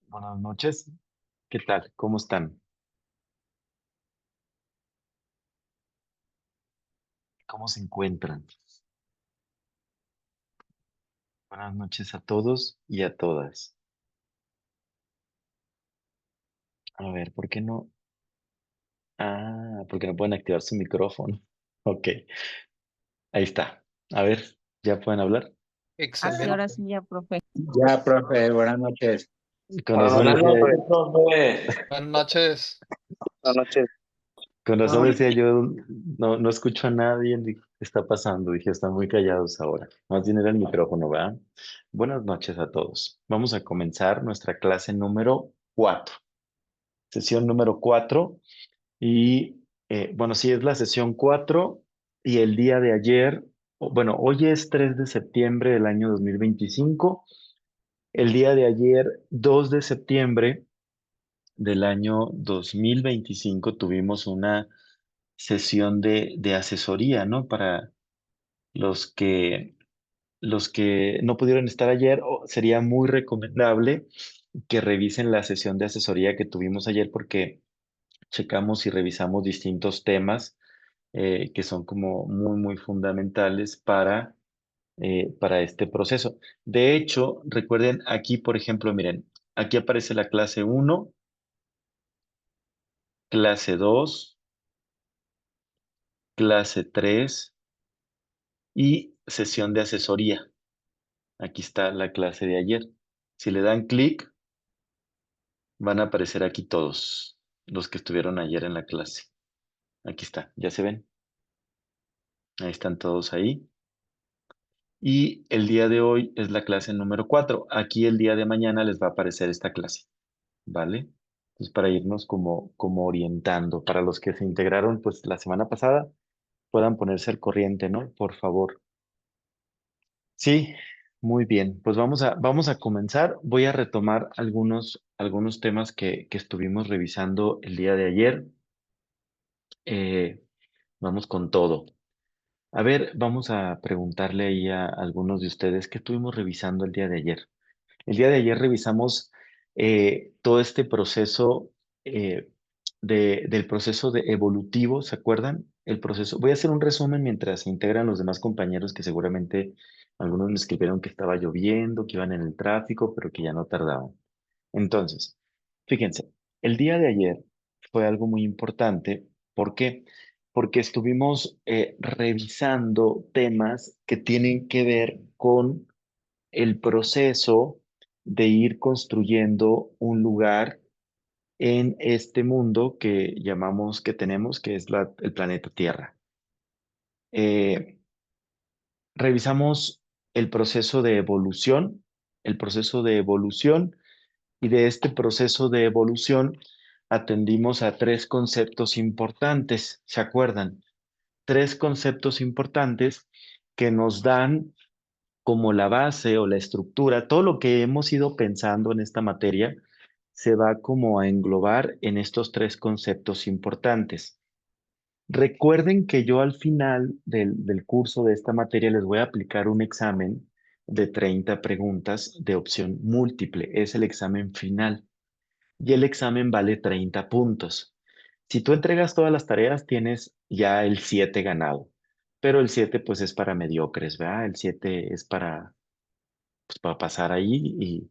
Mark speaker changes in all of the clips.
Speaker 1: Buenas noches. ¿Qué tal? ¿Cómo están? ¿Cómo se encuentran? Buenas noches a todos y a todas. A ver, ¿por qué no? Ah, porque no pueden activar su micrófono. Ok, ahí está. A ver, ¿ya pueden hablar?
Speaker 2: Así ahora
Speaker 3: Excelente.
Speaker 2: sí ya, profe.
Speaker 4: Ya, profe, buenas noches.
Speaker 1: Con razón
Speaker 5: Buenas
Speaker 1: decía,
Speaker 5: noches, profe.
Speaker 3: Buenas noches.
Speaker 5: Buenas noches.
Speaker 1: con razón
Speaker 5: Oye,
Speaker 1: decía yo, no escucho a nadie. ¿Qué está pasando? Dije, están muy callados ahora. Más bien era el micrófono, ¿verdad? Buenas noches a todos. Vamos a comenzar nuestra clase número 4. Sesión número 4. Y bueno, sí, es la sesión 4 y el día de ayer, bueno, hoy es 3 de septiembre del año 2025. El día de ayer, 2 de septiembre del año 2025, tuvimos una sesión de asesoría, ¿no? Para los que, los que no pudieron estar ayer, sería muy recomendable que revisen la sesión de asesoría que tuvimos ayer porque checamos y revisamos distintos temas que son como muy fundamentales para este proceso. De hecho, recuerden aquí, por ejemplo, miren, aquí aparece la clase uno, clase 2, clase 3 y sesión de asesoría. Aquí está la clase de ayer. Si le dan clic, van a aparecer aquí todos los que estuvieron ayer en la clase. Aquí está, ¿ya se ven? Ahí están todos ahí. Y el día de hoy es la clase número 4. Aquí el día de mañana les va a aparecer esta clase, ¿vale? Entonces, para irnos como orientando, para los que se integraron pues la semana pasada, puedan ponerse al corriente, ¿no? Por favor. Sí, muy bien. Pues vamos a comenzar. Voy a retomar algunos temas que estuvimos revisando el día de ayer. Eh, vamos con todo. A ver, vamos a preguntarle ahí a algunos de ustedes qué estuvimos revisando el día de ayer. El día de ayer revisamos todo este proceso eh, del proceso de evolutivo, ¿se acuerdan? El proceso. Voy a hacer un resumen mientras se integran los demás compañeros que seguramente algunos me escribieron que estaba lloviendo, que iban en el tráfico, pero que ya no tardaban. Entonces, fíjense, el día de ayer fue algo muy importante. ¿Por qué? Porque estuvimos revisando temas que tienen que ver con el proceso de ir construyendo un lugar en este mundo que llamamos, que tenemos, que es el planeta Tierra. Eh, Revisamos el proceso de evolución, y de este proceso de evolución atendimos a tres conceptos importantes, ¿se acuerdan? Tres conceptos importantes que nos dan como la base o la estructura, todo lo que hemos ido pensando en esta materia se va como a englobar en estos tres conceptos importantes. Recuerden que yo al final del curso de esta materia les voy a aplicar un examen de 30 preguntas de opción múltiple. Es el examen final y el examen vale 30 puntos. Si tú entregas todas las tareas, tienes ya el 7 ganado, pero el 7 pues es para mediocres, ¿verdad? El 7 es para pasar ahí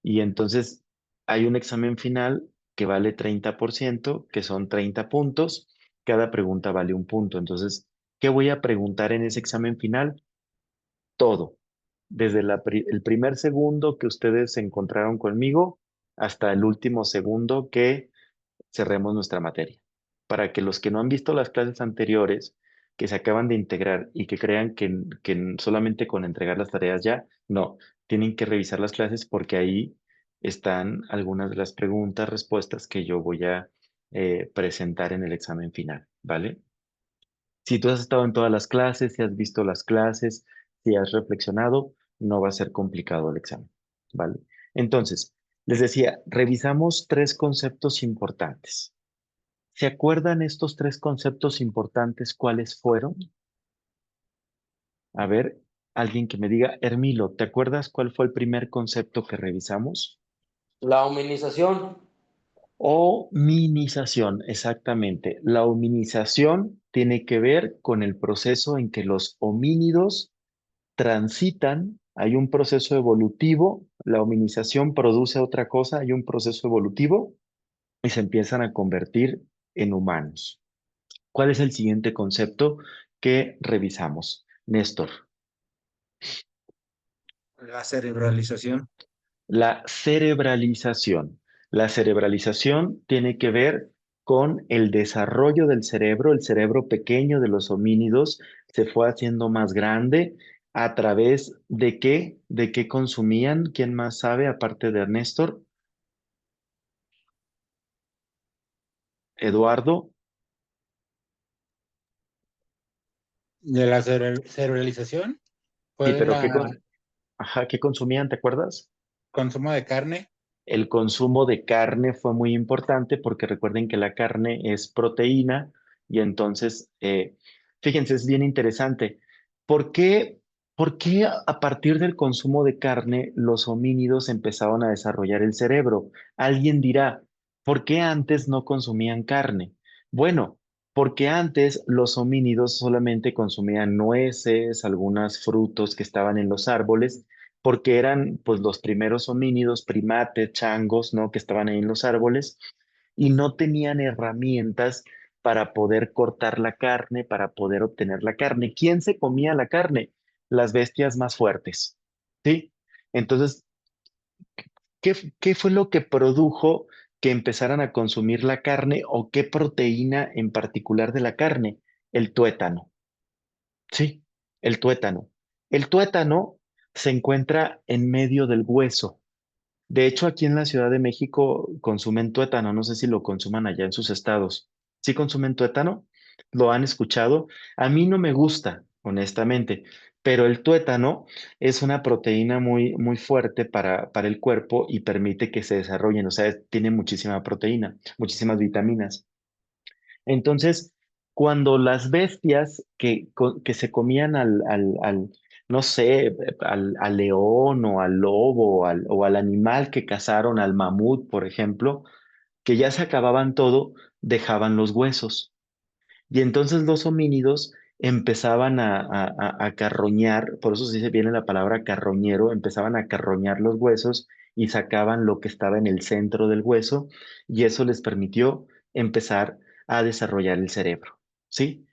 Speaker 1: y entonces hay un examen final que vale 30%, que son 30 puntos, cada pregunta vale un punto. Entonces, ¿qué voy a preguntar en ese examen final? Todo, desde el primer segundo que ustedes se encontraron conmigo hasta el último segundo que cerremos nuestra materia, para que los que no han visto las clases anteriores, que se acaban de integrar y que crean que solamente con entregar las tareas ya, no, tienen que revisar las clases porque ahí están algunas de las preguntas, respuestas que yo voy a presentar en el examen final, ¿vale? Si tú has estado en todas las clases, si has visto las clases, si has reflexionado, no va a ser complicado el examen, ¿vale? Entonces, les decía, revisamos tres conceptos importantes. ¿Se acuerdan estos tres conceptos importantes cuáles fueron? A ver, alguien que me diga, Hermilo, ¿te acuerdas cuál fue el primer concepto que revisamos?
Speaker 5: La hominización.
Speaker 1: Hominización, exactamente. La hominización tiene que ver con el proceso en que los homínidos transitan, hay un proceso evolutivo, la hominización produce otra cosa, hay un proceso evolutivo y se empiezan a convertir en humanos. ¿Cuál es el siguiente concepto que revisamos? Néstor,
Speaker 4: La cerebralización.
Speaker 1: la cerebralización. La cerebralización tiene que ver con el desarrollo del cerebro. El cerebro pequeño de los homínidos se fue haciendo más grande a través de qué consumían. ¿Quién más sabe aparte de Néstor? Eduardo.
Speaker 4: De la cerebralización
Speaker 1: Sí,
Speaker 4: fue
Speaker 1: pero
Speaker 4: la
Speaker 1: ajá, ¿qué consumían? ¿Te acuerdas?
Speaker 4: consumo de carne.
Speaker 1: El consumo de carne fue muy importante porque recuerden que la carne es proteína y entonces, fíjense, es bien interesante. ¿Por qué, por qué a partir del consumo de carne los homínidos empezaron a desarrollar el cerebro? Alguien dirá, ¿por qué antes no consumían carne? Bueno, porque antes los homínidos solamente consumían nueces, algunos frutos que estaban en los árboles porque eran pues los primeros homínidos, primates, changos, ¿no? Que estaban ahí en los árboles y no tenían herramientas para poder cortar la carne, para poder obtener la carne. ¿Quién se comía la carne? Las bestias más fuertes, ¿sí? Entonces, ¿qué fue lo que produjo que empezaran a consumir la carne o qué proteína en particular de la carne? El tuétano, ¿sí? El tuétano. El tuétano se encuentra en medio del hueso. De hecho, aquí en la Ciudad de México consumen tuétano. No sé si lo consuman allá en sus estados. ¿Sí consumen tuétano? ¿Lo han escuchado? A mí no me gusta, honestamente, pero el tuétano es una proteína muy, muy fuerte para el cuerpo y permite que se desarrollen. O sea, tiene muchísima proteína, muchísimas vitaminas. Entonces, cuando las bestias que se comían no sé, al león o al lobo o al animal que cazaron, al mamut, por ejemplo, que ya se acababan todo, dejaban los huesos. Y entonces los homínidos empezaban a carroñar, por eso se dice viene la palabra carroñero, empezaban a carroñar los huesos y sacaban lo que estaba en el centro del hueso y eso les permitió empezar a desarrollar el cerebro, ¿sí?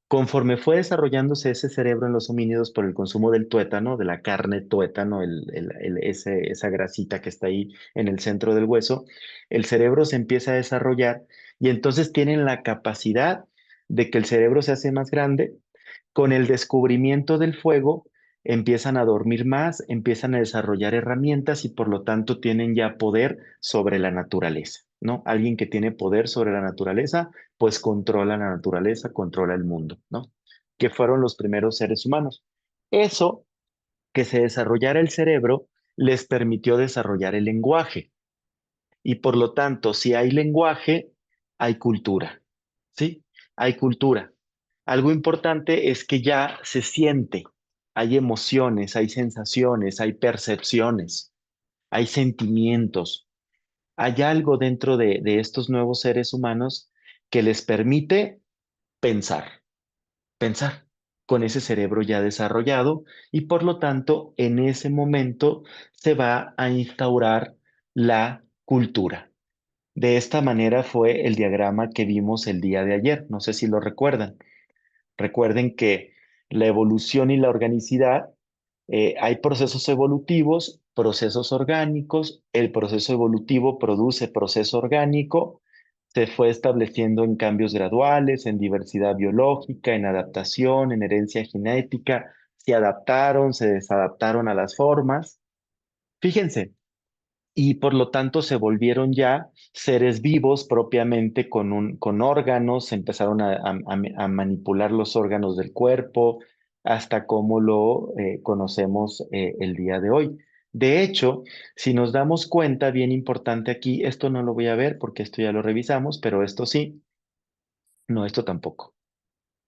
Speaker 1: Conforme fue desarrollándose ese cerebro en los homínidos por el consumo del tuétano, de la carne tuétano, esa grasita que está ahí en el centro del hueso, el cerebro se empieza a desarrollar y entonces tienen la capacidad de que el cerebro se hace más grande. Con el descubrimiento del fuego, empiezan a dormir más, empiezan a desarrollar herramientas y por lo tanto tienen ya poder sobre la naturaleza, ¿no? Alguien que tiene poder sobre la naturaleza, pues controla la naturaleza, controla el mundo, ¿no? Que fueron los primeros seres humanos. Eso, que se desarrollara el cerebro, les permitió desarrollar el lenguaje. Y por lo tanto, si hay lenguaje, hay cultura, ¿sí? Hay cultura. Algo importante es que ya se siente, hay emociones, hay sensaciones, hay percepciones, hay sentimientos. Hay algo dentro de estos nuevos seres humanos que les permite pensar, pensar con ese cerebro ya desarrollado y por lo tanto en ese momento se va a instaurar la cultura. De esta manera fue el diagrama que vimos el día de ayer. No sé si lo recuerdan. Recuerden que la evolución y la organicidad, hay procesos evolutivos, procesos orgánicos. El proceso evolutivo produce proceso orgánico. Se fue estableciendo en cambios graduales, en diversidad biológica, en adaptación, en herencia genética. Se adaptaron, se desadaptaron a las formas. Fíjense, y por lo tanto se volvieron ya seres vivos propiamente con órganos, se empezaron a manipular los órganos del cuerpo hasta como lo conocemos el día de hoy. De hecho, si nos damos cuenta, bien importante aquí, esto no lo voy a ver porque esto ya lo revisamos, pero esto sí, no, esto tampoco,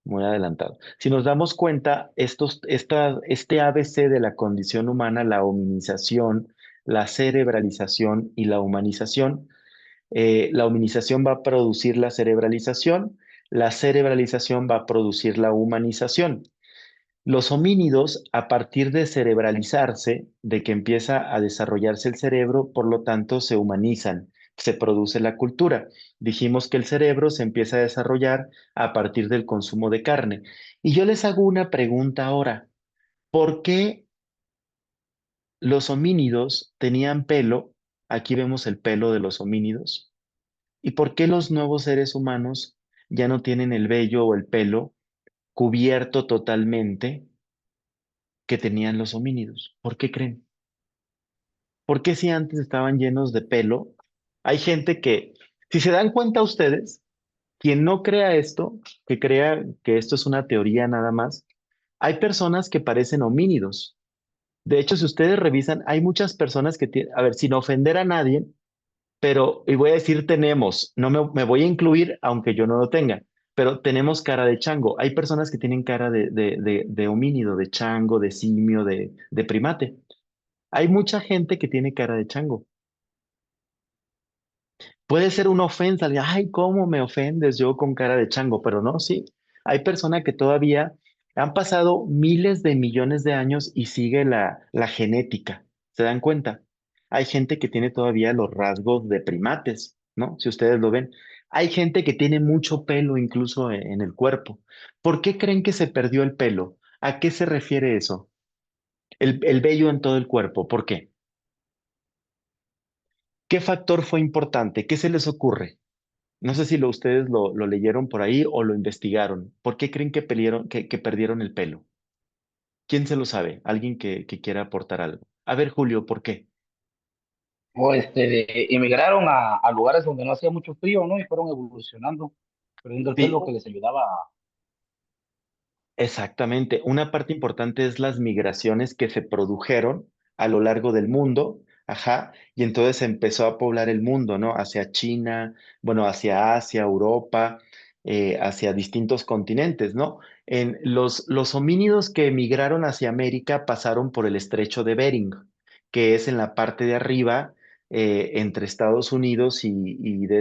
Speaker 1: muy adelantado. Si nos damos cuenta, este ABC de la condición humana, la hominización, la cerebralización y la humanización. La humanización va a producir la cerebralización va a producir la humanización. Los homínidos, a partir de cerebralizarse, de que empieza a desarrollarse el cerebro, por lo tanto, se humanizan, se produce la cultura. Dijimos que el cerebro se empieza a desarrollar a partir del consumo de carne. Y yo les hago una pregunta ahora. ¿Por qué los homínidos tenían pelo? Aquí vemos el pelo de los homínidos. ¿Y por qué los nuevos seres humanos ya no tienen el vello o el pelo cubierto totalmente que tenían los homínidos? ¿Por qué creen? ¿Por qué si antes estaban llenos de pelo? Hay gente que, si se dan cuenta ustedes, quien no crea esto, que crea que esto es una teoría nada más, hay personas que parecen homínidos. De hecho, si ustedes revisan, hay muchas personas que tienen, a ver, sin ofender a nadie, pero, y voy a decir tenemos, no me voy a incluir aunque yo no lo tenga, pero tenemos cara de chango. Hay personas que tienen cara de homínido, de chango, de simio, de primate. Hay mucha gente que tiene cara de chango. Puede ser una ofensa, ay, ¿cómo me ofendes yo con cara de chango? Pero no, sí. Hay personas que todavía han pasado miles de millones de años y sigue la genética. ¿Se dan cuenta? Hay gente que tiene todavía los rasgos de primates, ¿no? Si ustedes lo ven. Hay gente que tiene mucho pelo incluso en el cuerpo. ¿Por qué creen que se perdió el pelo? ¿A qué se refiere eso? El vello en todo el cuerpo. ¿Por qué? ¿Qué factor fue importante? ¿Qué se les ocurre? No sé si ustedes lo leyeron por ahí o lo investigaron. ¿Por qué creen que perdieron el pelo? ¿Quién se lo sabe? Alguien que quiera aportar algo. A ver, Julio, ¿por qué?
Speaker 2: Emigraron a lugares donde no hacía mucho frío, ¿no? Y fueron evolucionando, perdiendo el
Speaker 1: Sí,
Speaker 2: pelo que les ayudaba a...
Speaker 1: exactamente. Una parte importante es las migraciones que se produjeron a lo largo del mundo, ajá, y entonces se empezó a poblar el mundo, ¿no? Hacia China, bueno, hacia Asia, Europa, hacia distintos continentes, ¿no? Los homínidos que emigraron hacia América pasaron por el estrecho de Bering, que es en la parte de arriba, entre Estados Unidos donde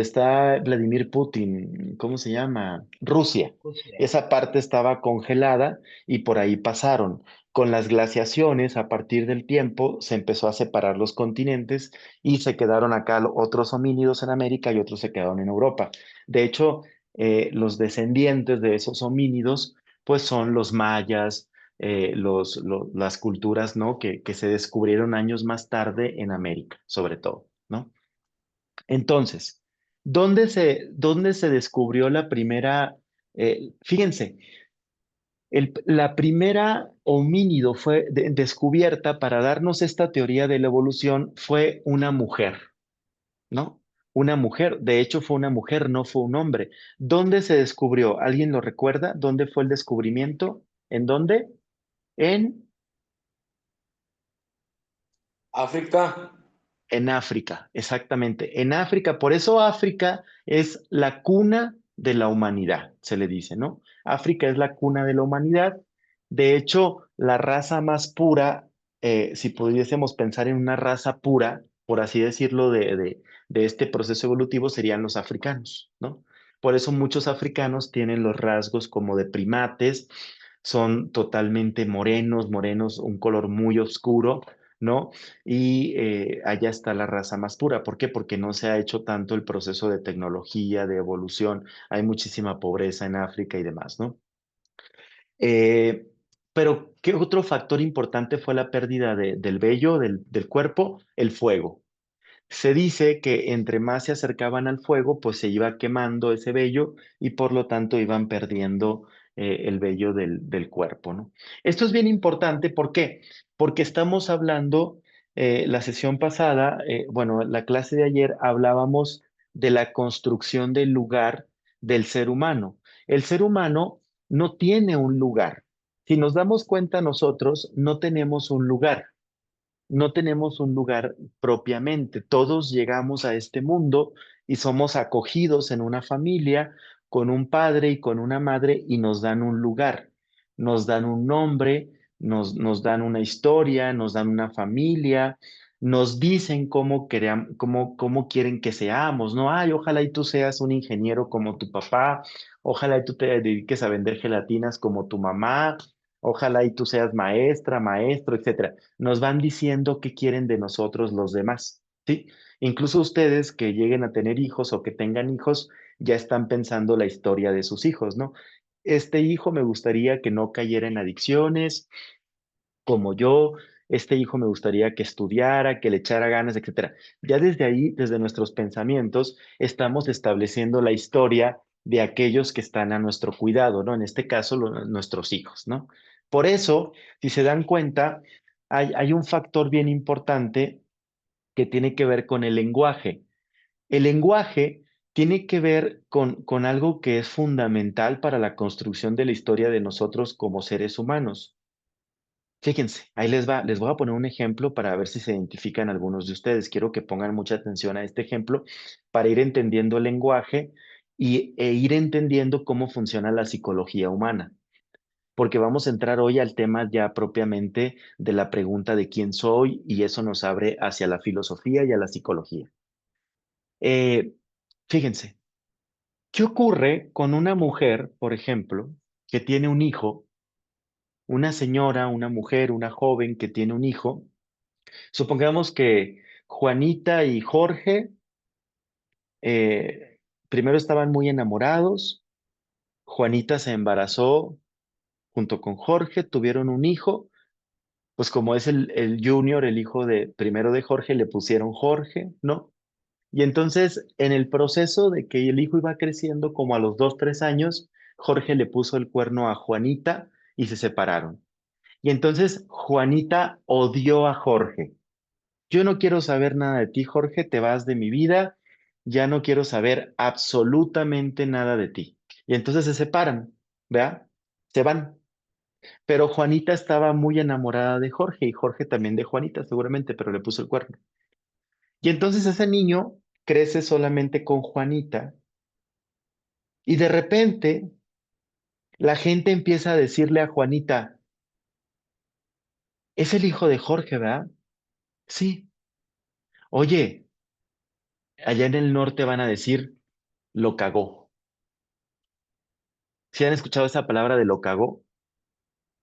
Speaker 1: está Vladimir Putin, ¿cómo se llama? Rusia.
Speaker 2: Pues, sí,
Speaker 1: Esa parte estaba congelada y por ahí pasaron. Con las glaciaciones, a partir del tiempo, se empezó a separar los continentes y se quedaron acá otros homínidos en América y otros se quedaron en Europa. De hecho, los descendientes de esos homínidos, pues son los mayas, las culturas, ¿no? Que se descubrieron años más tarde en América, sobre todo, ¿no? Entonces, ¿dónde se descubrió la primera? Fíjense, la primera homínido fue descubierta para darnos esta teoría de la evolución fue una mujer, ¿no? Una mujer, de hecho fue una mujer, no fue un hombre. ¿Dónde se descubrió? ¿Alguien lo recuerda? ¿Dónde fue el descubrimiento? ¿En dónde? En
Speaker 5: África.
Speaker 1: En África, exactamente. En África, por eso África es la cuna de la humanidad, se le dice, ¿no? África es la cuna de la humanidad. De hecho, la raza más pura, si pudiésemos pensar en una raza pura, por así decirlo, de este proceso evolutivo, serían los africanos, ¿no? Por eso muchos africanos tienen los rasgos como de primates, son totalmente morenos, un color muy oscuro, ¿no? Y allá está la raza más pura. ¿Por qué? Porque no se ha hecho tanto el proceso de tecnología, de evolución. Hay muchísima pobreza en África y demás, ¿no? Eh, pero, ¿qué otro factor importante fue la pérdida del vello, del cuerpo? El fuego. Se dice que entre más se acercaban al fuego, pues se iba quemando ese vello y por lo tanto iban perdiendo el vello del cuerpo, ¿no? Esto es bien importante, ¿por qué? Porque estamos hablando, la sesión pasada, bueno, la clase de ayer hablábamos de la construcción del lugar del ser humano. El ser humano no tiene un lugar. Si nos damos cuenta nosotros, no tenemos un lugar, no tenemos un lugar propiamente. Todos llegamos a este mundo y somos acogidos en una familia con un padre y con una madre y nos dan un lugar, nos dan un nombre, nos dan una historia, nos dan una familia, nos dicen cómo quieren que seamos, ¿no? Ay, ojalá y tú seas un ingeniero como tu papá, ojalá y tú te dediques a vender gelatinas como tu mamá, ojalá y tú seas maestra, maestro, etcétera. Nos van diciendo qué quieren de nosotros los demás, ¿sí? Incluso ustedes que lleguen a tener hijos o que tengan hijos, ya están pensando la historia de sus hijos, ¿no? Este hijo me gustaría que no cayera en adicciones como yo, este hijo me gustaría que estudiara, que le echara ganas, etcétera. Ya desde ahí, desde nuestros pensamientos, estamos estableciendo la historia de aquellos que están a nuestro cuidado, ¿no? En este caso, nuestros hijos, ¿no? Por eso, si se dan cuenta, hay un factor bien importante que tiene que ver con el lenguaje. El lenguaje tiene que ver con algo que es fundamental para la construcción de la historia de nosotros como seres humanos. Fíjense, ahí les va, les voy a poner un ejemplo para ver si se identifican algunos de ustedes. Quiero que pongan mucha atención a este ejemplo para ir entendiendo el lenguaje e ir entendiendo cómo funciona la psicología humana, porque vamos a entrar hoy al tema ya propiamente de la pregunta de quién soy y eso nos abre hacia la filosofía y a la psicología. Eh, Fíjense, ¿qué ocurre con una mujer, por ejemplo, que tiene un hijo, una señora, una mujer, una joven que tiene un hijo? Supongamos que Juanita y Jorge primero estaban muy enamorados, Juanita se embarazó junto con Jorge, tuvieron un hijo, pues como es el junior, el hijo de primero de Jorge, le pusieron Jorge, ¿no? Y entonces en el proceso de que el hijo iba creciendo, como a los 2, 3 años, Jorge le puso el cuerno a Juanita y se separaron. Y entonces Juanita odió a Jorge. Yo no quiero saber nada de ti, Jorge, te vas de mi vida, ya no quiero saber absolutamente nada de ti. Y entonces se separan, ¿vea? Se van. Pero Juanita estaba muy enamorada de Jorge y Jorge también de Juanita, seguramente, pero le puso el cuerno. Y entonces ese niño crece solamente con Juanita y de repente la gente empieza a decirle a Juanita, es el hijo de Jorge, ¿verdad? Sí. Oye, allá en el norte van a decir, lo cagó. ¿Sí han escuchado esa palabra de lo cagó?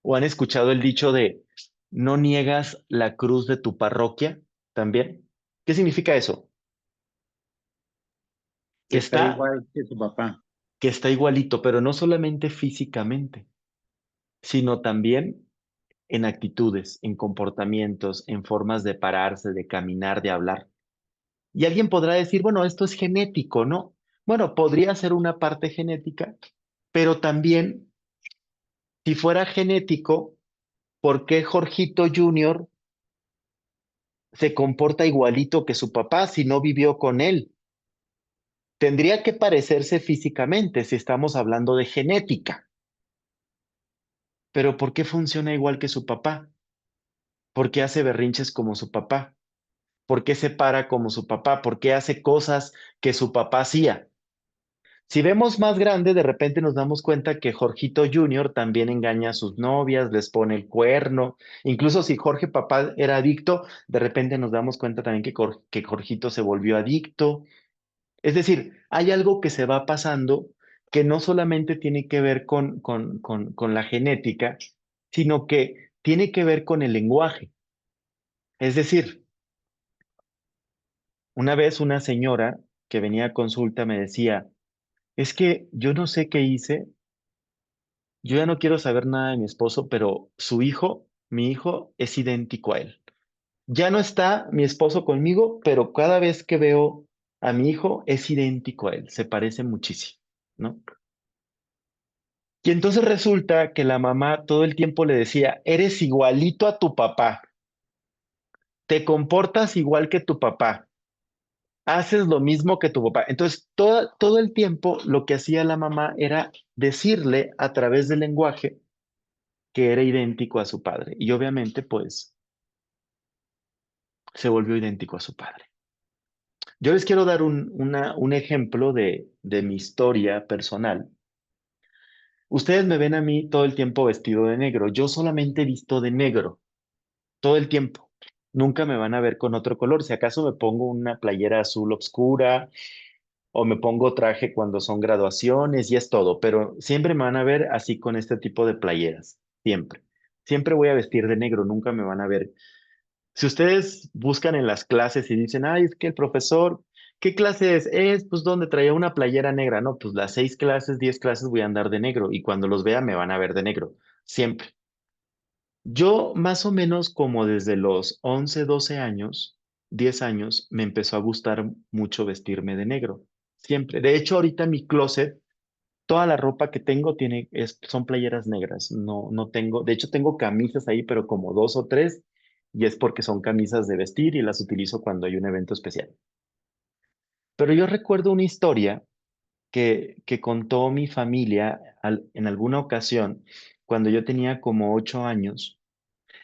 Speaker 1: ¿O han escuchado el dicho de no niegas la cruz de tu parroquia también? ¿Qué significa eso? Que
Speaker 4: Que está
Speaker 1: está,
Speaker 4: igual que su papá.
Speaker 1: que está igualito, pero no solamente físicamente, sino también en actitudes, en comportamientos, en formas de pararse, de caminar, de hablar. Y alguien podrá decir, bueno, esto es genético, ¿no? Bueno, podría ser una parte genética, pero también, si fuera genético, ¿por qué Jorgito Junior se comporta igualito que su papá si no vivió con él? Tendría que parecerse físicamente si estamos hablando de genética, pero ¿por qué funciona igual que su papá? ¿Por qué hace berrinches como su papá? ¿Por qué se para como su papá? ¿Por qué hace cosas que su papá hacía? Si vemos más grande, de repente nos damos cuenta que Jorgito Junior también engaña a sus novias, les pone el cuerno. Incluso si Jorge papá era adicto, de repente nos damos cuenta también que Jorgito se volvió adicto. Es decir, hay algo que se va pasando que no solamente tiene que ver con la genética, sino que tiene que ver con el lenguaje. Es decir, una vez una señora que venía a consulta me decía, es que yo no sé qué hice, yo ya no quiero saber nada de mi esposo, pero su hijo, mi hijo, es idéntico a él. Ya no está mi esposo conmigo, pero cada vez que veo a mi hijo es idéntico a él, se parece muchísimo, ¿no? Y entonces resulta que la mamá todo el tiempo le decía, eres igualito a tu papá, te comportas igual que tu papá, haces lo mismo que tu papá. Entonces, todo el tiempo lo que hacía la mamá era decirle a través del lenguaje que era idéntico a su padre. Y obviamente, pues, se volvió idéntico a su padre. Yo les quiero dar un ejemplo de mi historia personal. Ustedes me ven a mí todo el tiempo vestido de negro. Yo solamente he visto de negro, todo el tiempo. Nunca me van a ver con otro color. Si acaso me pongo una playera azul oscura o me pongo traje cuando son graduaciones y es todo, pero siempre me van a ver así con este tipo de playeras, siempre. Siempre voy a vestir de negro, nunca me van a ver. Si ustedes buscan en las clases y dicen, ay, es que el profesor, ¿qué clase es? Pues donde traía una playera negra. No, pues las 6 clases, 10 clases voy a andar de negro y cuando los vea me van a ver de negro, siempre. Yo más o menos como desde los 11 12 años, 10 años, me empezó a gustar mucho vestirme de negro, siempre. De hecho, ahorita mi closet, toda la ropa que tengo son playeras negras. No, no tengo, de hecho tengo camisas ahí, pero como 2 o 3, y es porque son camisas de vestir y las utilizo cuando hay un evento especial. Pero yo recuerdo una historia que contó mi familia en alguna ocasión, cuando yo tenía como 8 años.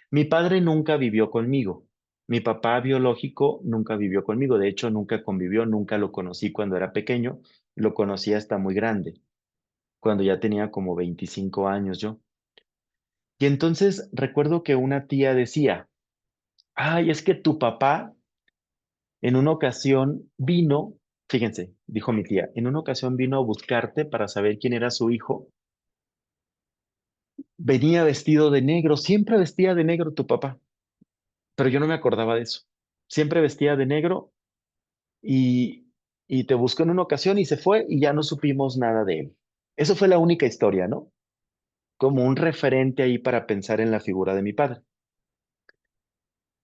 Speaker 1: Mi padre nunca vivió conmigo. Mi papá biológico nunca vivió conmigo. De hecho, nunca convivió, nunca lo conocí cuando era pequeño. Lo conocí hasta muy grande, cuando ya tenía como 25 años yo. Y entonces recuerdo que una tía decía, ay, es que tu papá en una ocasión vino, fíjense, dijo mi tía, en una ocasión vino a buscarte para saber quién era su hijo. Venía vestido de negro, siempre vestía de negro tu papá, pero yo no me acordaba de eso. Siempre vestía de negro y, y te buscó en una ocasión y se fue y ya no supimos nada de él. Eso fue la única historia, ¿no? Como un referente ahí para pensar en la figura de mi padre.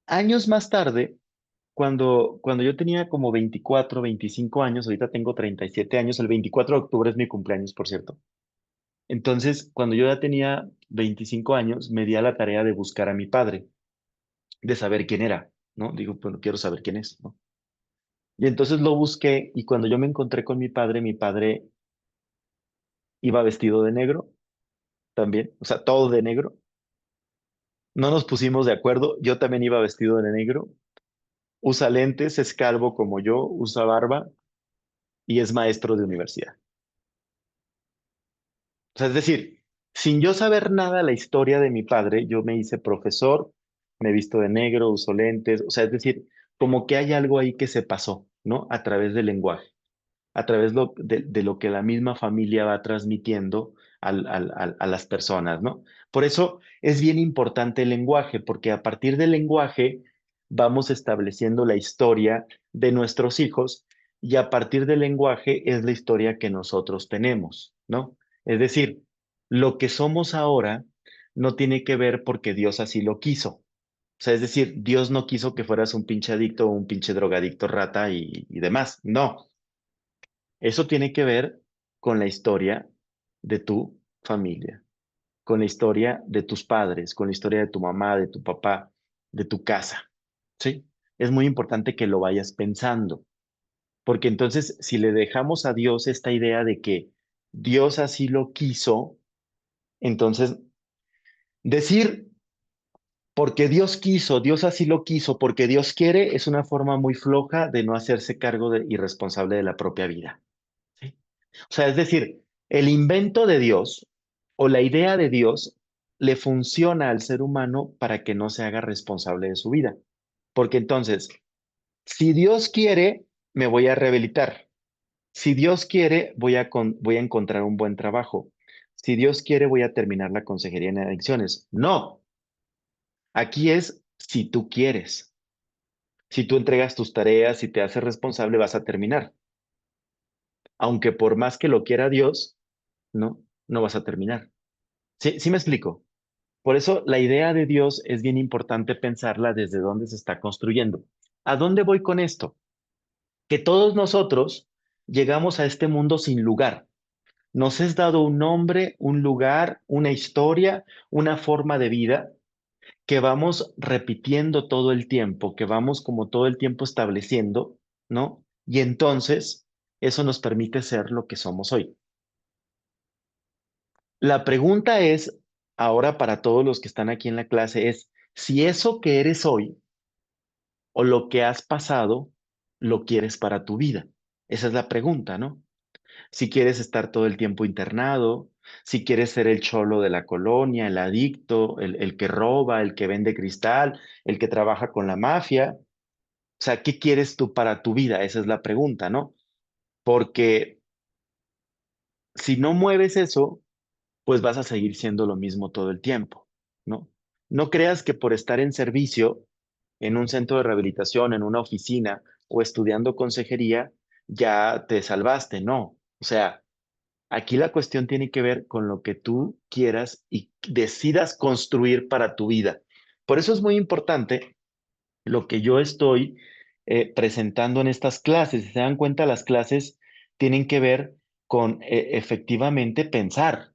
Speaker 1: Años más tarde, cuando yo tenía como 24 25 años, ahorita tengo 37 años, el 24 de octubre es mi cumpleaños, por cierto. Entonces, cuando yo ya tenía 25 años, me di a la tarea de buscar a mi padre, de saber quién era, ¿no? Digo, bueno, quiero saber quién es, ¿no? Y entonces lo busqué y cuando yo me encontré con mi padre iba vestido de negro también, o sea, todo de negro. No nos pusimos de acuerdo, yo también iba vestido de negro. Usa lentes, es calvo como yo, usa barba y es maestro de universidad. O sea, es decir, sin yo saber nada de la historia de mi padre, yo me hice profesor, me visto de negro, uso lentes, o sea, es decir, como que hay algo ahí que se pasó, ¿no? A través del lenguaje, a través de lo que la misma familia va transmitiendo a las personas, ¿no? Por eso es bien importante el lenguaje, porque a partir del lenguaje vamos estableciendo la historia de nuestros hijos y a partir del lenguaje es la historia que nosotros tenemos, ¿no? Es decir, lo que somos ahora no tiene que ver porque Dios así lo quiso. O sea, es decir, Dios no quiso que fueras un pinche adicto o un pinche drogadicto rata y demás. No, eso tiene que ver con la historia de tu familia, con la historia de tus padres, con la historia de tu mamá, de tu papá, de tu casa. ¿Sí? Es muy importante que lo vayas pensando, porque entonces si le dejamos a Dios esta idea de que Dios así lo quiso, entonces decir porque Dios quiso, Dios así lo quiso, porque Dios quiere, es una forma muy floja de no hacerse cargo de, y responsable de la propia vida. ¿Sí? O sea, es decir, el invento de Dios o la idea de Dios le funciona al ser humano para que no se haga responsable de su vida. Porque entonces, si Dios quiere, me voy a rehabilitar. Si Dios quiere, voy a encontrar un buen trabajo. Si Dios quiere, voy a terminar la consejería en adicciones. No, aquí es si tú quieres. Si tú entregas tus tareas, si te haces responsable, vas a terminar. Aunque por más que lo quiera Dios, no, no vas a terminar. Sí, sí me explico. Por eso la idea de Dios es bien importante pensarla desde dónde se está construyendo. ¿A dónde voy con esto? Que todos nosotros llegamos a este mundo sin lugar. Nos es dado un nombre, un lugar, una historia, una forma de vida que vamos repitiendo todo el tiempo, que vamos como todo el tiempo estableciendo, ¿no? Y entonces eso nos permite ser lo que somos hoy. La pregunta es, ahora para todos los que están aquí en la clase, es si eso que eres hoy o lo que has pasado, lo quieres para tu vida. Esa es la pregunta, ¿no? Si quieres estar todo el tiempo internado, Si quieres ser el cholo de la colonia, el adicto, el que roba, el que vende cristal, el que trabaja con la mafia. O sea, ¿qué quieres tú para tu vida? Esa es la pregunta, ¿no? Porque si no mueves eso, pues vas a seguir siendo lo mismo todo el tiempo, ¿no? No creas que por estar en servicio, en un centro de rehabilitación, en una oficina o estudiando consejería, ya te salvaste, no. O sea, aquí la cuestión tiene que ver con lo que tú quieras y decidas construir para tu vida. Por eso es muy importante lo que yo estoy presentando en estas clases. Si se dan cuenta, las clases tienen que ver con efectivamente pensar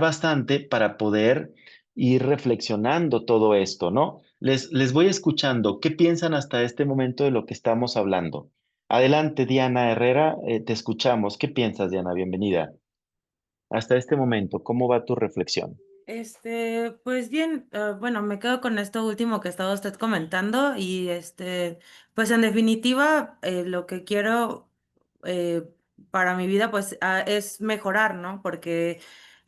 Speaker 1: bastante para poder ir reflexionando todo esto, ¿no? Les voy escuchando. ¿Qué piensan hasta este momento de lo que estamos hablando? Adelante, Diana Herrera, te escuchamos. ¿Qué piensas, Diana? Bienvenida. Hasta este momento, ¿cómo va tu reflexión?
Speaker 3: Pues bien, bueno, me quedo con esto último que estaba usted comentando y pues en definitiva, lo que quiero eh, para mi vida, pues es mejorar, ¿no? Porque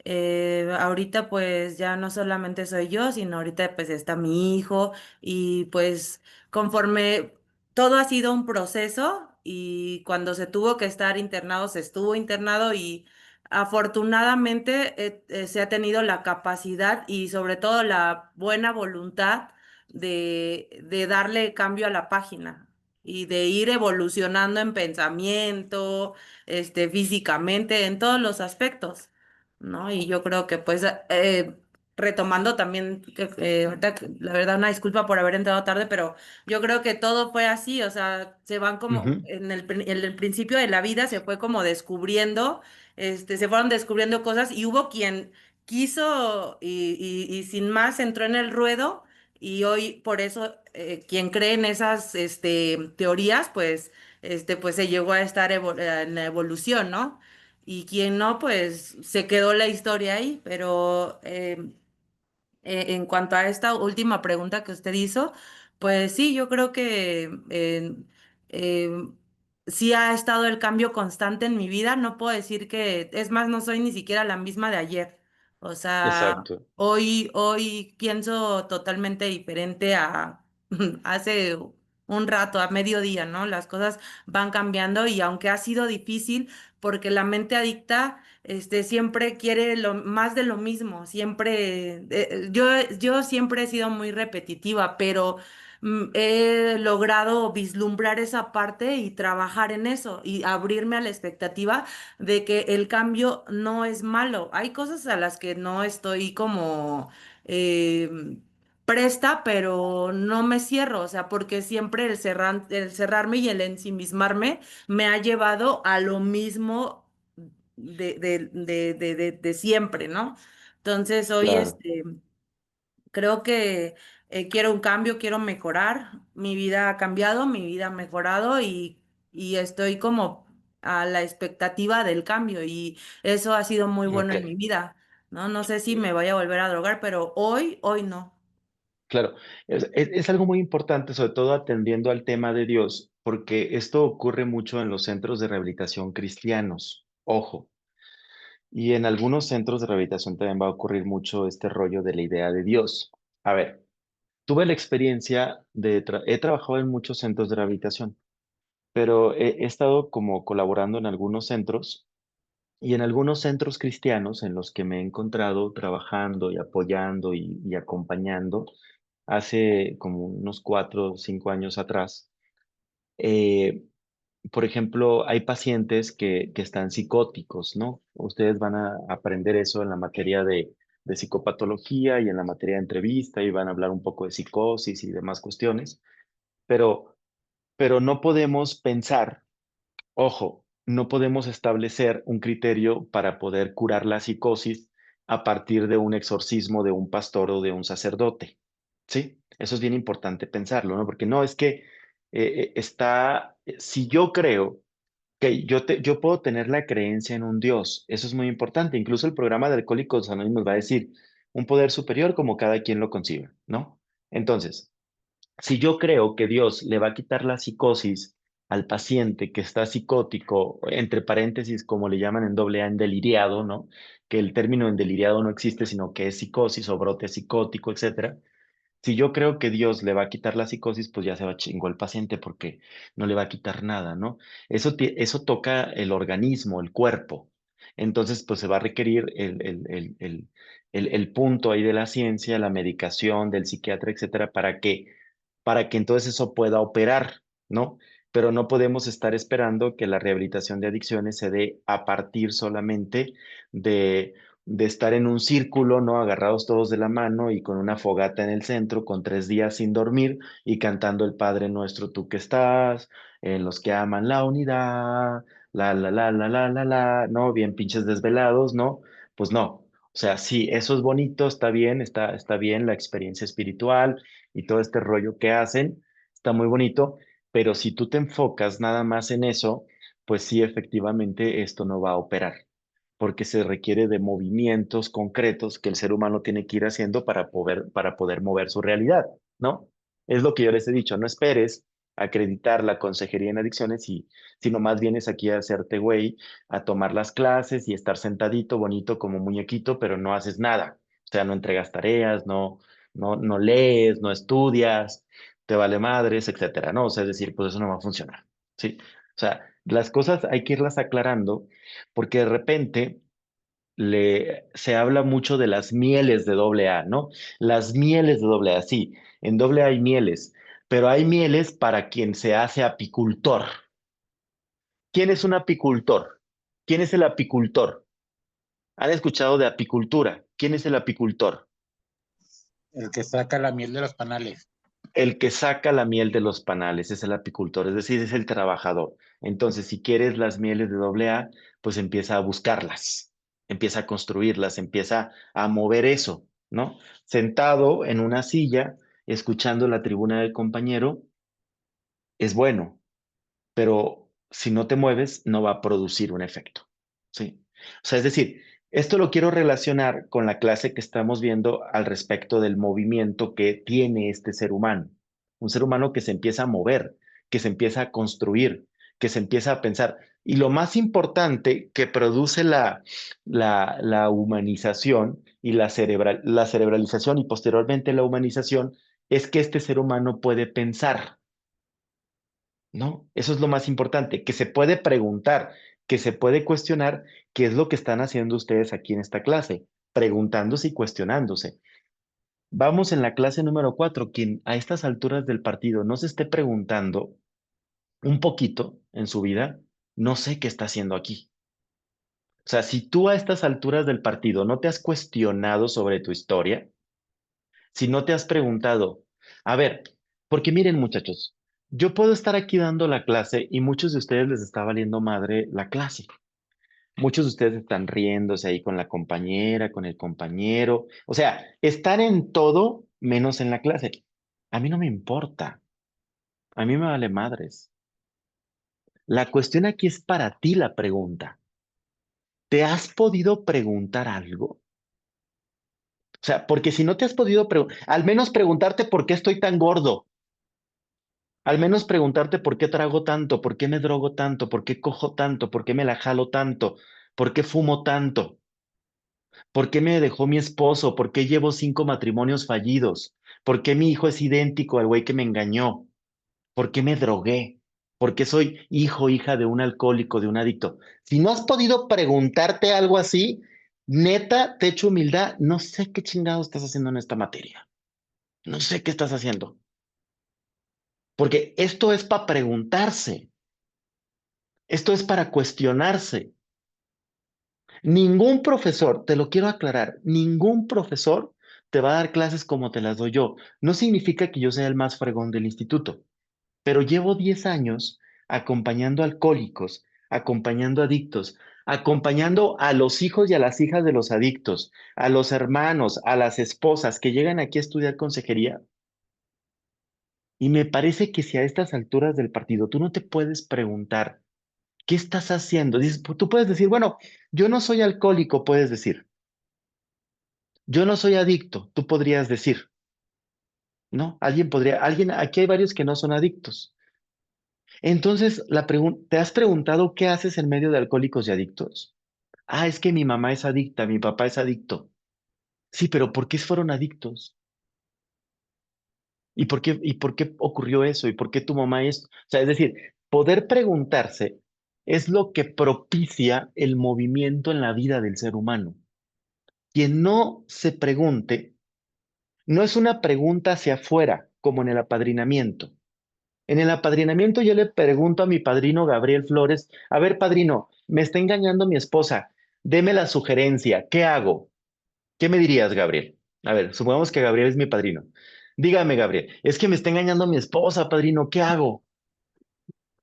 Speaker 3: ahorita pues ya no solamente soy yo, sino ahorita pues está mi hijo y pues conforme todo ha sido un proceso y cuando se tuvo que estar internado, se estuvo internado y afortunadamente se ha tenido la capacidad y sobre todo la buena voluntad de darle cambio a la página y de ir evolucionando en pensamiento, físicamente, en todos los aspectos, ¿no? Y yo creo que pues retomando también, ahorita la verdad una disculpa por haber entrado tarde, pero yo creo que todo fue así, o sea, se van como
Speaker 1: Ujú.
Speaker 3: en el principio de la vida se fue como descubriendo se fueron descubriendo cosas y hubo quien quiso y sin más entró en el ruedo y hoy por eso quien cree en esas teorías pues se llegó a estar en la evolución, ¿no? Y quien no pues se quedó la historia ahí, pero en cuanto a esta última pregunta que usted hizo, pues sí, yo creo que eh, sí ha estado el cambio constante en mi vida. No puedo decir que, es más, no soy ni siquiera la misma de ayer. O sea,
Speaker 1: Exacto,
Speaker 3: hoy pienso totalmente diferente a hace un rato, a mediodía, ¿no? Las cosas van cambiando y aunque ha sido difícil, porque la mente adicta siempre quiere lo más de lo mismo, siempre, yo siempre he sido muy repetitiva, pero he logrado vislumbrar esa parte y trabajar en eso y abrirme a la expectativa de que el cambio no es malo. Hay cosas a las que no estoy como presta, pero no me cierro, o sea, porque siempre el cerrarme y el ensimismarme me ha llevado a lo mismo de siempre, ¿no? Entonces hoy
Speaker 1: claro.
Speaker 3: creo que quiero un cambio, quiero mejorar, mi vida ha cambiado, mi vida ha mejorado y estoy como a la expectativa del cambio y eso ha sido muy bueno
Speaker 1: Ok.
Speaker 3: en mi vida, ¿no? No sé si me vaya a volver a drogar, pero hoy no.
Speaker 1: Claro, es algo muy importante, sobre todo atendiendo al tema de Dios, porque esto ocurre mucho en los centros de rehabilitación cristianos, ojo, y en algunos centros de rehabilitación también va a ocurrir mucho este rollo de la idea de Dios. A ver, tuve la experiencia he trabajado en muchos centros de rehabilitación, pero he estado como colaborando en algunos centros y en algunos centros cristianos en los que me he encontrado trabajando y apoyando y acompañando hace como unos 4 o 5 años atrás. eh, por ejemplo, hay pacientes que están psicóticos, ¿no? Ustedes van a aprender eso en la materia de psicopatología y en la materia de entrevista y van a hablar un poco de psicosis y demás cuestiones, pero, pero no podemos pensar. Ojo, no podemos establecer un criterio para poder curar la psicosis a partir de un exorcismo de un pastor o de un sacerdote, ¿sí? Eso es bien importante pensarlo, ¿no? Porque no es que si yo creo que yo puedo tener la creencia en un Dios, eso es muy importante. Incluso el programa de Alcohólicos Anónimos va a decir un poder superior como cada quien lo concibe, ¿no? Entonces, si yo creo que Dios le va a quitar la psicosis al paciente que está psicótico, entre paréntesis, como le llaman en doble A, en deliriado, ¿no? Que el término en deliriado no existe, sino que es psicosis o brote psicótico, etcétera. Si yo creo que Dios le va a quitar la psicosis, pues ya se va chingo el paciente porque no le va a quitar nada, ¿no? Eso toca el organismo, el cuerpo. Entonces, pues se va a requerir el punto ahí de la ciencia, la medicación del psiquiatra, etcétera, para que entonces eso pueda operar, ¿no? Pero no podemos estar esperando que la rehabilitación de adicciones se dé a partir solamente de estar en un círculo, ¿no? Agarrados todos de la mano y con una fogata en el centro, con 3 días sin dormir y cantando el Padre Nuestro, tú que estás, en los que aman la unidad, ¿no? Bien pinches desvelados, ¿no? Pues no. O sea, sí, eso es bonito, está bien la experiencia espiritual y todo este rollo que hacen, está muy bonito, pero si tú te enfocas nada más en eso, pues sí, efectivamente, esto no va a operar porque se requiere de movimientos concretos que el ser humano tiene que ir haciendo para poder mover su realidad, ¿no? Es lo que yo les he dicho, no esperes acreditar la consejería en adicciones, sino más vienes aquí a hacerte güey, a tomar las clases y estar sentadito, bonito como muñequito, pero no haces nada. O sea, no entregas tareas, no lees, no estudias, te vale madres, etcétera, ¿no? O sea, es decir, pues eso no va a funcionar, ¿sí? O sea, las cosas hay que irlas aclarando porque de repente se habla mucho de las mieles de doble A, ¿no? Las mieles de doble A, sí, en doble A hay mieles, pero hay mieles para quien se hace apicultor. ¿Quién es un apicultor? ¿Quién es el apicultor? ¿Han escuchado de apicultura? ¿Quién es el apicultor?
Speaker 4: El que saca la miel de los panales.
Speaker 1: El que saca la miel de los panales es el apicultor, es decir, es el trabajador. Entonces, si quieres las mieles de doble A, pues empieza a buscarlas, empieza a construirlas, empieza a mover eso, ¿no? Sentado en una silla, escuchando la tribuna del compañero, es bueno, pero si no te mueves, no va a producir un efecto, ¿sí? O sea, es decir, esto lo quiero relacionar con la clase que estamos viendo al respecto del movimiento que tiene este ser humano. Un ser humano que se empieza a mover, que se empieza a construir, que se empieza a pensar. Y lo más importante que produce la humanización y la cerebralización y posteriormente la humanización es que este ser humano puede pensar. No, eso es lo más importante, que se puede preguntar, que se puede cuestionar qué es lo que están haciendo ustedes aquí en esta clase, preguntándose y cuestionándose. Vamos en la clase número 4, quien a estas alturas del partido no se esté preguntando un poquito en su vida, no sé qué está haciendo aquí. O sea, si tú a estas alturas del partido no te has cuestionado sobre tu historia, si no te has preguntado, a ver, porque miren muchachos, yo puedo estar aquí dando la clase y muchos de ustedes les está valiendo madre la clase. Muchos de ustedes están riéndose ahí con la compañera, con el compañero. O sea, están en todo menos en la clase. A mí no me importa. A mí me vale madres. La cuestión aquí es para ti la pregunta. ¿Te has podido preguntar algo? O sea, porque si no te has podido preguntar, al menos preguntarte por qué estoy tan gordo. Al menos preguntarte por qué trago tanto, por qué me drogo tanto, por qué cojo tanto, por qué me la jalo tanto, por qué fumo tanto, por qué me dejó mi esposo, por qué llevo 5 matrimonios fallidos, por qué mi hijo es idéntico al güey que me engañó, por qué me drogué, por qué soy hijo, hija de un alcohólico, de un adicto. Si no has podido preguntarte algo así, neta, te echo humildad, no sé qué chingado estás haciendo en esta materia. No sé qué estás haciendo. Porque esto es para preguntarse. Esto es para cuestionarse. Ningún profesor, te lo quiero aclarar, ningún profesor te va a dar clases como te las doy yo. No significa que yo sea el más fregón del instituto, pero llevo 10 años acompañando alcohólicos, acompañando adictos, acompañando a los hijos y a las hijas de los adictos, a los hermanos, a las esposas que llegan aquí a estudiar consejería. Y me parece que si a estas alturas del partido tú no te puedes preguntar, ¿qué estás haciendo? Dices, tú puedes decir, bueno, yo no soy alcohólico, puedes decir. Yo no soy adicto, tú podrías decir, ¿no? Alguien, aquí hay varios que no son adictos. Entonces, ¿te has preguntado qué haces en medio de Alcohólicos y Adictos? Ah, es que mi mamá es adicta, mi papá es adicto. Sí, pero ¿por qué fueron adictos? ¿Y por qué ocurrió eso? ¿Y por qué tu mamá es? O sea, es decir, poder preguntarse es lo que propicia el movimiento en la vida del ser humano. Quien no se pregunte, no es una pregunta hacia afuera, como en el apadrinamiento. En el apadrinamiento yo le pregunto a mi padrino Gabriel Flores, a ver, padrino, me está engañando mi esposa, deme la sugerencia, ¿qué hago? ¿Qué me dirías, Gabriel? A ver, supongamos que Gabriel es mi padrino. Dígame, Gabriel, es que me está engañando mi esposa, padrino, ¿qué hago?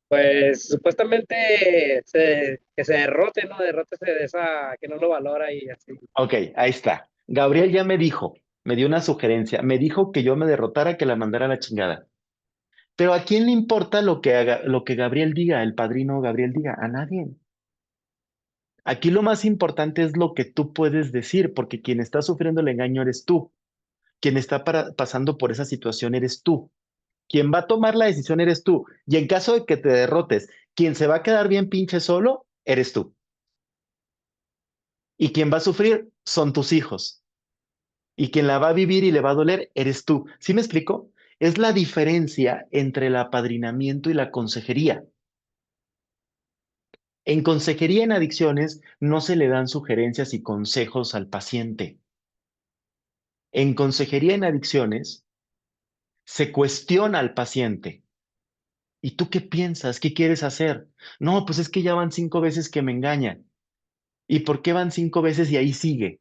Speaker 6: Pues supuestamente que se derrote, ¿no? Derrótese de esa que no lo valora y así.
Speaker 1: Ok, ahí está. Gabriel ya me dijo, me dio una sugerencia, me dijo que yo me derrotara, que la mandara a la chingada. Pero ¿a quién le importa lo que haga, lo que Gabriel diga, el padrino Gabriel diga? A nadie. Aquí lo más importante es lo que tú puedes decir, porque quien está sufriendo el engaño eres tú. Quien está pasando por esa situación eres tú. Quien va a tomar la decisión eres tú. Y en caso de que te derrotes, quien se va a quedar bien pinche solo, eres tú. Y quien va a sufrir son tus hijos. Y quien la va a vivir y le va a doler, eres tú. ¿Sí me explico? Es la diferencia entre el apadrinamiento y la consejería. En consejería en adicciones no se le dan sugerencias y consejos al paciente. En consejería en adicciones se cuestiona al paciente. ¿Y tú qué piensas? ¿Qué quieres hacer? No, pues es que ya van 5 veces que me engaña. ¿Y por qué van 5 veces y ahí sigue?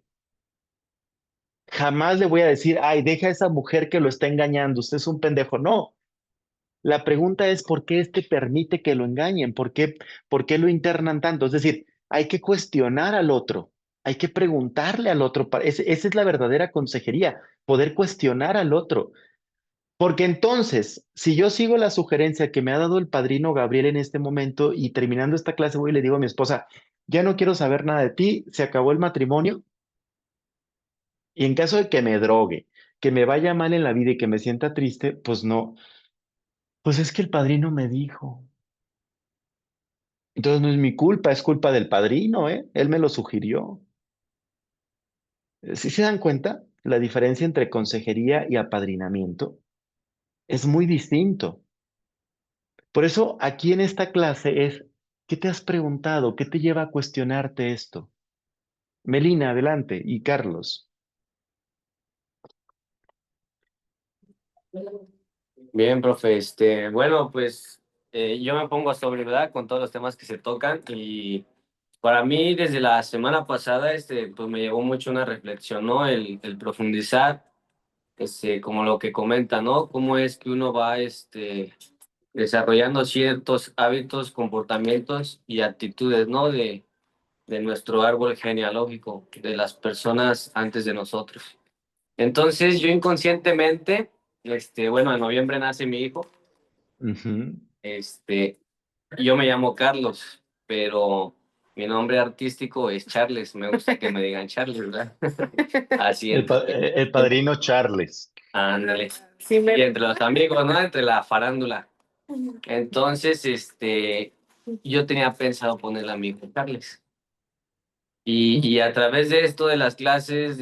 Speaker 1: Jamás le voy a decir, ay, deja a esa mujer que lo está engañando, usted es un pendejo. No, la pregunta es por qué este permite que lo engañen, por qué lo internan tanto. Es decir, hay que cuestionar al otro, hay que preguntarle al otro. Esa es la verdadera consejería, poder cuestionar al otro. Porque entonces, si yo sigo la sugerencia que me ha dado el padrino Gabriel en este momento y terminando esta clase voy y le digo a mi esposa, ya no quiero saber nada de ti, se acabó el matrimonio, y en caso de que me drogue, que me vaya mal en la vida y que me sienta triste, pues no, pues es que el padrino me dijo. Entonces no es mi culpa, es culpa del padrino, ¿eh? Él me lo sugirió. ¿Sí se dan cuenta? La diferencia entre consejería y apadrinamiento es muy distinto. Por eso aquí en esta clase es, ¿qué te has preguntado? ¿Qué te lleva a cuestionarte esto? Melina, adelante, y Carlos.
Speaker 7: Bien, profe, bueno, pues yo me pongo a sobre, ¿verdad? Con todos los temas que se tocan y para mí desde la semana pasada, pues me llevó mucho una reflexión, ¿no? El profundizar, como lo que comenta, ¿no? Cómo es que uno va, desarrollando ciertos hábitos, comportamientos y actitudes, ¿no? De nuestro árbol genealógico, de las personas antes de nosotros. Entonces yo inconscientemente, bueno, en noviembre nace mi hijo.
Speaker 1: Ujú.
Speaker 7: Este, yo me llamo Carlos, pero mi nombre artístico es Charles. Me gusta que me digan Charles, ¿verdad? Así
Speaker 1: El padrino Charles.
Speaker 7: ándale. Sí, y entre los amigos, ¿no? Entre la farándula. Entonces, yo tenía pensado ponerle a mi hijo Charles. Y a través de esto de las clases,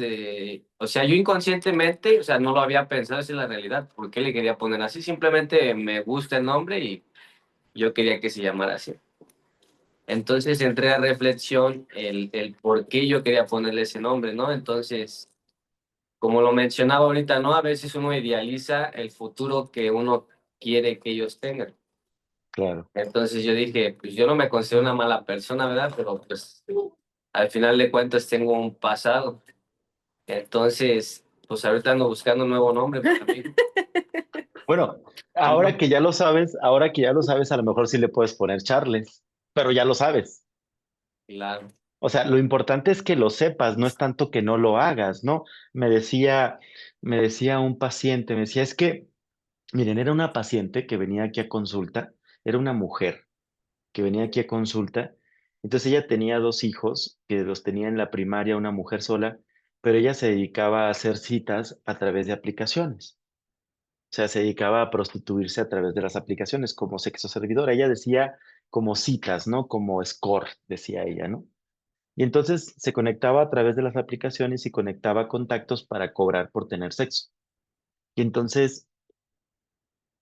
Speaker 7: o sea, yo inconscientemente, o sea, no lo había pensado, esa es la realidad. ¿Por qué le quería poner así? Simplemente me gusta el nombre y yo quería que se llamara así. Entonces entré a reflexión el por qué yo quería ponerle ese nombre, ¿no? Entonces, como lo mencionaba ahorita, ¿no? A veces uno idealiza el futuro que uno quiere que ellos tengan.
Speaker 1: Claro.
Speaker 7: Entonces yo dije, pues yo no me considero una mala persona, ¿verdad? Pero pues al final de cuentas tengo un pasado. Entonces, pues ahorita ando buscando un nuevo nombre para mí.
Speaker 1: Bueno, ahora que ya lo sabes, a lo mejor sí le puedes poner Charles, pero ya lo sabes.
Speaker 7: Claro.
Speaker 1: O sea, lo importante es que lo sepas, no es tanto que no lo hagas, ¿no? Me decía un paciente, me decía, es que, miren, era una paciente que venía aquí a consulta, era una mujer que venía aquí a consulta, entonces ella tenía 2 hijos, que los tenía en la primaria, una mujer sola, pero ella se dedicaba a hacer citas a través de aplicaciones. sea, se dedicaba a prostituirse a través de las aplicaciones como sexo servidor. Ella decía como citas, ¿no? Como score, decía ella, ¿no? Y entonces se conectaba a través de las aplicaciones y conectaba contactos para cobrar por tener sexo. Y entonces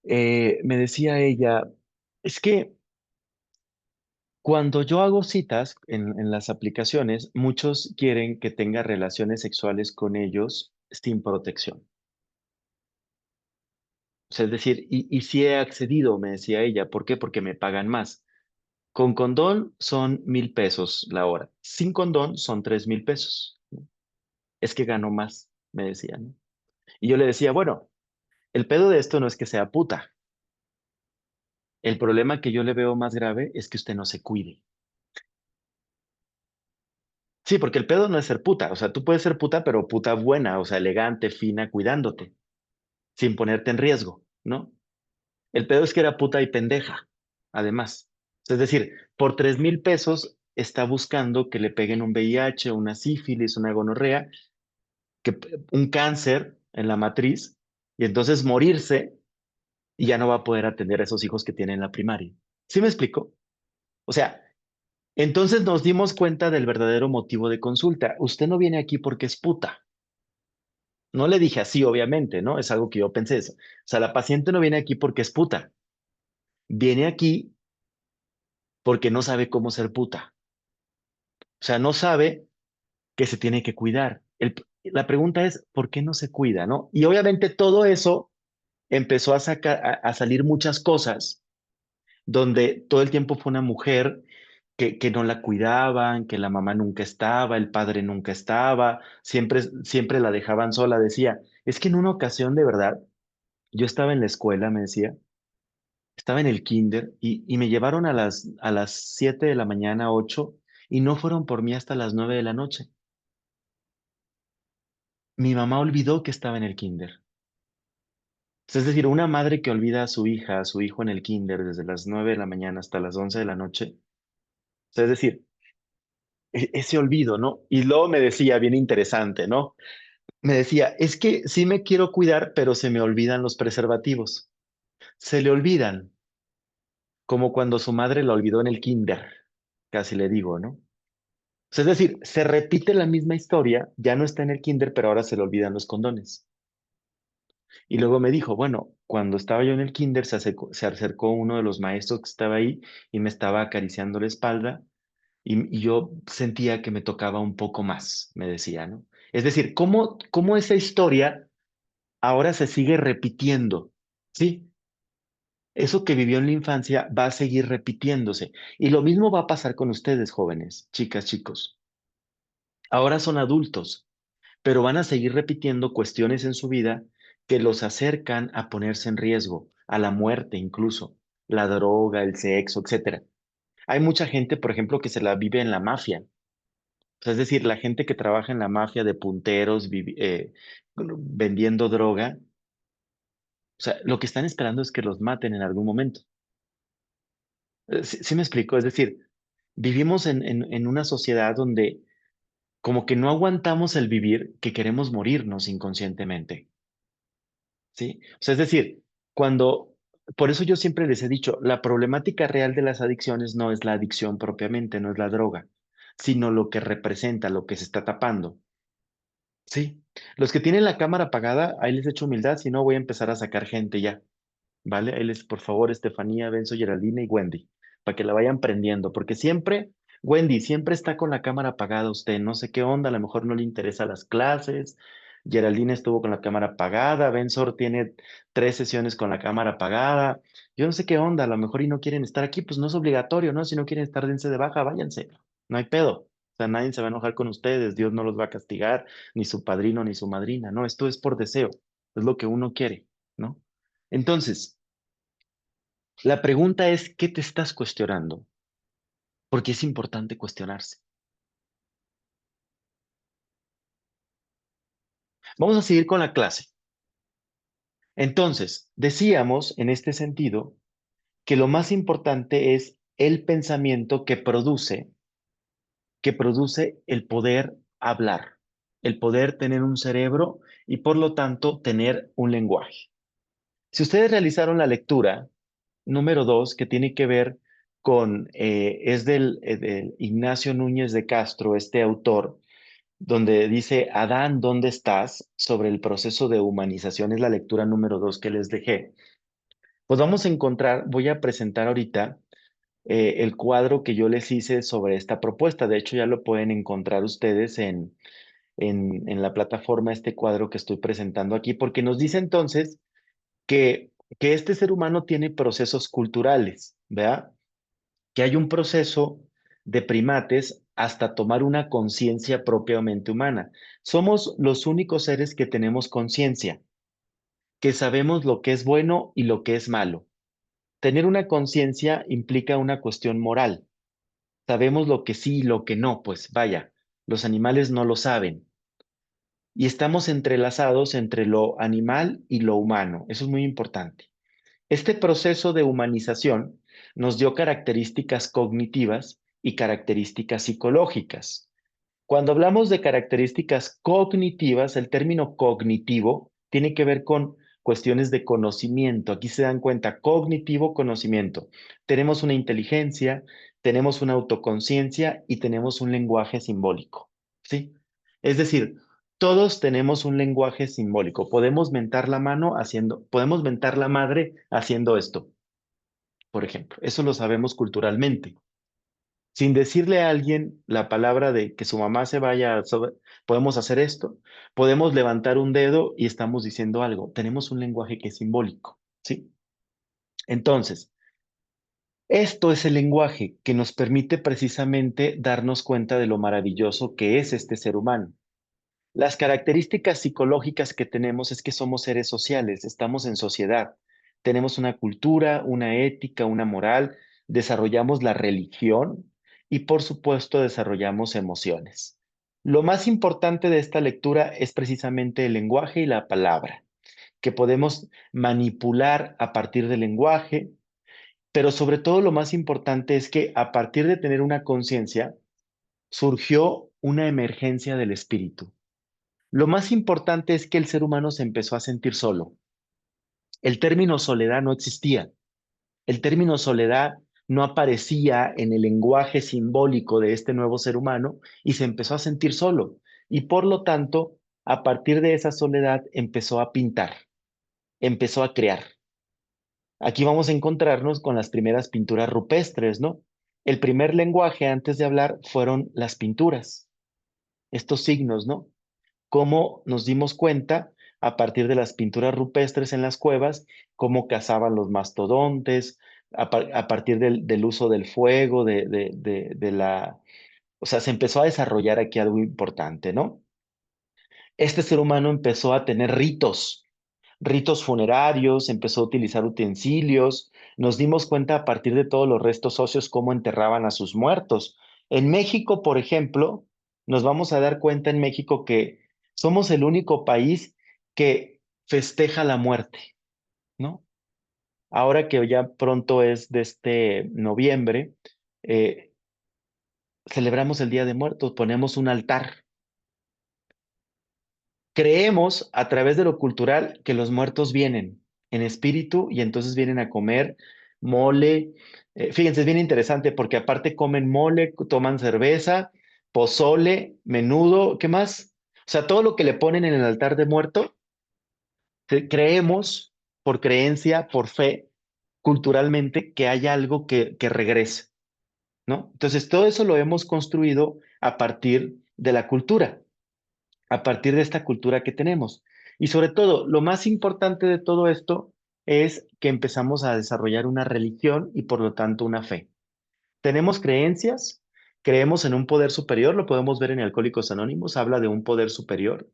Speaker 1: me decía ella, es que cuando yo hago citas en las aplicaciones, muchos quieren que tenga relaciones sexuales con ellos sin protección. O sea, es decir, y si he accedido, me decía ella, ¿por qué? Porque me pagan más. Con condón son 1,000 pesos la hora. Sin condón son 3,000 pesos. Es que gano más, me decía, ¿no? Y yo le decía, bueno, el pedo de esto no es que sea puta. El problema que yo le veo más grave es que usted no se cuide. Sí, porque el pedo no es ser puta. O sea, tú puedes ser puta, pero puta buena, o sea, elegante, fina, cuidándote, sin ponerte en riesgo, ¿no? El pedo es que era puta y pendeja, además. Es decir, por 3,000 pesos está buscando que le peguen un VIH, una sífilis, una gonorrea, un cáncer en la matriz, y entonces morirse y ya no va a poder atender a esos hijos que tiene en la primaria. ¿Sí me explico? O sea, entonces nos dimos cuenta del verdadero motivo de consulta. Usted no viene aquí porque es puta. No le dije así, obviamente, ¿no? Es algo que yo pensé eso. O sea, la paciente no viene aquí porque es puta. Viene aquí porque no sabe cómo ser puta. O sea, no sabe que se tiene que cuidar. La pregunta es, ¿por qué no se cuida, no? Y obviamente todo eso empezó a salir muchas cosas donde todo el tiempo fue una mujer que no la cuidaban, que la mamá nunca estaba, el padre nunca estaba, siempre la dejaban sola. Decía, es que en una ocasión de verdad, yo estaba en la escuela, me decía, estaba en el kinder y me llevaron a las 7 de la mañana, 8, y no fueron por mí hasta las 9 de la noche. Mi mamá olvidó que estaba en el kinder. Es decir, una madre que olvida a su hija, a su hijo en el kinder desde las 9 de la mañana hasta las 11 de la noche. O sea, es decir, ese olvido, ¿no? Y luego me decía, bien interesante, ¿no? Me decía, es que sí me quiero cuidar, pero se me olvidan los preservativos. Se le olvidan, como cuando su madre la olvidó en el kinder, casi le digo, ¿no? O sea, es decir, se repite la misma historia, ya no está en el kinder, pero ahora se le olvidan los condones. Y luego me dijo, bueno, cuando estaba yo en el kinder, se acercó uno de los maestros que estaba ahí y me estaba acariciando la espalda y yo sentía que me tocaba un poco más, me decía, ¿no? Es decir, ¿cómo esa historia ahora se sigue repitiendo? ¿Sí? Eso que vivió en la infancia va a seguir repitiéndose. Y lo mismo va a pasar con ustedes, jóvenes, chicas, chicos. Ahora son adultos, pero van a seguir repitiendo cuestiones en su vida que los acercan a ponerse en riesgo, a la muerte incluso, la droga, el sexo, etcétera. Hay mucha gente, por ejemplo, que se la vive en la mafia. O sea, es decir, la gente que trabaja en la mafia de punteros, vendiendo droga, o sea, lo que están esperando es que los maten en algún momento. ¿Sí me explico? Es decir, vivimos en una sociedad donde como que no aguantamos el vivir, que queremos morirnos inconscientemente. ¿Sí? O sea, es decir, por eso yo siempre les he dicho, la problemática real de las adicciones no es la adicción propiamente, no es la droga, sino lo que representa, lo que se está tapando. Sí. Los que tienen la cámara apagada, ahí les echo humildad, si no voy a empezar a sacar gente ya. ¿Vale? Ahí les, por favor, Estefanía, Benzo, Geraldine y Wendy, para que la vayan prendiendo, porque siempre, Wendy, siempre está con la cámara apagada usted, no sé qué onda, a lo mejor no le interesa las clases, Geraldine estuvo con la cámara apagada, Benzo tiene 3 sesiones con la cámara apagada, yo no sé qué onda, a lo mejor y no quieren estar aquí, pues no es obligatorio, ¿no? Si no quieren estar, dense de baja, váyanse, no hay pedo. O sea, nadie se va a enojar con ustedes, Dios no los va a castigar, ni su padrino ni su madrina, no, esto es por deseo, es lo que uno quiere, ¿no? Entonces, la pregunta es, ¿qué te estás cuestionando? Porque es importante cuestionarse. Vamos a seguir con la clase. Entonces, decíamos en este sentido que lo más importante es el pensamiento que produce el poder hablar, el poder tener un cerebro y por lo tanto tener un lenguaje. Si ustedes realizaron la lectura número 2, que tiene que ver con, es del Ignacio Núñez de Castro, este autor, donde dice, Adán, ¿dónde estás? Sobre el proceso de humanización, es la lectura número 2 que les dejé. Pues vamos a encontrar, voy a presentar ahorita el cuadro que yo les hice sobre esta propuesta. De hecho, ya lo pueden encontrar ustedes en la plataforma, este cuadro que estoy presentando aquí, porque nos dice entonces que este ser humano tiene procesos culturales, ¿verdad? Que hay un proceso de primates hasta tomar una conciencia propiamente humana. Somos los únicos seres que tenemos conciencia, que sabemos lo que es bueno y lo que es malo. Tener una conciencia implica una cuestión moral. Sabemos lo que sí y lo que no, pues vaya, los animales no lo saben. Y estamos entrelazados entre lo animal y lo humano. Eso es muy importante. Este proceso de humanización nos dio características cognitivas y características psicológicas. Cuando hablamos de características cognitivas, el término cognitivo tiene que ver con cuestiones de conocimiento. Aquí se dan cuenta, cognitivo, conocimiento. Tenemos una inteligencia, tenemos una autoconciencia y tenemos un lenguaje simbólico, ¿sí? Es decir, todos tenemos un lenguaje simbólico. Podemos mentar la mano haciendo, podemos mentar la madre haciendo esto, por ejemplo. Eso lo sabemos culturalmente. Sin decirle a alguien la palabra de que su mamá se vaya, podemos hacer esto, podemos levantar un dedo y estamos diciendo algo. Tenemos un lenguaje que es simbólico, ¿sí? Entonces, esto es el lenguaje que nos permite precisamente darnos cuenta de lo maravilloso que es este ser humano. Las características psicológicas que tenemos es que somos seres sociales, estamos en sociedad, tenemos una cultura, una ética, una moral, desarrollamos la religión y por supuesto desarrollamos emociones. Lo más importante de esta lectura es precisamente el lenguaje y la palabra, que podemos manipular a partir del lenguaje, pero sobre todo lo más importante es que a partir de tener una conciencia, surgió una emergencia del espíritu. Lo más importante es que el ser humano se empezó a sentir solo. El término soledad no existía. El término soledad no aparecía en el lenguaje simbólico de este nuevo ser humano y se empezó a sentir solo. Y por lo tanto, a partir de esa soledad empezó a pintar, empezó a crear. Aquí vamos a encontrarnos con las primeras pinturas rupestres, ¿no? El primer lenguaje antes de hablar fueron las pinturas, estos signos, ¿no? Cómo nos dimos cuenta a partir de las pinturas rupestres en las cuevas, cómo cazaban los mastodontes, a partir del uso del fuego, o sea, se empezó a desarrollar aquí algo importante, ¿no? Este ser humano empezó a tener ritos funerarios, empezó a utilizar utensilios, nos dimos cuenta a partir de todos los restos óseos cómo enterraban a sus muertos. En México, por ejemplo, nos vamos a dar cuenta en México que somos el único país que festeja la muerte, ¿no? Ahora que ya pronto es de este noviembre, eh, celebramos el Día de Muertos, ponemos un altar. Creemos a través de lo cultural que los muertos vienen en espíritu y entonces vienen a comer mole. Fíjense, es bien interesante porque aparte comen mole, toman cerveza, pozole, menudo, ¿qué más? O sea, todo lo que le ponen en el altar de muerto, creemos por creencia, por fe, culturalmente, que hay algo que regrese, ¿no? Entonces, todo eso lo hemos construido a partir de la cultura, a partir de esta cultura que tenemos. Y sobre todo, lo más importante de todo esto es que empezamos a desarrollar una religión y por lo tanto una fe. Tenemos creencias, creemos en un poder superior, lo podemos ver en Alcohólicos Anónimos, habla de un poder superior.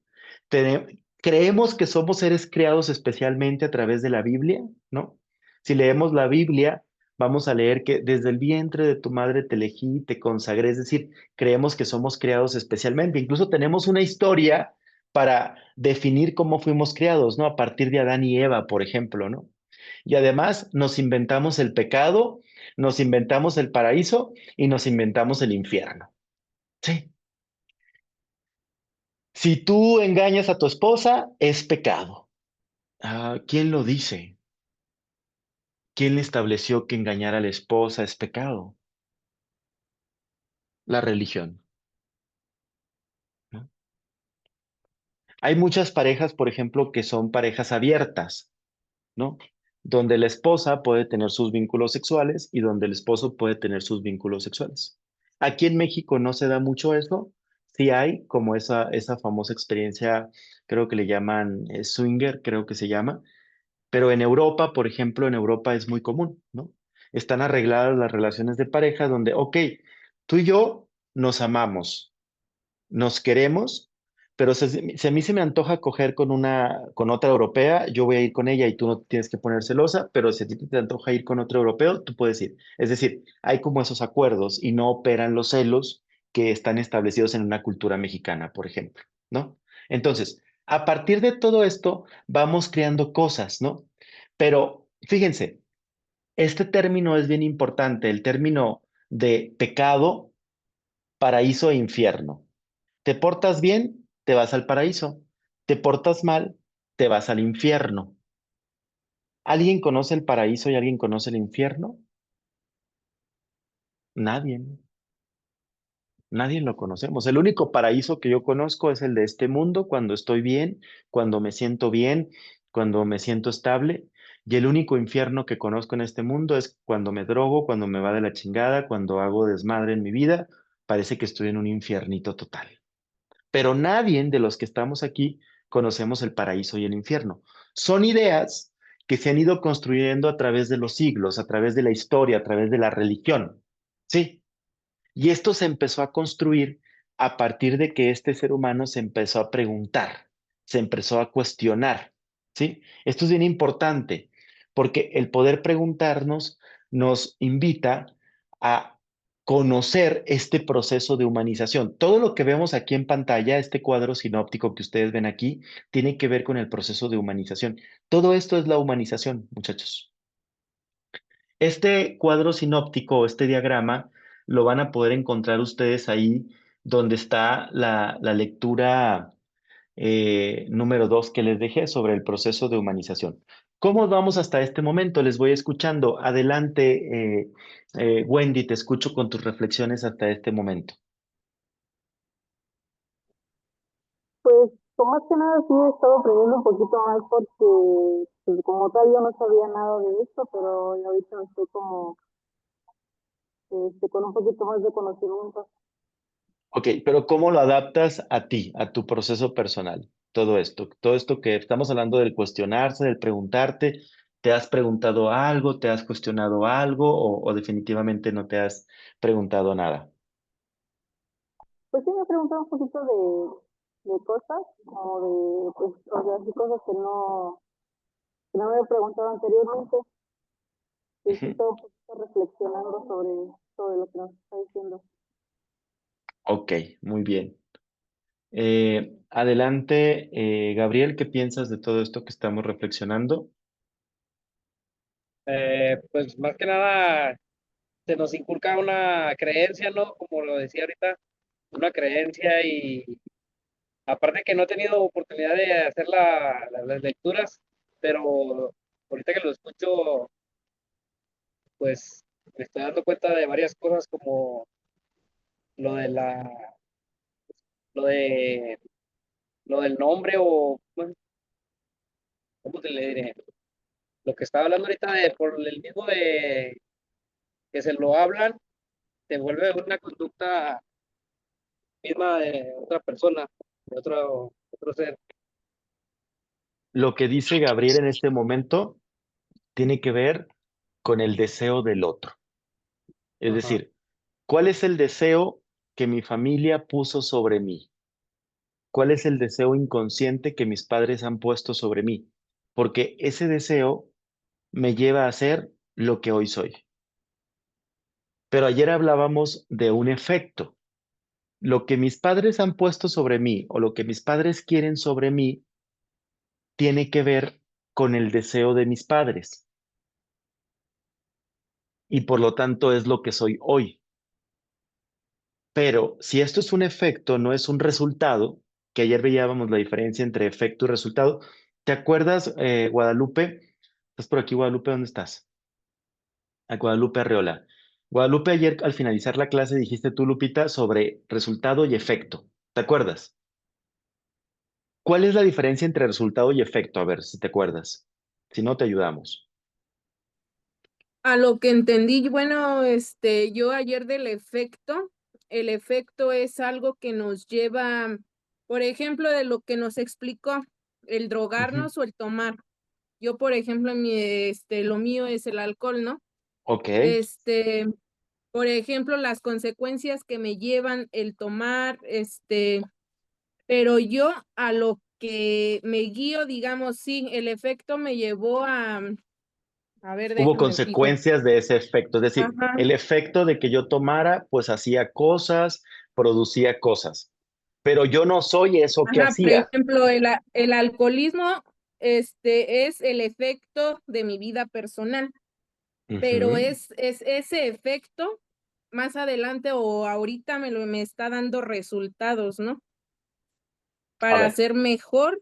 Speaker 1: Creemos que somos seres creados especialmente a través de la Biblia, ¿no? Si leemos la Biblia, vamos a leer que desde el vientre de tu madre te elegí, te consagré, es decir, creemos que somos creados especialmente. Incluso tenemos una historia para definir cómo fuimos creados, ¿no? A partir de Adán y Eva, por ejemplo, ¿no? Y además nos inventamos el pecado, nos inventamos el paraíso y nos inventamos el infierno. Sí. Si tú engañas a tu esposa, es pecado. Ah, ¿quién lo dice? ¿Quién le estableció que engañar a la esposa es pecado? La religión, ¿no? Hay muchas parejas, por ejemplo, que son parejas abiertas, ¿no? Donde la esposa puede tener sus vínculos sexuales y donde el esposo puede tener sus vínculos sexuales. Aquí en México no se da mucho eso. Sí hay como esa famosa experiencia, creo que le llaman swinger, creo que se llama, pero en Europa, por ejemplo, en Europa es muy común, ¿no? Están arregladas las relaciones de pareja donde, ok, tú y yo nos amamos, nos queremos, pero si a mí se me antoja coger con otra europea, yo voy a ir con ella y tú no tienes que poner celosa, pero si a ti te antoja ir con otro europeo, tú puedes ir. Es decir, hay como esos acuerdos y no operan los celos que están establecidos en una cultura mexicana, por ejemplo, ¿no? Entonces, a partir de todo esto, vamos creando cosas, ¿no? Pero fíjense, este término es bien importante, el término de pecado, paraíso e infierno. Te portas bien, te vas al paraíso. Te portas mal, te vas al infierno. ¿Alguien conoce el paraíso y alguien conoce el infierno? Nadie, ¿no? Nadie lo conocemos. El único paraíso que yo conozco es el de este mundo, cuando estoy bien, cuando me siento estable. Y el único infierno que conozco en este mundo es cuando me drogo, cuando me va de la chingada, cuando hago desmadre en mi vida. Parece que estoy en un infiernito total. Pero nadie de los que estamos aquí conocemos el paraíso y el infierno. Son ideas que se han ido construyendo a través de los siglos, a través de la historia, a través de la religión. Sí, y esto se empezó a construir a partir de que este ser humano se empezó a preguntar, se empezó a cuestionar. ¿Sí? Esto es bien importante porque el poder preguntarnos nos invita a conocer este proceso de humanización. Todo lo que vemos aquí en pantalla, este cuadro sinóptico que ustedes ven aquí, tiene que ver con el proceso de humanización. Todo esto es la humanización, muchachos. Este cuadro sinóptico, este diagrama, lo van a poder encontrar ustedes ahí donde está la lectura número 2 que les dejé sobre el proceso de humanización. ¿Cómo vamos hasta este momento? Les voy escuchando. Adelante, Wendy, te escucho con tus reflexiones hasta este momento.
Speaker 8: Pues, más que nada sí he estado aprendiendo un poquito más porque, pues, como tal, yo no sabía nada de esto, pero ya ahorita estoy como, con un poquito más de conocimiento.
Speaker 1: Ok, pero ¿cómo lo adaptas a ti, a tu proceso personal? Todo esto que estamos hablando del cuestionarse, del preguntarte, ¿te has preguntado algo, te has cuestionado algo o definitivamente no te has preguntado nada?
Speaker 8: Pues sí, me he preguntado un poquito de cosas, como de, pues, o sea, así cosas que no me había preguntado anteriormente, y sí
Speaker 1: Ujú.
Speaker 8: estoy un poquito reflexionando sobre lo que nos está diciendo.
Speaker 1: Ok, muy bien. Adelante, Gabriel, ¿qué piensas de todo esto que estamos reflexionando?
Speaker 6: Pues más que nada se nos inculca una creencia, ¿no? Como lo decía ahorita, una creencia y aparte que no he tenido oportunidad de hacer las lecturas, pero ahorita que lo escucho, pues me estoy dando cuenta de varias cosas como lo de lo de, lo del nombre o, bueno, ¿cómo te le diré? Lo que estaba hablando ahorita de por el mismo de que se lo hablan, se vuelve una conducta misma de otra persona, de otro ser.
Speaker 1: Lo que dice Gabriel en este momento tiene que ver con el deseo del otro. Es
Speaker 6: Ajá.
Speaker 1: decir, ¿cuál es el deseo que mi familia puso sobre mí? ¿Cuál es el deseo inconsciente que mis padres han puesto sobre mí? Porque ese deseo me lleva a ser lo que hoy soy. Pero ayer hablábamos de un efecto. Lo que mis padres han puesto sobre mí o lo que mis padres quieren sobre mí tiene que ver con el deseo de mis padres y por lo tanto es lo que soy hoy. Pero si esto es un efecto, no es un resultado, que ayer veíamos la diferencia entre efecto y resultado. ¿Te acuerdas, Guadalupe? ¿Estás por aquí, Guadalupe? ¿Dónde estás? A Guadalupe Arreola. Guadalupe, ayer al finalizar la clase dijiste tú, Lupita, sobre resultado y efecto. ¿Te acuerdas? ¿Cuál es la diferencia entre resultado y efecto? A ver si te acuerdas. Si no, te ayudamos.
Speaker 9: A lo que entendí, bueno, yo ayer el efecto es algo que nos lleva, por ejemplo, de lo que nos explicó, el
Speaker 1: Ujú.
Speaker 9: drogarnos o el tomar. Yo, por ejemplo, lo mío es el alcohol, ¿no?
Speaker 1: Ok.
Speaker 9: Por ejemplo, las consecuencias que me llevan el tomar, pero yo a lo que me guío, digamos, sí, el efecto me llevó a ver,
Speaker 1: Hubo
Speaker 9: déjame fijo.
Speaker 1: consecuencias de ese efecto. Es decir,
Speaker 9: Ajá,
Speaker 1: el efecto de que yo tomara, pues hacía cosas, producía cosas. Pero yo no soy eso que
Speaker 9: ajá, por
Speaker 1: hacía.
Speaker 9: ejemplo, el alcoholismo, es el efecto de mi vida personal, pero
Speaker 1: Ujú.
Speaker 9: es ese efecto más adelante o ahorita me está dando resultados, ¿no?
Speaker 1: A
Speaker 9: Para
Speaker 1: ver,
Speaker 9: ser mejor.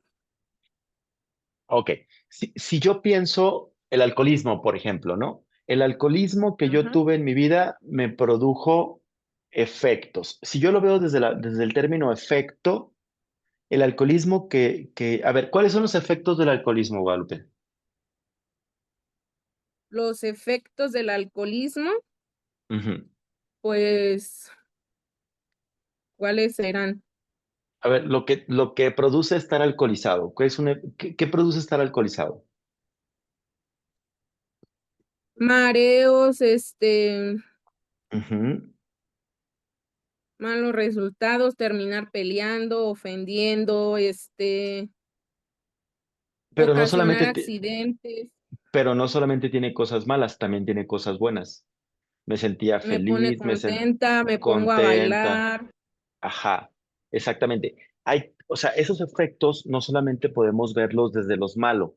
Speaker 1: ok. Si yo pienso el alcoholismo, por ejemplo, ¿no? El alcoholismo que yo
Speaker 9: Ajá.
Speaker 1: tuve en mi vida me produjo efectos. Si yo lo veo desde el término efecto, el alcoholismo a ver, ¿cuáles son los efectos del alcoholismo, Guadalupe?
Speaker 9: Los efectos del alcoholismo,
Speaker 1: Ujú.
Speaker 9: pues, ¿cuáles serán?
Speaker 1: A ver, lo que produce estar alcoholizado, ¿qué produce estar alcoholizado?
Speaker 9: Mareos,
Speaker 1: Ujú.
Speaker 9: malos resultados, terminar peleando, ofendiendo,
Speaker 1: Pero no
Speaker 9: ocasionar
Speaker 1: solamente,
Speaker 9: accidentes.
Speaker 1: pero no solamente tiene cosas malas, también tiene cosas buenas. Me sentía
Speaker 9: Me pone
Speaker 1: feliz, me sentía
Speaker 9: contenta, me pongo a
Speaker 1: contenta.
Speaker 9: bailar.
Speaker 1: Ajá, exactamente. O sea, esos efectos no solamente podemos verlos desde los malos.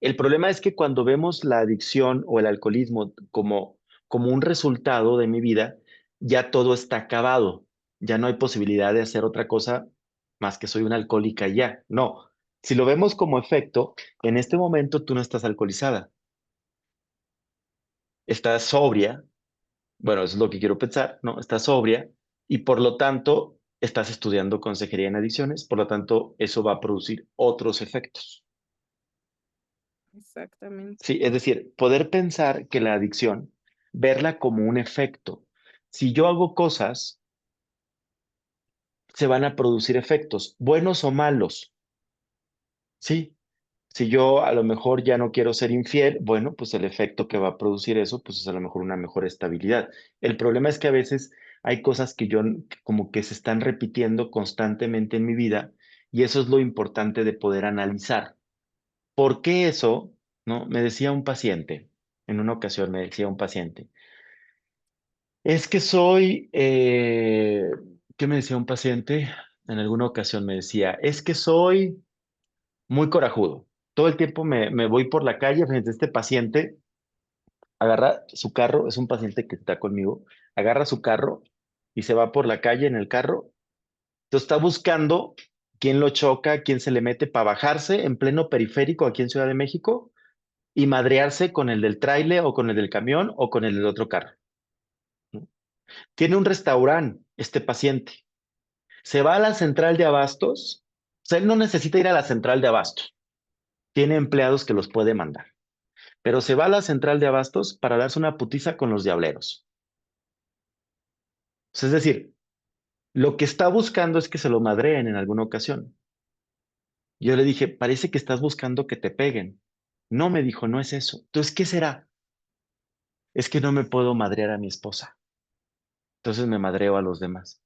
Speaker 1: El problema es que cuando vemos la adicción o el alcoholismo como un resultado de mi vida, ya todo está acabado. Ya no hay posibilidad de hacer otra cosa más que soy una alcohólica y ya. No. Si lo vemos como efecto, en este momento tú no estás alcoholizada. Estás sobria. Bueno, eso es lo que quiero pensar, ¿no? Estás sobria y por lo tanto estás estudiando consejería en adicciones, por lo tanto eso va a producir otros efectos.
Speaker 9: Exactamente.
Speaker 1: Sí, es decir, poder pensar que la adicción, verla como un efecto. Si yo hago cosas, se van a producir efectos, buenos o malos. Sí, si yo a lo mejor ya no quiero ser infiel, bueno, pues el efecto que va a producir eso, pues es a lo mejor una mejor estabilidad. El problema es que a veces hay cosas que como que se están repitiendo constantemente en mi vida y eso es lo importante de poder analizar. ¿Por qué eso? ¿No? Me decía un paciente, en una ocasión me decía un paciente, es que ¿qué me decía un paciente? En alguna ocasión me decía, es que soy muy corajudo. Todo el tiempo me voy por la calle frente a este paciente, agarra su carro, es un paciente que está conmigo, agarra su carro y se va por la calle en el carro. Entonces está buscando quién lo choca, quién se le mete para bajarse en pleno periférico aquí en Ciudad de México y madrearse con el del tráiler o con el del camión o con el del otro carro. Tiene un restaurante, este paciente. Se va a la central de abastos. O sea, él no necesita ir a la central de abastos. Tiene empleados que los puede mandar. Pero se va a la central de abastos para darse una putiza con los diableros. O sea, es decir, lo que está buscando es que se lo madreen en alguna ocasión. Yo le dije, parece que estás buscando que te peguen. No, me dijo, no es eso. Entonces, ¿qué será? Es que no me puedo madrear a mi esposa. Entonces me madreo a los demás.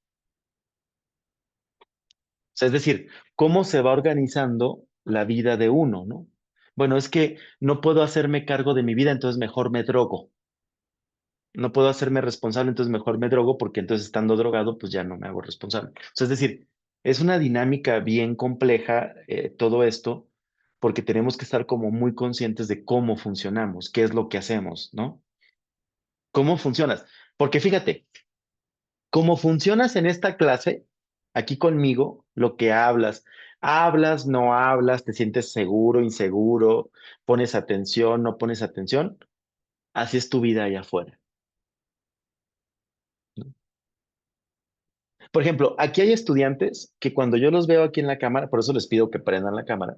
Speaker 1: O sea, es decir, cómo se va organizando la vida de uno, ¿no? Bueno, es que no puedo hacerme cargo de mi vida, entonces mejor me drogo. No puedo hacerme responsable, entonces mejor me drogo porque entonces estando drogado, pues ya no me hago responsable. O sea, es decir, es una dinámica bien compleja todo esto, porque tenemos que estar como muy conscientes de cómo funcionamos, qué es lo que hacemos, ¿no? ¿Cómo funcionas? Porque fíjate, cómo funcionas en esta clase, aquí conmigo, lo que hablas, no hablas, te sientes seguro, inseguro, pones atención, no pones atención, así es tu vida allá afuera, ¿no? Por ejemplo, aquí hay estudiantes que cuando yo los veo aquí en la cámara, por eso les pido que prendan la cámara,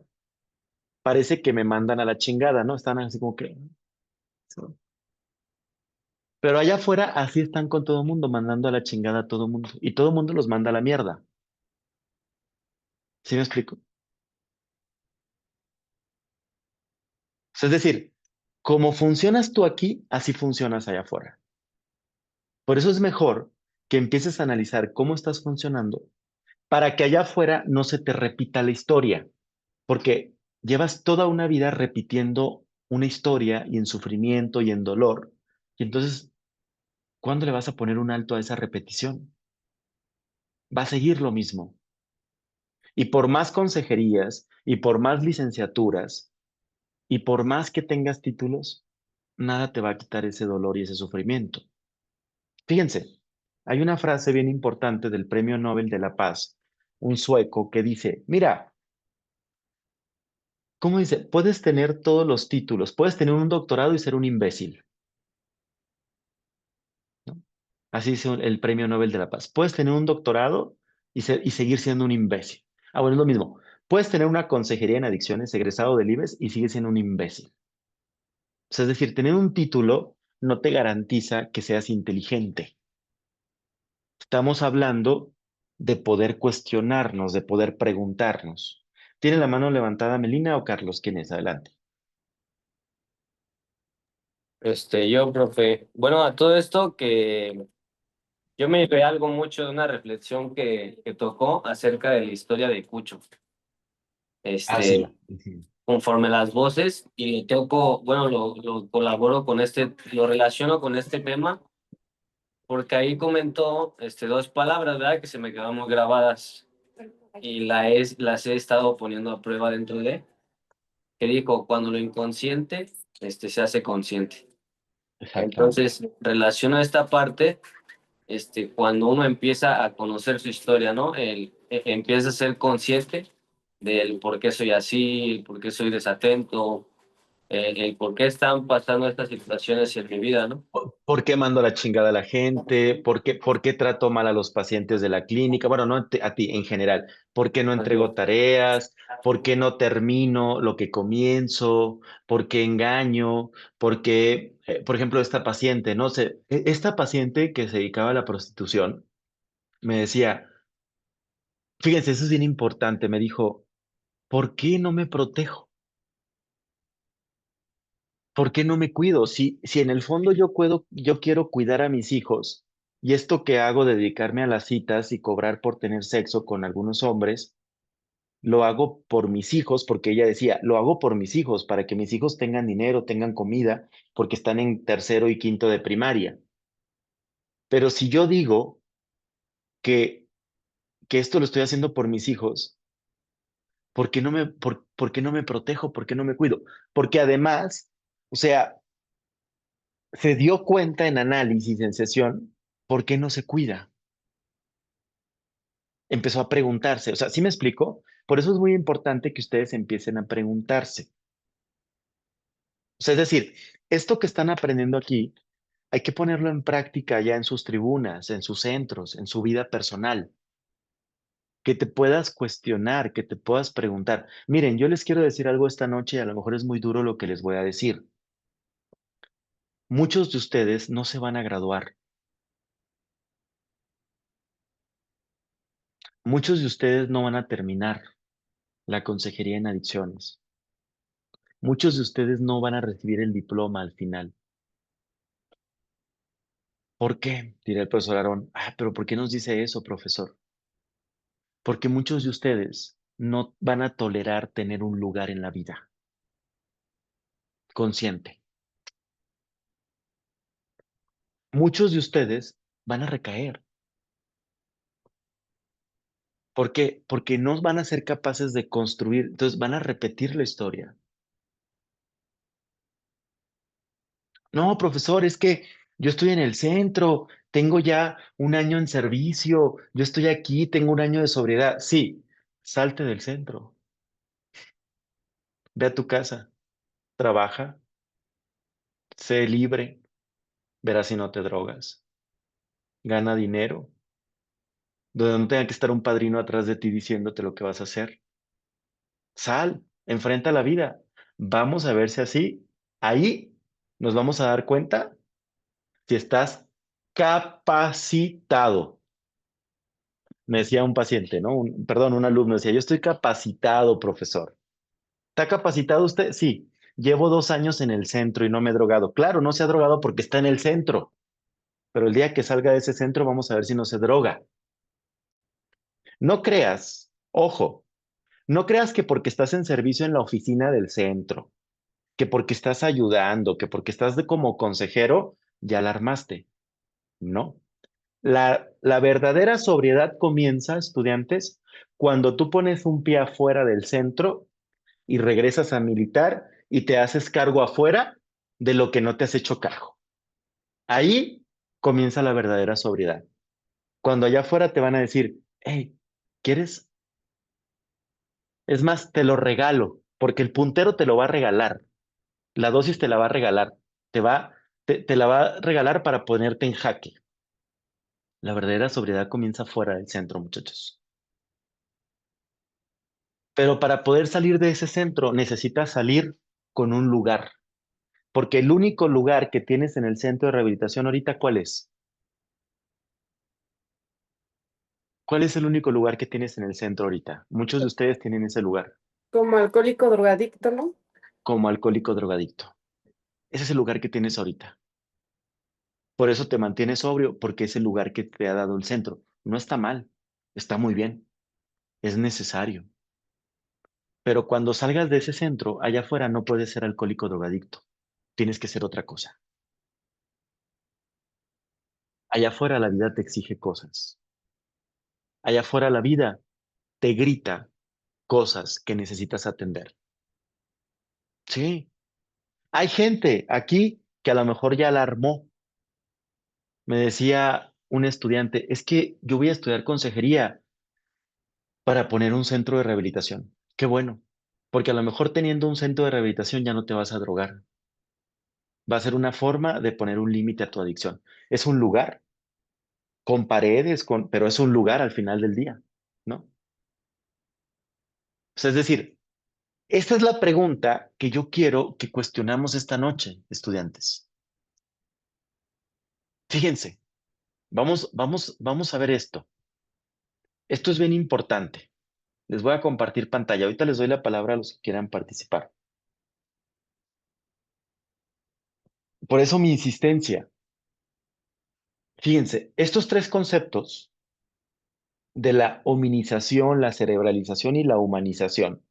Speaker 1: parece que me mandan a la chingada, ¿no? Están así como que... Pero allá afuera así están con todo el mundo, mandando a la chingada a todo el mundo. Y todo el mundo los manda a la mierda. ¿Sí me explico? O sea, es decir, como funcionas tú aquí, así funcionas allá afuera. Por eso es mejor que empieces a analizar cómo estás funcionando para que allá afuera no se te repita la historia, porque llevas toda una vida repitiendo una historia y en sufrimiento y en dolor. Y entonces, ¿cuándo le vas a poner un alto a esa repetición? Va a seguir lo mismo. Y por más consejerías y por más licenciaturas y por más que tengas títulos, nada te va a quitar ese dolor y ese sufrimiento. Fíjense, hay una frase bien importante del Premio Nobel de la Paz, un sueco que dice, mira, ¿cómo dice? Puedes tener todos los títulos, puedes tener un doctorado y ser un imbécil, ¿no? Así dice el Premio Nobel de la Paz. Puedes tener un doctorado y seguir siendo un imbécil. Ah, bueno, es lo mismo. Puedes tener una consejería en adicciones, egresado del IBES y sigues siendo un imbécil. O sea, es decir, tener un título no te garantiza que seas inteligente. Estamos hablando de poder cuestionarnos, de poder preguntarnos. ¿Tiene la mano levantada Melina o Carlos? ¿Quién es? Adelante.
Speaker 7: Yo, profe. Bueno, a todo esto que yo me llevé algo mucho de una reflexión que tocó acerca de la historia de Cucho.
Speaker 1: Ah, sí.
Speaker 7: Este, conforme las voces y lo toco, bueno, lo colaboro con lo relaciono con este tema, porque ahí comentó dos palabras, ¿verdad? Que se me quedaron muy grabadas y las he estado poniendo a prueba dentro que dijo, cuando lo inconsciente se hace consciente.
Speaker 1: Exactamente.
Speaker 7: Entonces, relaciono esta parte, cuando uno empieza a conocer su historia, ¿no? Empieza a ser consciente del por qué soy así, el por qué soy desatento, el por qué están pasando estas situaciones en mi vida, ¿no?
Speaker 1: ¿Por qué mando a la chingada a la gente? ¿Por qué trato mal a los pacientes de la clínica? Bueno, no a ti en general. ¿Por qué no
Speaker 7: Así
Speaker 1: entrego tareas? ¿Por qué no termino lo que comienzo? ¿Por qué engaño? ¿Por qué, por ejemplo, esta paciente, no sé, esta paciente que se dedicaba a la prostitución me decía, fíjense, eso es bien importante, me dijo, ¿por qué no me protejo? ¿Por qué no me cuido? Si en el fondo yo quiero cuidar a mis hijos y esto que hago de dedicarme a las citas y cobrar por tener sexo con algunos hombres, lo hago por mis hijos, porque ella decía, lo hago por mis hijos, para que mis hijos tengan dinero, tengan comida, porque están en tercero y quinto de primaria. Pero si yo digo que, que esto lo estoy haciendo por mis hijos, ¿por qué no me protejo? ¿Por qué no me cuido? Porque además, o sea, se dio cuenta en análisis, en sesión, ¿por qué no se cuida? Empezó a preguntarse, o sea, ¿sí me explico? Por eso es muy importante que ustedes empiecen a preguntarse. O sea, es decir, esto que están aprendiendo aquí, hay que ponerlo en práctica ya en sus tribunas, en sus centros, en su vida personal. Que te puedas cuestionar, que te puedas preguntar. Miren, yo les quiero decir algo esta noche y a lo mejor es muy duro lo que les voy a decir. Muchos de ustedes no se van a graduar. Muchos de ustedes no van a terminar la consejería en adicciones. Muchos de ustedes no van a recibir el diploma al final. ¿Por qué? Dirá el profesor Aarón. Ah, pero ¿por qué nos dice eso, profesor? Porque muchos de ustedes no van a tolerar tener un lugar en la vida consciente. Muchos de ustedes van a recaer. ¿Por qué? Porque no van a ser capaces de construir, entonces van a repetir la historia. No, profesor, es que yo estoy en el centro, tengo ya un año en servicio, yo estoy aquí, tengo un año de sobriedad. Sí, salte del centro, ve a tu casa, trabaja, sé libre, verás si no te drogas, gana dinero, donde no tenga que estar un padrino atrás de ti diciéndote lo que vas a hacer. Sal, enfrenta la vida. Vamos a ver si así, ahí nos vamos a dar cuenta si estás capacitado. Me decía un paciente, ¿no? Perdón, un alumno decía, yo estoy capacitado, profesor. ¿Está capacitado usted? Sí. Llevo 2 años en el centro y no me he drogado. Claro, no se ha drogado porque está en el centro, pero el día que salga de ese centro vamos a ver si no se droga. No creas, ojo, no creas que porque estás en servicio en la oficina del centro, que porque estás ayudando, que porque estás como consejero, ya la armaste. No. La verdadera sobriedad comienza, estudiantes, cuando tú pones un pie afuera del centro y regresas a militar y te haces cargo afuera de lo que no te has hecho cargo. Ahí comienza la verdadera sobriedad. Cuando allá afuera te van a decir, hey, ¿quieres? Es más, te lo regalo, porque el puntero te lo va a regalar. La dosis te la va a regalar. Te la va a regalar para ponerte en jaque. La verdadera sobriedad comienza fuera del centro, muchachos. Pero para poder salir de ese centro necesitas salir con un lugar. Porque el único lugar que tienes en el centro de rehabilitación ahorita, ¿cuál es? ¿Cuál es el único lugar que tienes en el centro ahorita? Muchos de ustedes tienen ese lugar
Speaker 9: Como alcohólico drogadicto, ¿no?
Speaker 1: como alcohólico drogadicto. Ese es el lugar que tienes ahorita. Por eso te mantienes sobrio, porque es el lugar que te ha dado el centro. No está mal, está muy bien, es necesario. Pero cuando salgas de ese centro, allá afuera no puedes ser alcohólico drogadicto. Tienes que ser otra cosa. Allá afuera la vida te exige cosas. Allá afuera la vida te grita cosas que necesitas atender. Sí, hay gente aquí que a lo mejor ya la armó. Me decía un estudiante, es que yo voy a estudiar consejería para poner un centro de rehabilitación. Qué bueno, porque a lo mejor teniendo un centro de rehabilitación ya no te vas a drogar. Va a ser una forma de poner un límite a tu adicción. Es un lugar con paredes, pero es un lugar al final del día, ¿no? O sea, es decir, esta es la pregunta que yo quiero que cuestionamos esta noche, estudiantes. Fíjense, vamos a ver esto. Esto es bien importante. Les voy a compartir pantalla. Ahorita les doy la palabra a los que quieran participar. Por eso mi insistencia. Fíjense, estos 3 conceptos de la hominización, la cerebralización y la humanización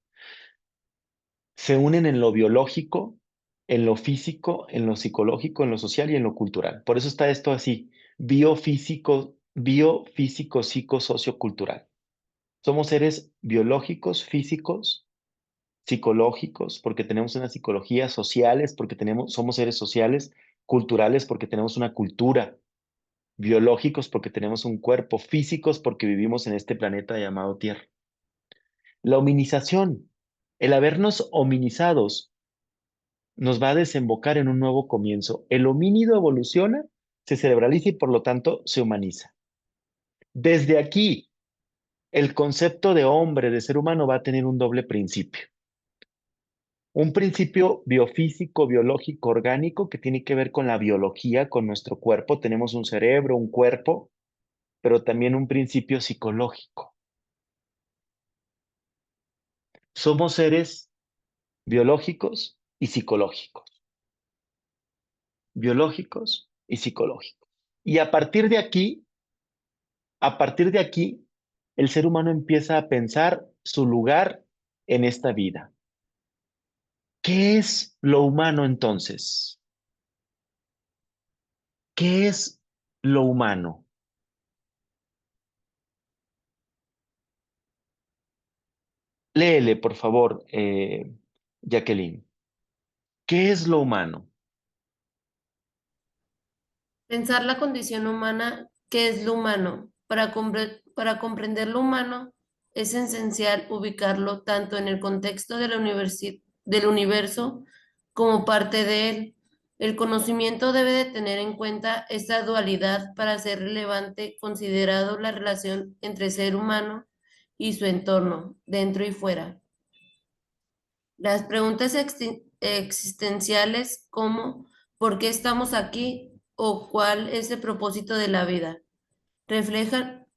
Speaker 1: se unen en lo biológico, en lo físico, en lo psicológico, en lo social y en lo cultural. Por eso está esto así, biofísico, psicosociocultural. Somos seres biológicos, físicos, psicológicos, porque tenemos una psicología, sociales, porque somos seres sociales, culturales, porque tenemos una cultura, biológicos, porque tenemos un cuerpo, físicos, porque vivimos en este planeta llamado Tierra. La hominización, el habernos hominizados, nos va a desembocar en un nuevo comienzo. El homínido evoluciona, se cerebraliza y por lo tanto se humaniza. Desde aquí, el concepto de hombre, de ser humano, va a tener un doble principio. Un principio biofísico, biológico, orgánico, que tiene que ver con la biología, con nuestro cuerpo. Tenemos un cerebro, un cuerpo, pero también un principio psicológico. Somos seres biológicos y psicológicos. Biológicos y psicológicos. Y a partir de aquí, el ser humano empieza a pensar su lugar en esta vida. ¿Qué es lo humano entonces? ¿Qué es lo humano? Léele, por favor, Jacqueline. ¿Qué es lo humano?
Speaker 10: Pensar la condición humana, ¿qué es lo humano? Para comprender lo humano es esencial ubicarlo tanto en el contexto de del universo como parte de él. El conocimiento debe de tener en cuenta esta dualidad para ser relevante, considerado la relación entre ser humano y su entorno, dentro y fuera. Las preguntas existenciales como ¿por qué estamos aquí? O ¿cuál es el propósito de la vida? Reflejan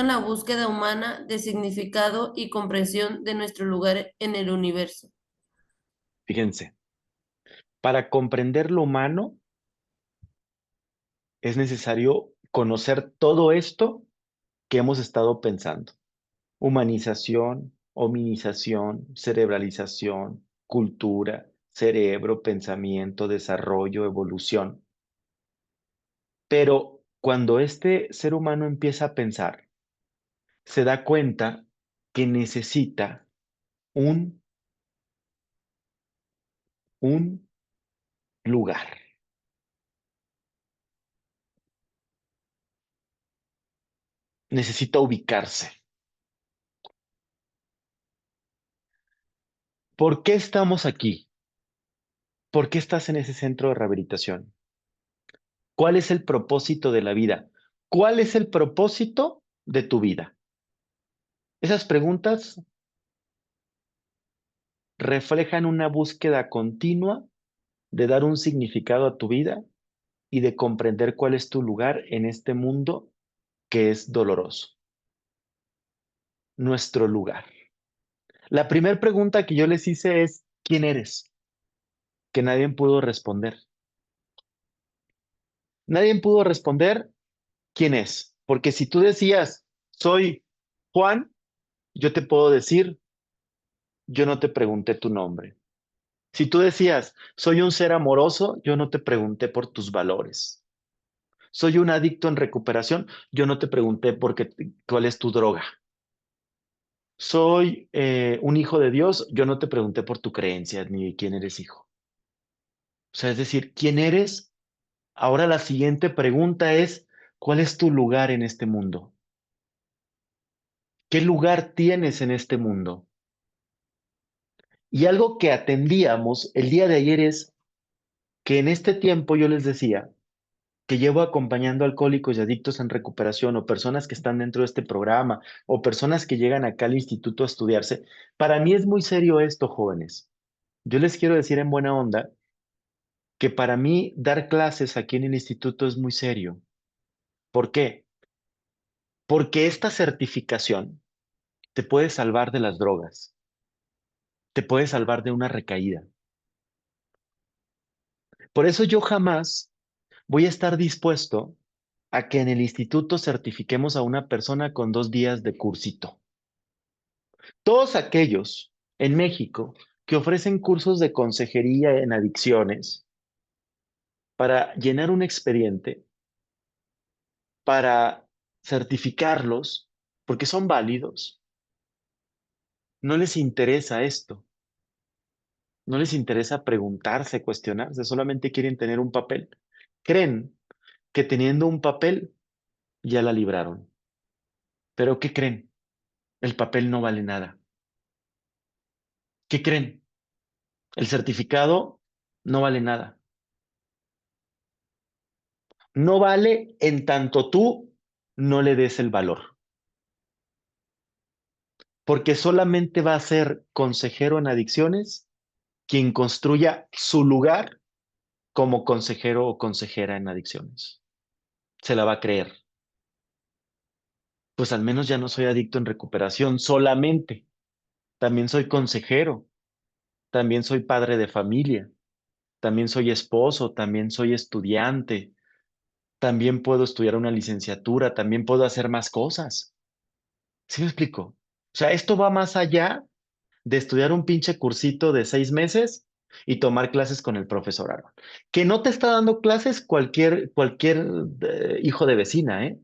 Speaker 10: la búsqueda humana de significado y comprensión de nuestro lugar en el universo.
Speaker 1: Fíjense, para comprender lo humano es necesario conocer todo esto que hemos estado pensando. Humanización, hominización, cerebralización, cultura, cerebro, pensamiento, desarrollo, evolución. Pero cuando este ser humano empieza a pensar, se da cuenta que necesita un lugar. Necesita ubicarse. ¿Por qué estamos aquí? ¿Por qué estás en ese centro de rehabilitación? ¿Cuál es el propósito de la vida? ¿Cuál es el propósito de tu vida? Esas preguntas reflejan una búsqueda continua de dar un significado a tu vida y de comprender cuál es tu lugar en este mundo que es doloroso. Nuestro lugar. La primera pregunta que yo les hice es, ¿quién eres? Que nadie pudo responder. Nadie pudo responder quién es, porque si tú decías, soy Juan, yo te puedo decir, yo no te pregunté tu nombre. Si tú decías, soy un ser amoroso, yo no te pregunté por tus valores. Soy un adicto en recuperación, yo no te pregunté cuál es tu droga. Soy un hijo de Dios, yo no te pregunté por tu creencia ni de quién eres hijo. O sea, es decir, ¿quién eres? Ahora la siguiente pregunta es, ¿cuál es tu lugar en este mundo? ¿Qué lugar tienes en este mundo? Y algo que atendíamos el día de ayer es que en este tiempo yo les decía que llevo acompañando alcohólicos y adictos en recuperación o personas que están dentro de este programa o personas que llegan acá al instituto a estudiarse. Para mí es muy serio esto, jóvenes. Yo les quiero decir en buena onda que para mí dar clases aquí en el instituto es muy serio. ¿Por qué? Porque esta certificación te puede salvar de las drogas, te puede salvar de una recaída. Por eso yo jamás voy a estar dispuesto a que en el instituto certifiquemos a una persona con 2 días de cursito. Todos aquellos en México que ofrecen cursos de consejería en adicciones para llenar un expediente, para certificarlos, porque son válidos, no les interesa esto. No les interesa preguntarse, cuestionarse, solamente quieren tener un papel. Creen que teniendo un papel ya la libraron. Pero ¿qué creen? El papel no vale nada. ¿Qué creen? El certificado no vale nada. No vale en tanto tú no le des el valor. Porque solamente va a ser consejero en adicciones quien construya su lugar como consejero o consejera en adicciones. Se la va a creer. Pues al menos ya no soy adicto en recuperación solamente. También soy consejero, también soy padre de familia, también soy esposo, también soy estudiante, también puedo estudiar una licenciatura, también puedo hacer más cosas. ¿Sí me explico? O sea, esto va más allá de estudiar un pinche cursito de 6 meses y tomar clases con el profesor Aaron. Que no te está dando clases cualquier hijo de vecina, ¿eh?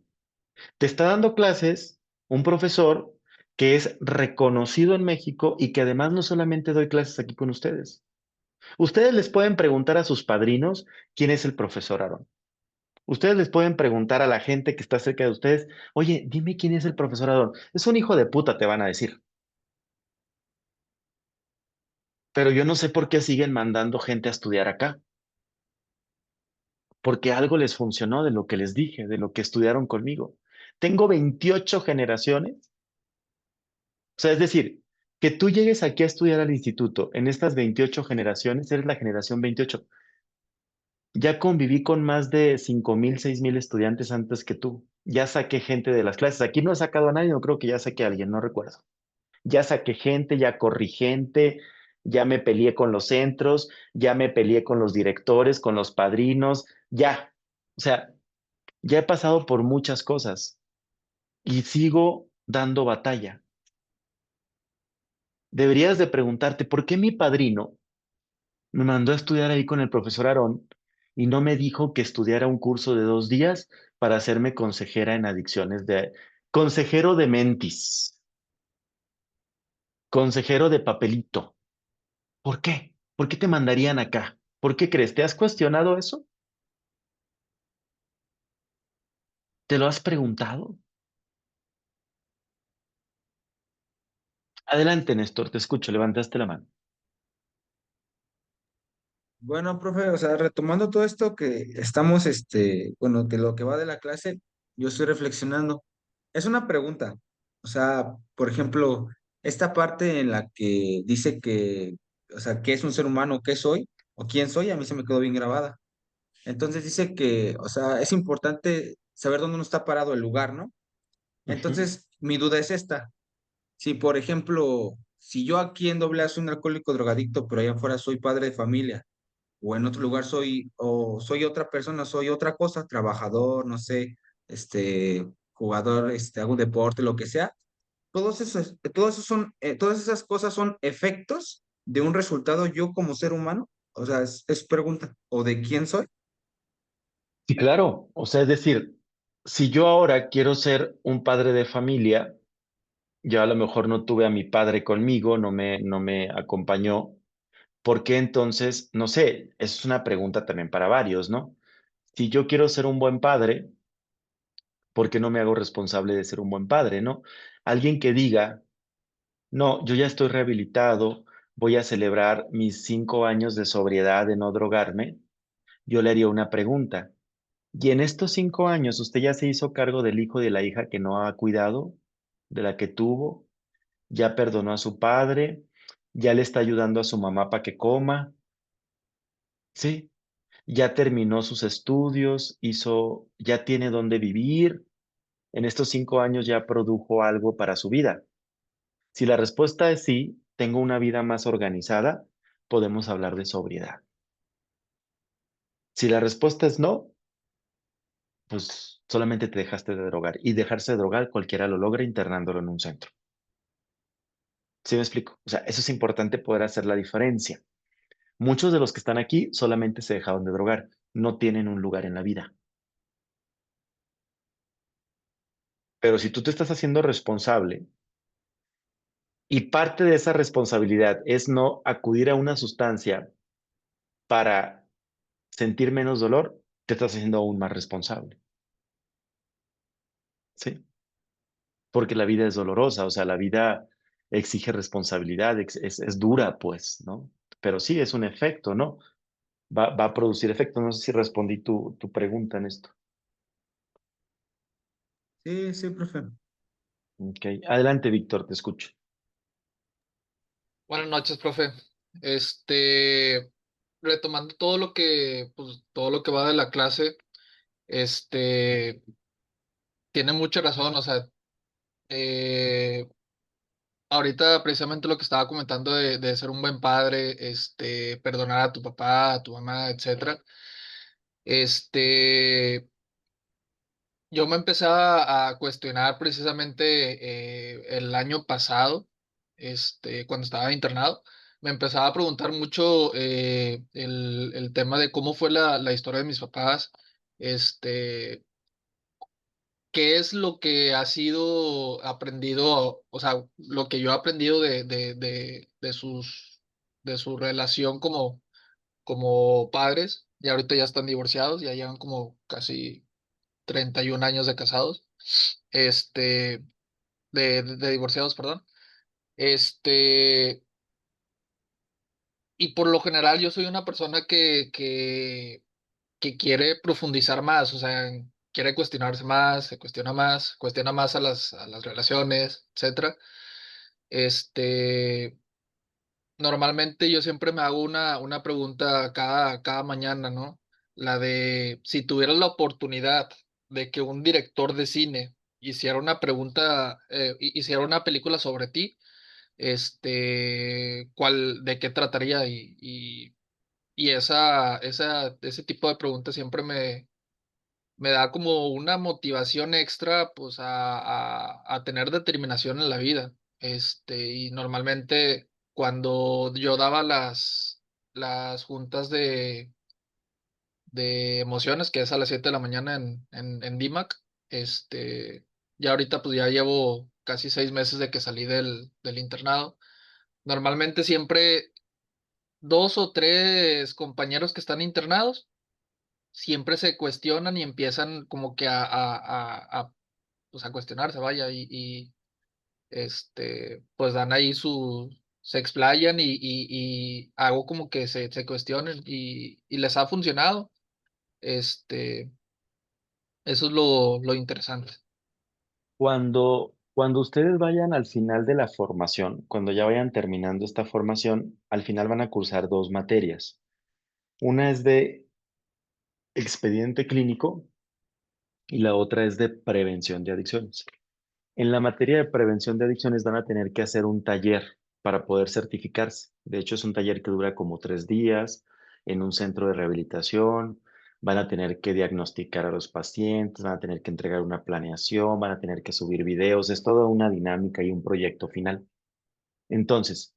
Speaker 1: Te está dando clases un profesor que es reconocido en México y que además no solamente doy clases aquí con ustedes. Ustedes les pueden preguntar a sus padrinos quién es el profesor Aaron. Ustedes les pueden preguntar a la gente que está cerca de ustedes, oye, dime quién es el profesor Aaron. Es un hijo de puta, te van a decir. Pero yo no sé por qué siguen mandando gente a estudiar acá. porque algo les funcionó de lo que les dije, de lo que estudiaron conmigo. Tengo 28 generaciones. O sea, es decir, que tú llegues aquí a estudiar al instituto en estas 28 generaciones, eres la generación 28. Ya conviví con más de 5,000, 6,000 estudiantes antes que tú. Ya saqué gente de las clases. Aquí no he sacado a nadie, no creo que ya saqué a alguien, no recuerdo. Ya saqué gente, ya corrí gente, ya me peleé con los centros, ya me peleé con los directores, con los padrinos, ya. O sea, ya he pasado por muchas cosas y sigo dando batalla. Deberías de preguntarte, ¿por qué mi padrino me mandó a estudiar ahí con el profesor Aarón y no me dijo que estudiara un curso de 2 días para hacerme consejera en adicciones consejero de mentis, consejero de papelito? ¿Por qué? ¿Por qué te mandarían acá? ¿Por qué crees? ¿Te has cuestionado eso? ¿Te lo has preguntado? Adelante, Néstor, te escucho, levantaste la mano.
Speaker 11: Bueno, profe, o sea, retomando todo esto que estamos, bueno, de lo que va de la clase, yo estoy reflexionando. Es una pregunta. O sea, por ejemplo, esta parte en la que dice que, o sea, ¿qué es un ser humano? ¿Qué soy? ¿O quién soy? A mí se me quedó bien grabada. Entonces dice que, o sea, es importante saber dónde uno está parado el lugar, ¿no?
Speaker 1: Ujú.
Speaker 11: Entonces, mi duda es esta. Si, por ejemplo, si yo aquí en Doble A soy un alcohólico drogadicto, pero allá afuera soy padre de familia, o en otro lugar soy, o soy otra persona, soy otra cosa, trabajador, no sé, jugador, hago deporte, lo que sea, todos esos son, todas esas cosas son efectos de un resultado yo como ser humano. O sea, es pregunta, ¿o de quién soy?
Speaker 1: Sí, claro. O sea, es decir, si yo ahora quiero ser un padre de familia, yo a lo mejor no tuve a mi padre conmigo, no me acompañó. ¿Por qué entonces? No sé, es una pregunta también para varios, ¿no? Si yo quiero ser un buen padre, ¿por qué no me hago responsable de ser un buen padre, no? Alguien que diga, no, yo ya estoy rehabilitado, voy a celebrar mis 5 años de sobriedad de no drogarme, yo le haría una pregunta. ¿Y en estos 5 años usted ya se hizo cargo del hijo y de la hija que no ha cuidado, de la que tuvo? ¿Ya perdonó a su padre? ¿Ya le está ayudando a su mamá para que coma? ¿Sí? ¿Ya terminó sus estudios? ¿Ya tiene dónde vivir? ¿En estos 5 años ya produjo algo para su vida? Si la respuesta es sí, tengo una vida más organizada, podemos hablar de sobriedad. Si la respuesta es no, pues solamente te dejaste de drogar. Y dejarse de drogar cualquiera lo logra internándolo en un centro. ¿Sí me explico? O sea, eso es importante poder hacer la diferencia. Muchos de los que están aquí solamente se dejaron de drogar, no tienen un lugar en la vida. Pero si tú te estás haciendo responsable y parte de esa responsabilidad es no acudir a una sustancia para sentir menos dolor, te estás haciendo aún más responsable. ¿Sí? Porque la vida es dolorosa, o sea, la vida exige responsabilidad, es dura, pues, ¿no? Pero sí, es un efecto, ¿no? Va a producir efecto. No sé si respondí tu pregunta en esto.
Speaker 11: Sí, sí, profe.
Speaker 1: Ok. Adelante, Víctor, te escucho.
Speaker 12: Buenas noches, profe. Retomando pues, todo lo que va de la clase, este, tiene mucha razón, o sea, eh, ahorita precisamente lo que estaba comentando de ser un buen padre, perdonar a tu papá, a tu mamá, etcétera. Yo me empecé a cuestionar precisamente el año pasado, cuando estaba internado, me empezaba a preguntar mucho el tema de cómo fue la historia de mis papás, este, qué es lo que ha sido aprendido, o sea, lo que yo he aprendido de su relación como padres, y ahorita ya están divorciados, ya llevan como casi 31 años de casados, este, de divorciados, perdón. Este, y por lo general yo soy una persona que que quiere profundizar más, o sea, quiere cuestionarse más, se cuestiona más a las relaciones, etcétera. Este, Normalmente yo siempre me hago una pregunta cada mañana, ¿no? La de si tuvieras la oportunidad de que un director de cine hiciera una pregunta, hiciera una película sobre ti, de qué trataría? Y ese tipo de preguntas siempre me da como una motivación extra, pues, a tener determinación en la vida. Y normalmente cuando yo daba las juntas de emociones, que es a las 7 de la mañana en DIMAC, ya ahorita pues ya llevo casi 6 meses de que salí del internado. Normalmente siempre dos o tres compañeros que están internados siempre se cuestionan y empiezan como que pues a cuestionarse, vaya, pues dan ahí se explayan y hago como que se cuestionen y les ha funcionado. Este, Eso es lo interesante.
Speaker 1: Cuando ustedes vayan al final de la formación, cuando ya vayan terminando esta formación, al final van a cursar dos materias. Una es de expediente clínico y la otra es de prevención de adicciones. En la materia de prevención de adicciones van a tener que hacer un taller para poder certificarse. De hecho, es un taller que dura como 3 días en un centro de rehabilitación. Van a tener que diagnosticar a los pacientes, van a tener que entregar una planeación, van a tener que subir videos. Es toda una dinámica y un proyecto final. Entonces,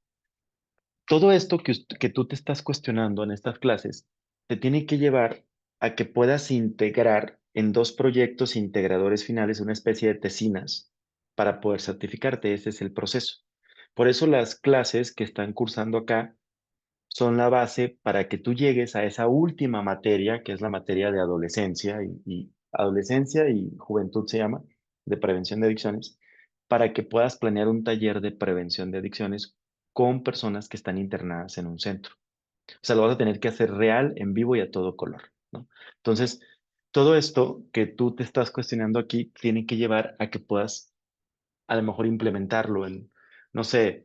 Speaker 1: todo esto que tú te estás cuestionando en estas clases te tiene que llevar a que puedas integrar en dos proyectos integradores finales una especie de tesinas para poder certificarte. Ese es el proceso. Por eso las clases que están cursando acá son la base para que tú llegues a esa última materia, que es la materia de adolescencia y juventud se llama, de prevención de adicciones, para que puedas planear un taller de prevención de adicciones con personas que están internadas en un centro. O sea, lo vas a tener que hacer real, en vivo y a todo color, ¿no? Entonces, todo esto que tú te estás cuestionando aquí tiene que llevar a que puedas a lo mejor implementarlo en, no sé,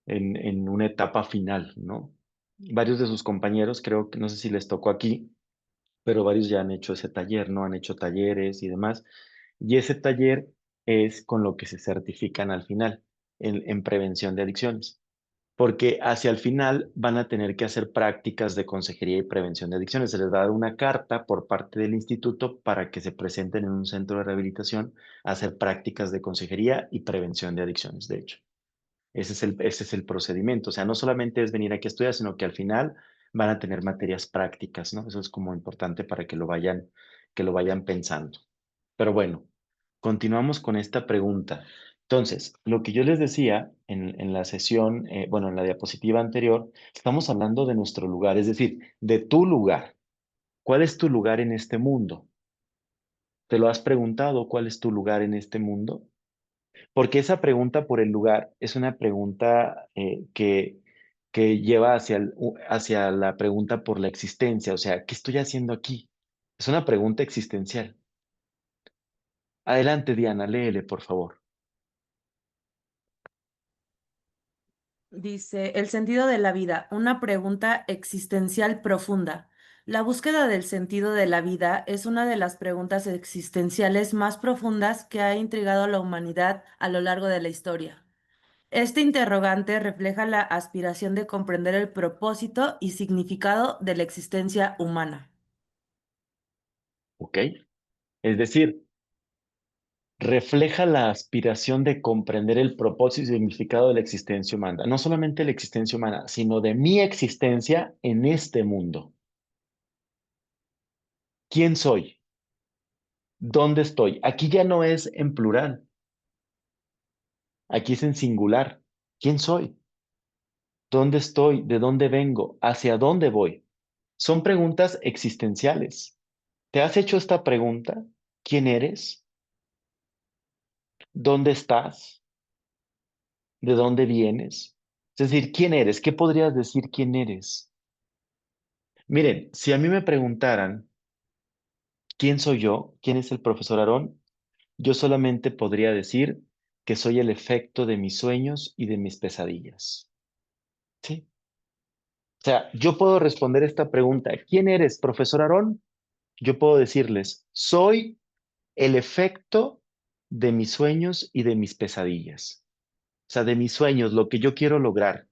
Speaker 1: en una etapa final, ¿no? Varios de sus compañeros, creo que no sé si les tocó aquí, pero varios ya han hecho ese taller, ¿no? Han hecho talleres y demás. Y ese taller es con lo que se certifican al final en prevención de adicciones, porque hacia el final van a tener que hacer prácticas de consejería y prevención de adicciones. Se les va a dar una carta por parte del instituto para que se presenten en un centro de rehabilitación a hacer prácticas de consejería y prevención de adicciones, de hecho. Ese es el procedimiento. O sea, no solamente es venir aquí a estudiar, sino que al final van a tener materias prácticas, ¿no? Eso es como importante para que lo vayan pensando. Pero bueno, continuamos con esta pregunta. Entonces, lo que yo les decía en la sesión, bueno, en la diapositiva anterior, estamos hablando de nuestro lugar, es decir, de tu lugar. ¿Cuál es tu lugar en este mundo? ¿Te lo has preguntado? ¿Cuál es tu lugar en este mundo? Porque esa pregunta por el lugar es una pregunta que lleva hacia la pregunta por la existencia, o sea, ¿qué estoy haciendo aquí? Es una pregunta existencial. Adelante, Diana, léele, por favor.
Speaker 3: Dice, el sentido de la vida, una pregunta existencial profunda. La búsqueda del sentido de la vida es una de las preguntas existenciales más profundas que ha intrigado a la humanidad a lo largo de la historia. Este interrogante refleja la aspiración de comprender el propósito y significado de la existencia humana.
Speaker 1: ¿Ok? Es decir, refleja la aspiración de comprender el propósito y significado de la existencia humana. No solamente la existencia humana, sino de mi existencia en este mundo. ¿Quién soy? ¿Dónde estoy? Aquí ya no es en plural, aquí es en singular. ¿Quién soy? ¿Dónde estoy? ¿De dónde vengo? ¿Hacia dónde voy? Son preguntas existenciales. ¿Te has hecho esta pregunta? ¿Quién eres? ¿Dónde estás? ¿De dónde vienes? Es decir, ¿quién eres? ¿Qué podrías decir quién eres? Miren, si a mí me preguntaran ¿Quién soy yo? ¿Quién es el profesor Aarón? Yo solamente podría decir que soy el efecto de mis sueños y de mis pesadillas. ¿Sí? O sea, yo puedo responder esta pregunta. ¿Quién eres, profesor Aarón? Yo puedo decirles, soy el efecto de mis sueños y de mis pesadillas. O sea, de mis sueños, lo que yo quiero lograr,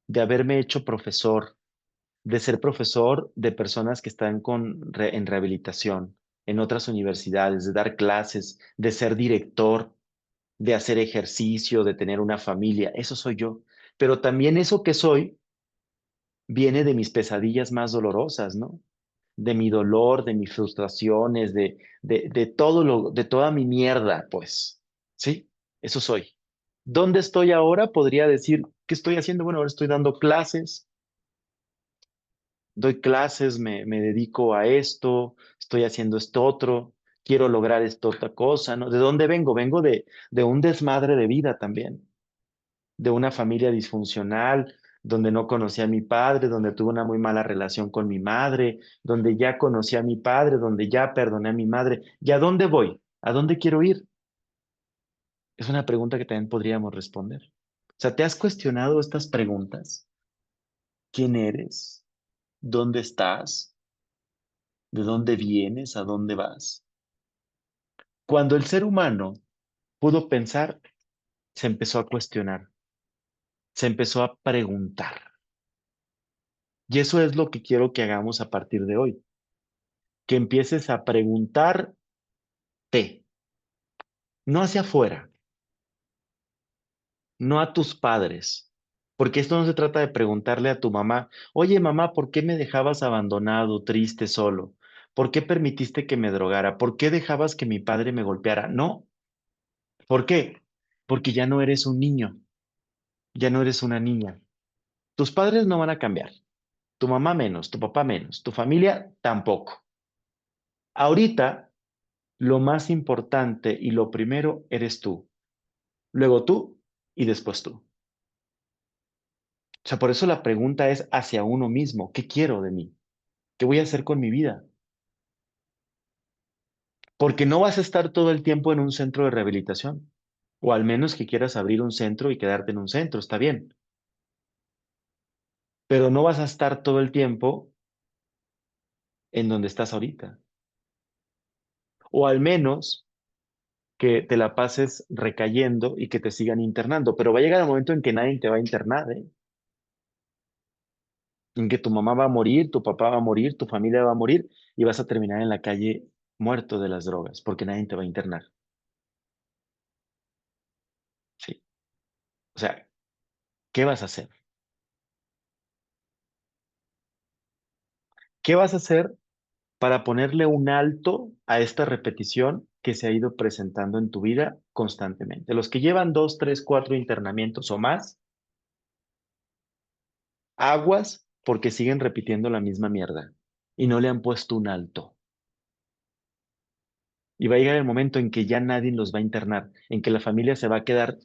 Speaker 1: de haberme hecho profesor, de ser profesor de personas que están en rehabilitación, en otras universidades, de dar clases, de ser director, de hacer ejercicio, de tener una familia. Eso soy yo. Pero también eso que soy viene de mis pesadillas más dolorosas, ¿no? De mi dolor, de mis frustraciones, de todo de toda mi mierda, pues. ¿Sí? Eso soy. ¿Dónde estoy ahora? Podría decir, ¿qué estoy haciendo? Bueno, ahora estoy dando clases, doy clases, me dedico a esto, estoy haciendo esto otro, quiero lograr esto otra cosa, ¿no? ¿De dónde vengo? Vengo de un desmadre de vida también, de una familia disfuncional, donde no conocí a mi padre, donde tuve una muy mala relación con mi madre, donde ya conocí a mi padre, donde ya perdoné a mi madre. ¿Y a dónde voy? ¿A dónde quiero ir? Es una pregunta que también podríamos responder. O sea, ¿te has cuestionado estas preguntas? ¿Quién eres? ¿Dónde estás? ¿De dónde vienes? ¿A dónde vas? Cuando el ser humano pudo pensar, se empezó a cuestionar, se empezó a preguntar. Y eso es lo que quiero que hagamos a partir de hoy, que empieces a preguntarte, no hacia afuera, no a tus padres, porque esto no se trata de preguntarle a tu mamá, oye mamá, ¿por qué me dejabas abandonado, triste, solo? ¿Por qué permitiste que me drogara? ¿Por qué dejabas que mi padre me golpeara? No. ¿Por qué? Porque ya no eres un niño, ya no eres una niña. Tus padres no van a cambiar, tu mamá menos, tu papá menos, tu familia tampoco. Ahorita, lo más importante y lo primero eres tú, luego tú y después tú. O sea, por eso la pregunta es hacia uno mismo, ¿qué quiero de mí? ¿Qué voy a hacer con mi vida? Porque no vas a estar todo el tiempo en un centro de rehabilitación, o al menos que quieras abrir un centro y quedarte en un centro, está bien, pero no vas a estar todo el tiempo en donde estás ahorita, o al menos que te la pases recayendo y que te sigan internando, pero va a llegar el momento en que nadie te va a internar, ¿eh? En que tu mamá va a morir, tu papá va a morir, tu familia va a morir y vas a terminar en la calle muerto de las drogas, porque nadie te va a internar. Sí. O sea, ¿qué vas a hacer? ¿Qué vas a hacer para ponerle un alto a esta repetición que se ha ido presentando en tu vida constantemente? Los que llevan 2, 3, 4 internamientos o más, aguas porque siguen repitiendo la misma mierda y no le han puesto un alto. Y va a llegar el momento en que ya nadie los va a internar, en que la familia se va a quedar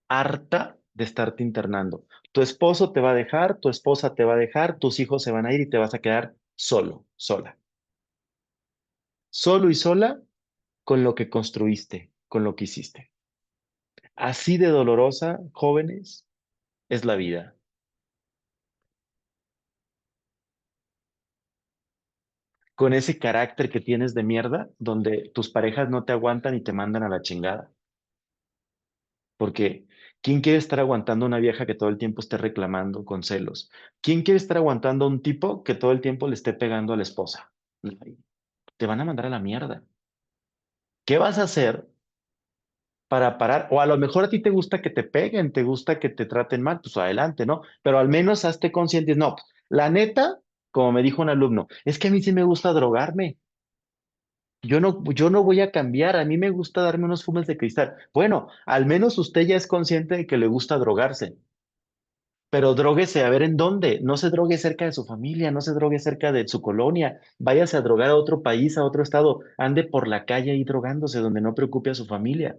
Speaker 1: harta de estarte internando. Tu esposo te va a dejar, tu esposa te va a dejar, tus hijos se van a ir y te vas a quedar solo, sola. Solo y sola con lo que construiste, con lo que hiciste. Así de dolorosa, jóvenes, es la vida. Con ese carácter que tienes de mierda, donde tus parejas no te aguantan y te mandan a la chingada. Porque ¿quién quiere estar aguantando a una vieja que todo el tiempo esté reclamando con celos? ¿Quién quiere estar aguantando a un tipo que todo el tiempo le esté pegando a la esposa? Te van a mandar a la mierda. ¿Qué vas a hacer para parar? O a lo mejor a ti te gusta que te peguen, te gusta que te traten mal, pues adelante, ¿no? Pero al menos hazte consciente. No, la neta, como me dijo un alumno, es que a mí sí me gusta drogarme. Yo no voy a cambiar, a mí me gusta darme unos fumes de cristal. Bueno, al menos usted ya es consciente de que le gusta drogarse, pero dróguese a ver en dónde. No se drogue cerca de su familia, no se drogue cerca de su colonia. Váyase a drogar a otro país, a otro estado. Ande por la calle ahí drogándose donde no preocupe a su familia.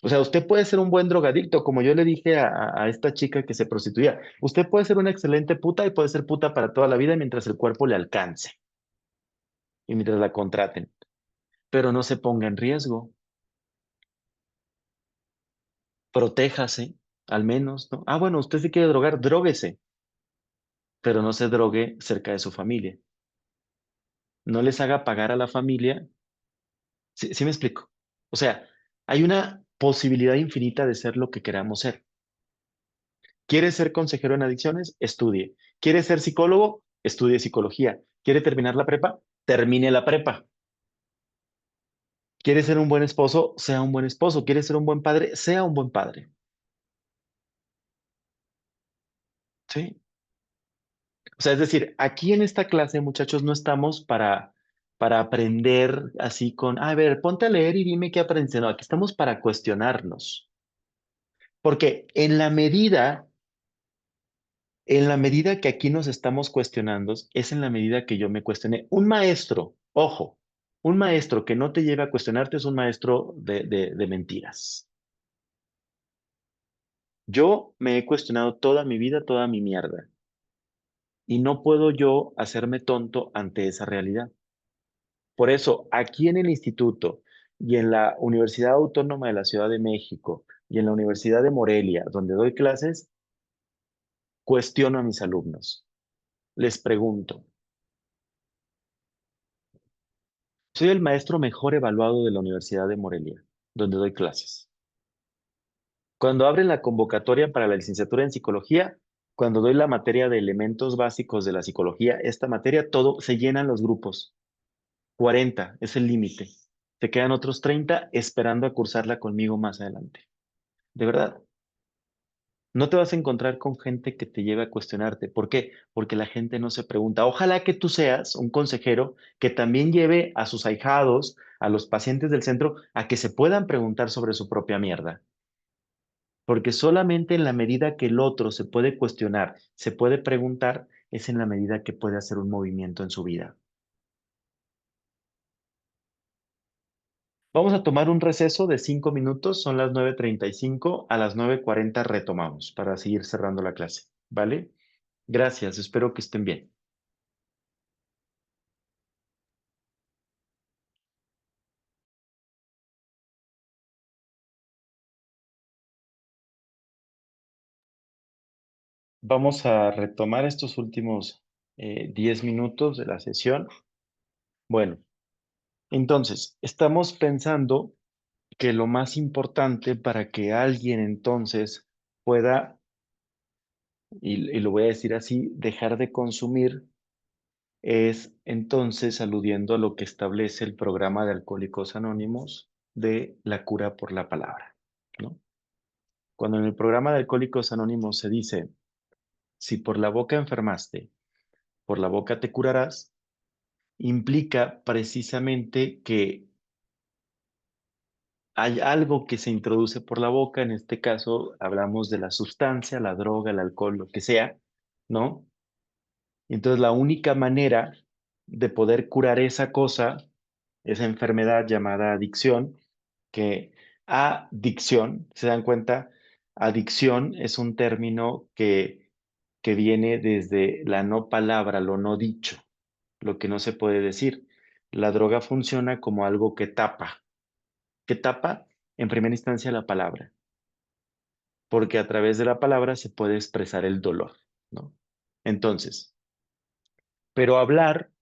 Speaker 1: O sea, usted puede ser un buen drogadicto, como yo le dije a esta chica que se prostituía. Usted puede ser una excelente puta y puede ser puta para toda la vida mientras el cuerpo le alcance. y mientras la contraten, pero no se ponga en riesgo. Protéjase, al menos, ¿no? Ah, bueno, usted se quiere drogar, dróguese, pero no se drogue cerca de su familia. No les haga pagar a la familia. ¿Sí, sí me explico? O sea, hay una posibilidad infinita de ser lo que queramos ser. ¿Quiere ser consejero en adicciones? Estudie. ¿Quiere ser psicólogo? Estudie psicología. ¿Quiere terminar la prepa? Termine la prepa. ¿Quiere ser un buen esposo? Sea un buen esposo. ¿Quiere ser un buen padre? Sea un buen padre. ¿Sí? O sea, es decir, aquí en esta clase, muchachos, no estamos para aprender así con, a ver, ponte a leer y dime qué aprendiste. No, aquí estamos para cuestionarnos. Porque en la medida que aquí nos estamos cuestionando, es en la medida que yo me cuestioné. Un maestro, ojo, un maestro que no te lleve a cuestionarte es un maestro de mentiras. Yo me he cuestionado toda mi vida, toda mi mierda. Y no puedo yo hacerme tonto ante esa realidad. Por eso, aquí en el instituto y en la Universidad Autónoma de la Ciudad de México y en la Universidad de Morelia, donde doy clases, cuestiono a mis alumnos. Les pregunto, soy el maestro mejor evaluado de la Universidad de Morelia, donde doy clases. Cuando abren la convocatoria para la licenciatura en psicología, cuando doy la materia de elementos básicos de la psicología, esta materia, todo se llenan los grupos. 40 es el límite. Se quedan otros 30 esperando a cursarla conmigo más adelante. De verdad, no te vas a encontrar con gente que te lleve a cuestionarte. ¿Por qué? Porque la gente no se pregunta. Ojalá que tú seas un consejero que también lleve a sus ahijados, a los pacientes del centro, a que se puedan preguntar sobre su propia mierda. Porque solamente en la medida que el otro se puede cuestionar, se puede preguntar, es en la medida que puede hacer un movimiento en su vida. Vamos a tomar un receso de 5 minutos, son las 9:35, a las 9:40 retomamos para seguir cerrando la clase, ¿vale? Gracias, espero que estén bien. Vamos a retomar estos últimos 10 minutos de la sesión. Bueno, entonces, estamos pensando que lo más importante para que alguien entonces pueda, y lo voy a decir así, dejar de consumir, es entonces aludiendo a lo que establece el programa de Alcohólicos Anónimos de la cura por la palabra, ¿no? Cuando en el programa de Alcohólicos Anónimos se dice, si por la boca enfermaste, por la boca te curarás, implica precisamente que hay algo que se introduce por la boca, en este caso hablamos de la sustancia, la droga, el alcohol, lo que sea, ¿no? Entonces la única manera de poder curar esa cosa, esa enfermedad llamada adicción, que adicción, ¿se dan cuenta? Adicción es un término que viene desde la no palabra, lo no dicho, lo que no se puede decir. La droga funciona como algo que tapa. ¿Qué tapa? En primera instancia la palabra, porque a través de la palabra se puede expresar el dolor, ¿no? Entonces, pero hablar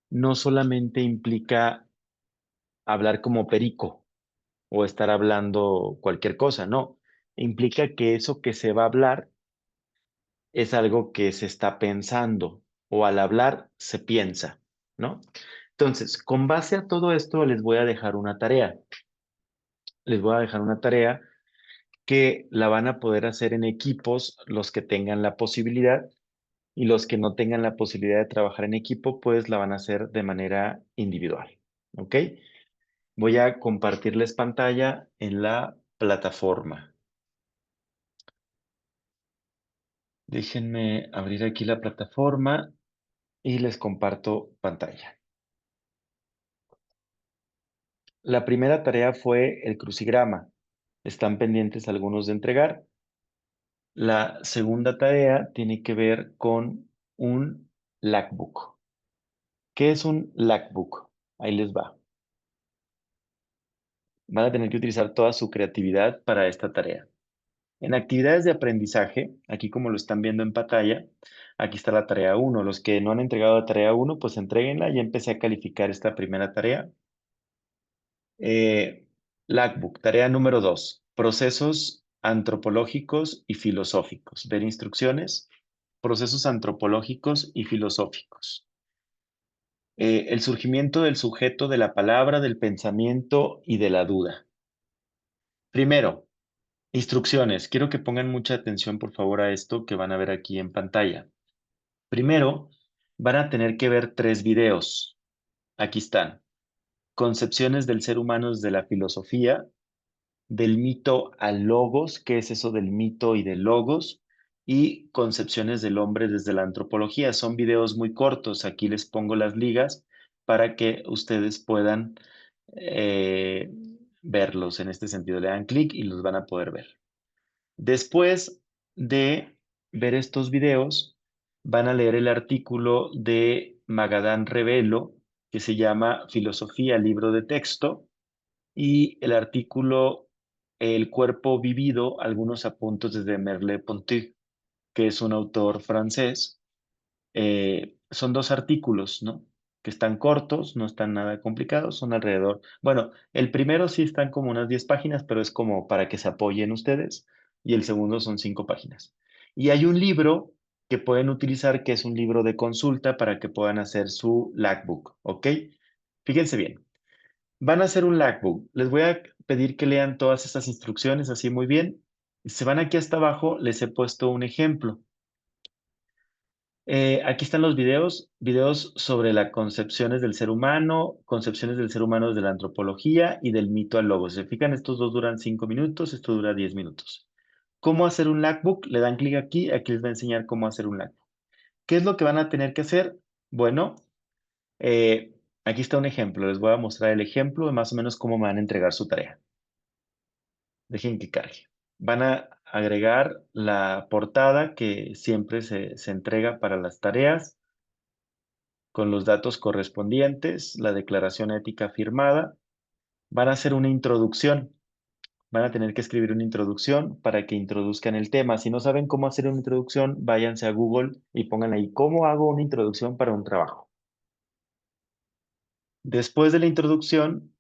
Speaker 1: no solamente implica hablar como perico o estar hablando cualquier cosa, no. Implica que eso que se va a hablar es algo que se está pensando o al hablar se piensa, ¿no? Entonces, con base a todo esto, les voy a dejar una tarea. Les voy a dejar una tarea que la van a poder hacer en equipos los que tengan la posibilidad y los que no tengan la posibilidad de trabajar en equipo, pues la van a hacer de manera individual, ¿ok? Voy a compartirles pantalla en la plataforma. Déjenme abrir aquí la plataforma y les comparto pantalla. La primera tarea fue el crucigrama. Están pendientes algunos de entregar. La segunda tarea tiene que ver con un logbook. ¿Qué es un Lacbook? Ahí les va. Van a tener que utilizar toda su creatividad para esta tarea. En actividades de aprendizaje, aquí como lo están viendo en pantalla, aquí está la tarea 1. Los que no han entregado la tarea 1, pues entréguenla. Ya empecé a calificar esta primera tarea. Lacbook, tarea número 2. Procesos antropológicos y filosóficos. Ver instrucciones. Procesos antropológicos y filosóficos. El surgimiento del sujeto de la palabra, del pensamiento y de la duda. Primero, instrucciones. Quiero que pongan mucha atención, por favor, a esto que van a ver aquí en pantalla. Primero, van a tener que ver 3 videos. Aquí están. Concepciones del ser humano desde la filosofía, del mito al logos, ¿qué es eso del mito y del logos? Y concepciones del hombre desde la antropología. Son videos muy cortos. Aquí les pongo las ligas para que ustedes puedan verlos en este sentido. Le dan clic y los van a poder ver. Después de ver estos videos, van a leer el artículo de Magadán Revelo, que se llama Filosofía, libro de texto, y el artículo El cuerpo vivido, algunos apuntes desde Merleau-Ponty, que es un autor francés. Son 2 artículos, ¿no? Que están cortos, no están nada complicados, son alrededor. Bueno, el primero sí están como unas 10 páginas, pero es como para que se apoyen ustedes, y el segundo son 5 páginas. Y hay un libro que pueden utilizar, que es un libro de consulta para que puedan hacer su Lacbook, ¿ok? Fíjense bien. Van a hacer un Lacbook. Les voy a pedir que lean todas estas instrucciones así muy bien. Si se van aquí hasta abajo, les he puesto un ejemplo. Aquí están los videos sobre las concepciones del ser humano, concepciones del ser humano desde la antropología y del mito al logos. Se fijan, estos 2 duran 5 minutos, esto dura 10 minutos. ¿Cómo hacer un Lacbook? Le dan clic aquí les va a enseñar cómo hacer un Lacbook. ¿Qué es lo que van a tener que hacer? Bueno, aquí está un ejemplo, les voy a mostrar el ejemplo de más o menos cómo me van a entregar su tarea. Dejen que cargue. Van a agregar la portada que siempre se entrega para las tareas, con los datos correspondientes, la declaración ética firmada. Van a hacer una introducción. Van a tener que escribir una introducción para que introduzcan el tema. Si no saben cómo hacer una introducción, váyanse a Google y pongan ahí, ¿cómo hago una introducción para un trabajo? Después de la introducción,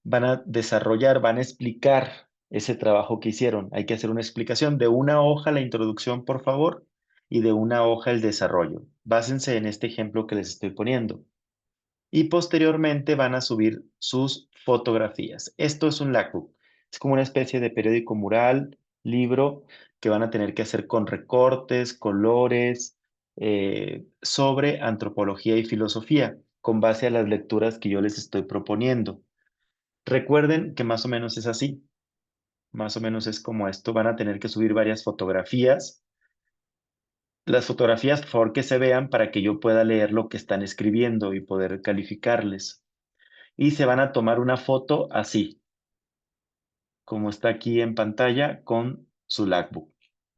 Speaker 1: van a desarrollar, van a explicar ese trabajo que hicieron. Hay que hacer una explicación de una hoja la introducción, por favor, y de una hoja el desarrollo. Básense en este ejemplo que les estoy poniendo. Y posteriormente van a subir sus fotografías. Esto es un Lacbook. Es como una especie de periódico mural, libro, que van a tener que hacer con recortes, colores, sobre antropología y filosofía, con base a las lecturas que yo les estoy proponiendo. Recuerden que más o menos es así. Más o menos es como esto. Van a tener que subir varias fotografías. Las fotografías, por favor, que se vean para que yo pueda leer lo que están escribiendo y poder calificarles. Y se van a tomar una foto así, como está aquí en pantalla con su Lacbook,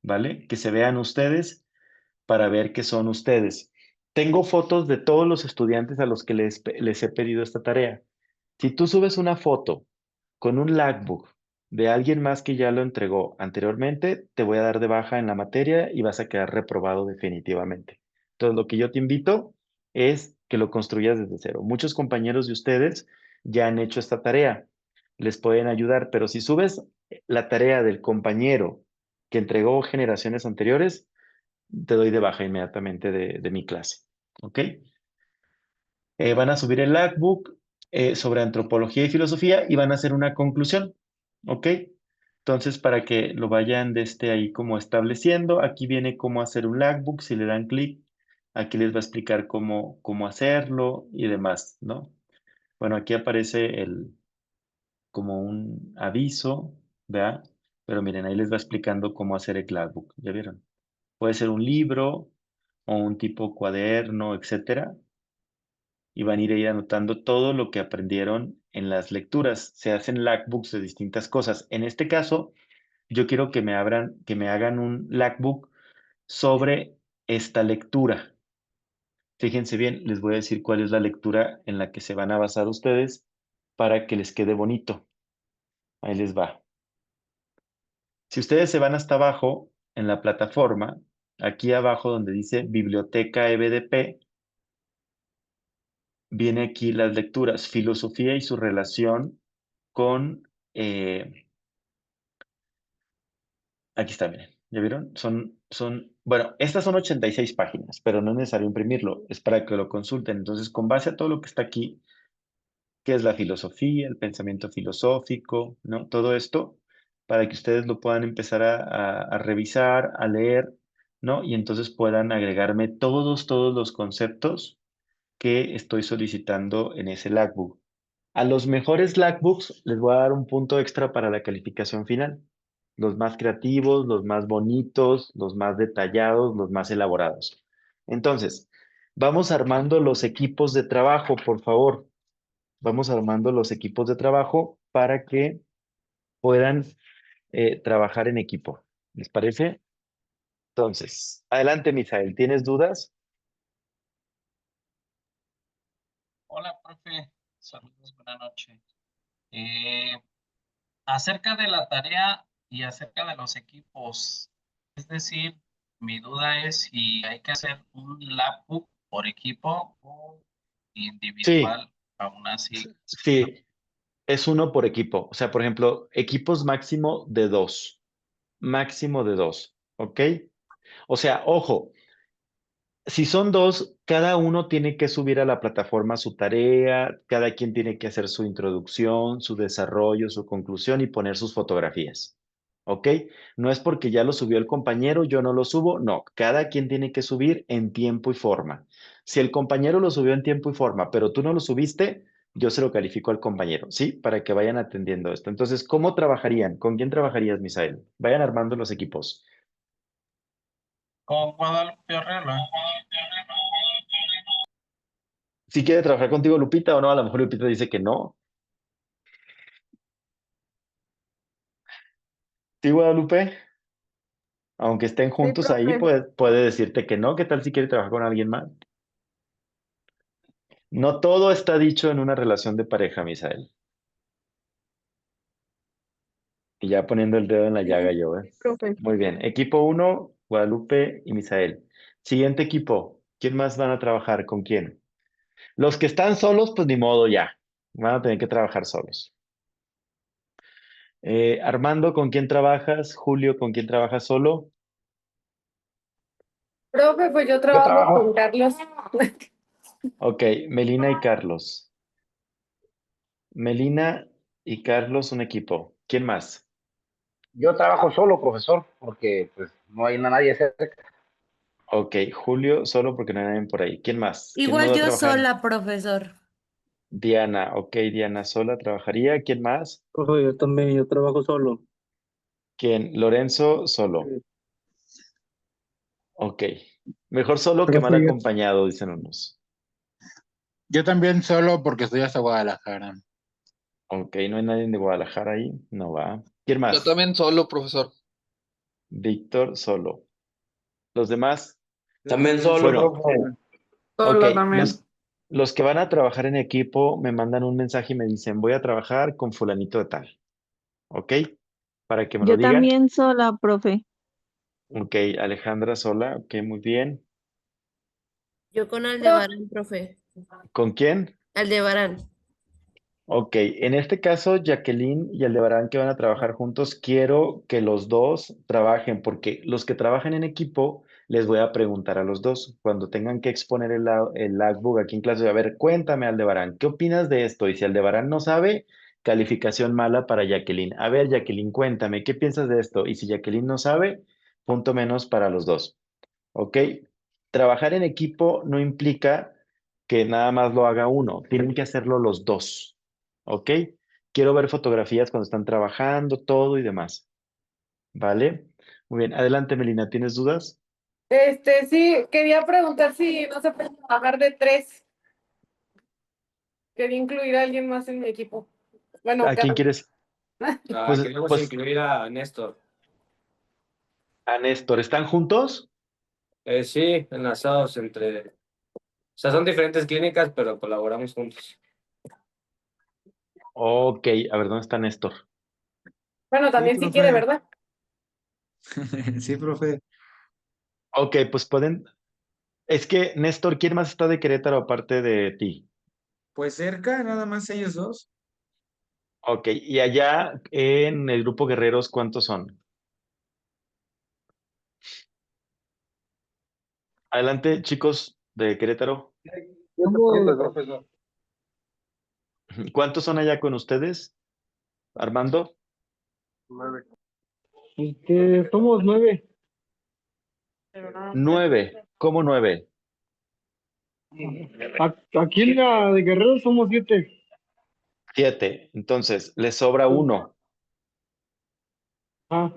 Speaker 1: ¿vale? Que se vean ustedes para ver que son ustedes. Tengo fotos de todos los estudiantes a los que les he pedido esta tarea. Si tú subes una foto con un Lacbook de alguien más que ya lo entregó anteriormente, te voy a dar de baja en la materia y vas a quedar reprobado definitivamente. Entonces, lo que yo te invito es que lo construyas desde cero. Muchos compañeros de ustedes ya han hecho esta tarea, les pueden ayudar, pero si subes la tarea del compañero que entregó generaciones anteriores, te doy de baja inmediatamente de mi clase. ¿Ok? Van a subir el Lacbook sobre antropología y filosofía y van a hacer una conclusión. ¿Ok? Entonces, para que lo vayan desde ahí como estableciendo, aquí viene cómo hacer un Lacbook. Si le dan clic, aquí les va a explicar cómo hacerlo y demás, ¿no? Bueno, aquí aparece como un aviso, ¿verdad? Pero miren, ahí les va explicando cómo hacer el Lacbook. ¿Ya vieron? Puede ser un libro o un tipo cuaderno, etcétera, y van a ir ahí anotando todo lo que aprendieron en las lecturas. Se hacen Lacbooks de distintas cosas. En este caso, yo quiero que me hagan un Lacbook sobre esta lectura. Fíjense bien, les voy a decir cuál es la lectura en la que se van a basar ustedes para que les quede bonito. Ahí les va. Si ustedes se van hasta abajo en la plataforma, aquí abajo donde dice Biblioteca EBDP, viene aquí las lecturas, filosofía y su relación con... aquí está, miren, ¿ya vieron? Bueno, estas son 86 páginas, pero no es necesario imprimirlo, es para que lo consulten. Entonces, con base a todo lo que está aquí, qué es la filosofía, el pensamiento filosófico, ¿no? Todo esto, para que ustedes lo puedan empezar a revisar, a leer, ¿no? Y entonces puedan agregarme todos los conceptos que estoy solicitando en ese Lagbook. A los mejores Lagbooks les voy a dar un punto extra para la calificación final. Los más creativos, los más bonitos, los más detallados, los más elaborados. Entonces, vamos armando los equipos de trabajo, por favor. Vamos armando los equipos de trabajo para que puedan trabajar en equipo. ¿Les parece? Entonces, adelante, Misael. ¿Tienes dudas?
Speaker 13: Hola, profe. Saludos, buenas noches. Acerca de la tarea y acerca de los equipos, es decir, mi duda es si hay que hacer un labbook por equipo o
Speaker 1: Sí,
Speaker 13: individual, aún así.
Speaker 1: sí, es uno por equipo. O sea, por ejemplo, equipos máximo de 2. Máximo de 2, ¿ok? O sea, ojo, si son 2, cada uno tiene que subir a la plataforma su tarea, cada quien tiene que hacer su introducción, su desarrollo, su conclusión y poner sus fotografías. ¿Ok? No es porque ya lo subió el compañero, yo no lo subo, no, cada quien tiene que subir en tiempo y forma. Si el compañero lo subió en tiempo y forma, pero tú no lo subiste, yo se lo califico al compañero, ¿sí? Para que vayan atendiendo esto. Entonces, ¿cómo trabajarían? ¿Con quién trabajarías, Misael? Vayan armando los equipos.
Speaker 13: Con Guadalupe Arreola.
Speaker 1: Si quiere trabajar contigo Lupita o no, a lo mejor Lupita dice que no. ¿Sí, Guadalupe? Aunque estén
Speaker 9: Sí,
Speaker 1: juntos ahí,
Speaker 9: profe.
Speaker 1: puede decirte que no. ¿Qué tal si quiere trabajar con alguien más? No todo está dicho en una relación de pareja, Misael. Y ya poniendo el dedo en la llaga yo, ¿eh?
Speaker 9: Sí, profe.
Speaker 1: Muy bien. Equipo 1, Guadalupe y Misael. Siguiente equipo. ¿Quién más van a trabajar? ¿Con quién? Los que están solos, pues ni modo ya. Van a tener que trabajar solos. Armando, ¿con quién trabajas? Julio, ¿con quién trabajas solo?
Speaker 9: Profe, pues yo
Speaker 2: Yo
Speaker 9: trabajo
Speaker 2: trabajo,
Speaker 9: con Carlos.
Speaker 1: Ok, Melina y Carlos. Melina y Carlos, un equipo. ¿Quién más?
Speaker 2: yo trabajo solo, profesor, porque pues no hay nadie cerca.
Speaker 1: Ok, Julio, solo porque no hay nadie por ahí. ¿Quién más? ¿Quién más
Speaker 3: Igual
Speaker 1: va a
Speaker 3: yo
Speaker 1: trabajar?
Speaker 3: sola, profesor.
Speaker 1: Diana, ok, Diana sola trabajaría. ¿Quién más?
Speaker 14: Profe, yo también, yo trabajo solo.
Speaker 1: ¿Quién? Lorenzo, solo. Ok. Mejor solo que mal
Speaker 4: Profe,
Speaker 1: acompañado, dicen unos.
Speaker 4: yo también solo porque estoy hasta Guadalajara.
Speaker 1: Ok, no hay nadie de Guadalajara ahí. No va. ¿Quién
Speaker 12: Yo
Speaker 1: más?
Speaker 12: también solo, profesor.
Speaker 1: Víctor, solo. ¿Los demás?
Speaker 5: También solo,
Speaker 1: Bueno,
Speaker 5: profe.
Speaker 1: ok.
Speaker 9: Solo también.
Speaker 1: Los que van a trabajar en equipo me mandan un mensaje y me dicen, voy a trabajar con fulanito de tal. ¿Ok? Para que me lo
Speaker 15: Yo
Speaker 1: digan.
Speaker 15: también sola, profe.
Speaker 1: Ok, Alejandra sola. Ok, muy bien.
Speaker 10: Yo con Aldebarán, profe.
Speaker 1: ¿Con quién?
Speaker 10: Aldebarán.
Speaker 1: Ok, en este caso, Jacqueline y Aldebarán que van a trabajar juntos, quiero que los dos trabajen, porque los que trabajan en equipo, les voy a preguntar a los dos, cuando tengan que exponer el logbook aquí en clase, a ver, cuéntame, Aldebarán, ¿qué opinas de esto? Y si Aldebarán no sabe, calificación mala para Jacqueline. A ver, Jacqueline, cuéntame, ¿qué piensas de esto? Y si Jacqueline no sabe, punto menos para los dos. ¿Ok? Trabajar en equipo no implica que nada más lo haga uno, tienen que hacerlo los dos. ¿Ok? Quiero ver fotografías cuando están trabajando, todo y demás. ¿Vale? Muy bien. Adelante, Melina, ¿tienes dudas?
Speaker 9: Sí, quería preguntar si no se puede trabajar de 3. Quería incluir a alguien más en mi equipo. Bueno,
Speaker 1: ¿A quién quieres? Pues,
Speaker 7: Queremos
Speaker 1: pues
Speaker 7: incluir a Néstor.
Speaker 1: a Néstor, ¿están juntos?
Speaker 7: Sí, enlazados entre sea, son diferentes clínicas, pero colaboramos juntos.
Speaker 1: Ok, a ver, ¿dónde está Néstor?
Speaker 9: Bueno,
Speaker 11: Sí,
Speaker 9: también si quiere,
Speaker 11: profe.
Speaker 9: ¿verdad?
Speaker 11: Sí, profe.
Speaker 1: Ok, pues pueden. Es que, Néstor, ¿quién más está de Querétaro aparte de ti?
Speaker 11: Pues cerca, nada más ellos dos.
Speaker 1: Ok, y allá en el grupo Guerreros, ¿cuántos son? Adelante, chicos de Querétaro.
Speaker 14: Somos,
Speaker 1: ¿Cuántos son allá con ustedes? Armando,
Speaker 14: somos 9.
Speaker 1: 9. ¿Cómo 9?
Speaker 14: Aquí en la de Guerrero somos 7.
Speaker 1: 7. Entonces, les sobra uno.
Speaker 14: Ah,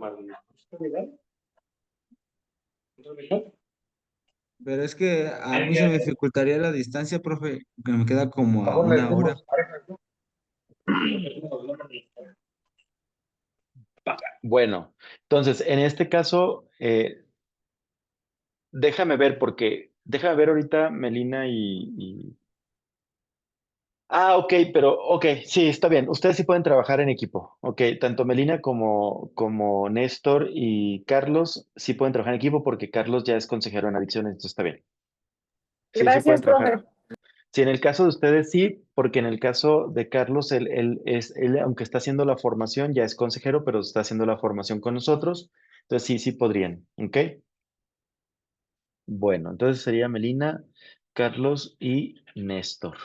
Speaker 11: Pero es que a mí se me dificultaría la distancia, profe, que me queda como a 1 hora.
Speaker 1: Bueno, entonces, en este caso, déjame ver ahorita Melina Ah, ok, ok, sí, está bien. Ustedes sí pueden trabajar en equipo. Ok, tanto Melina como Néstor y Carlos sí pueden trabajar en equipo porque Carlos ya es consejero en adicciones, entonces está bien. Sí, sí pueden
Speaker 9: Gracias, profe.
Speaker 1: trabajar. Sí, en el caso de ustedes sí, porque en el caso de Carlos, él, aunque está haciendo la formación, ya es consejero, pero está haciendo la formación con nosotros. Entonces sí, sí podrían. ¿Ok? Bueno, entonces sería Melina, Carlos y Néstor.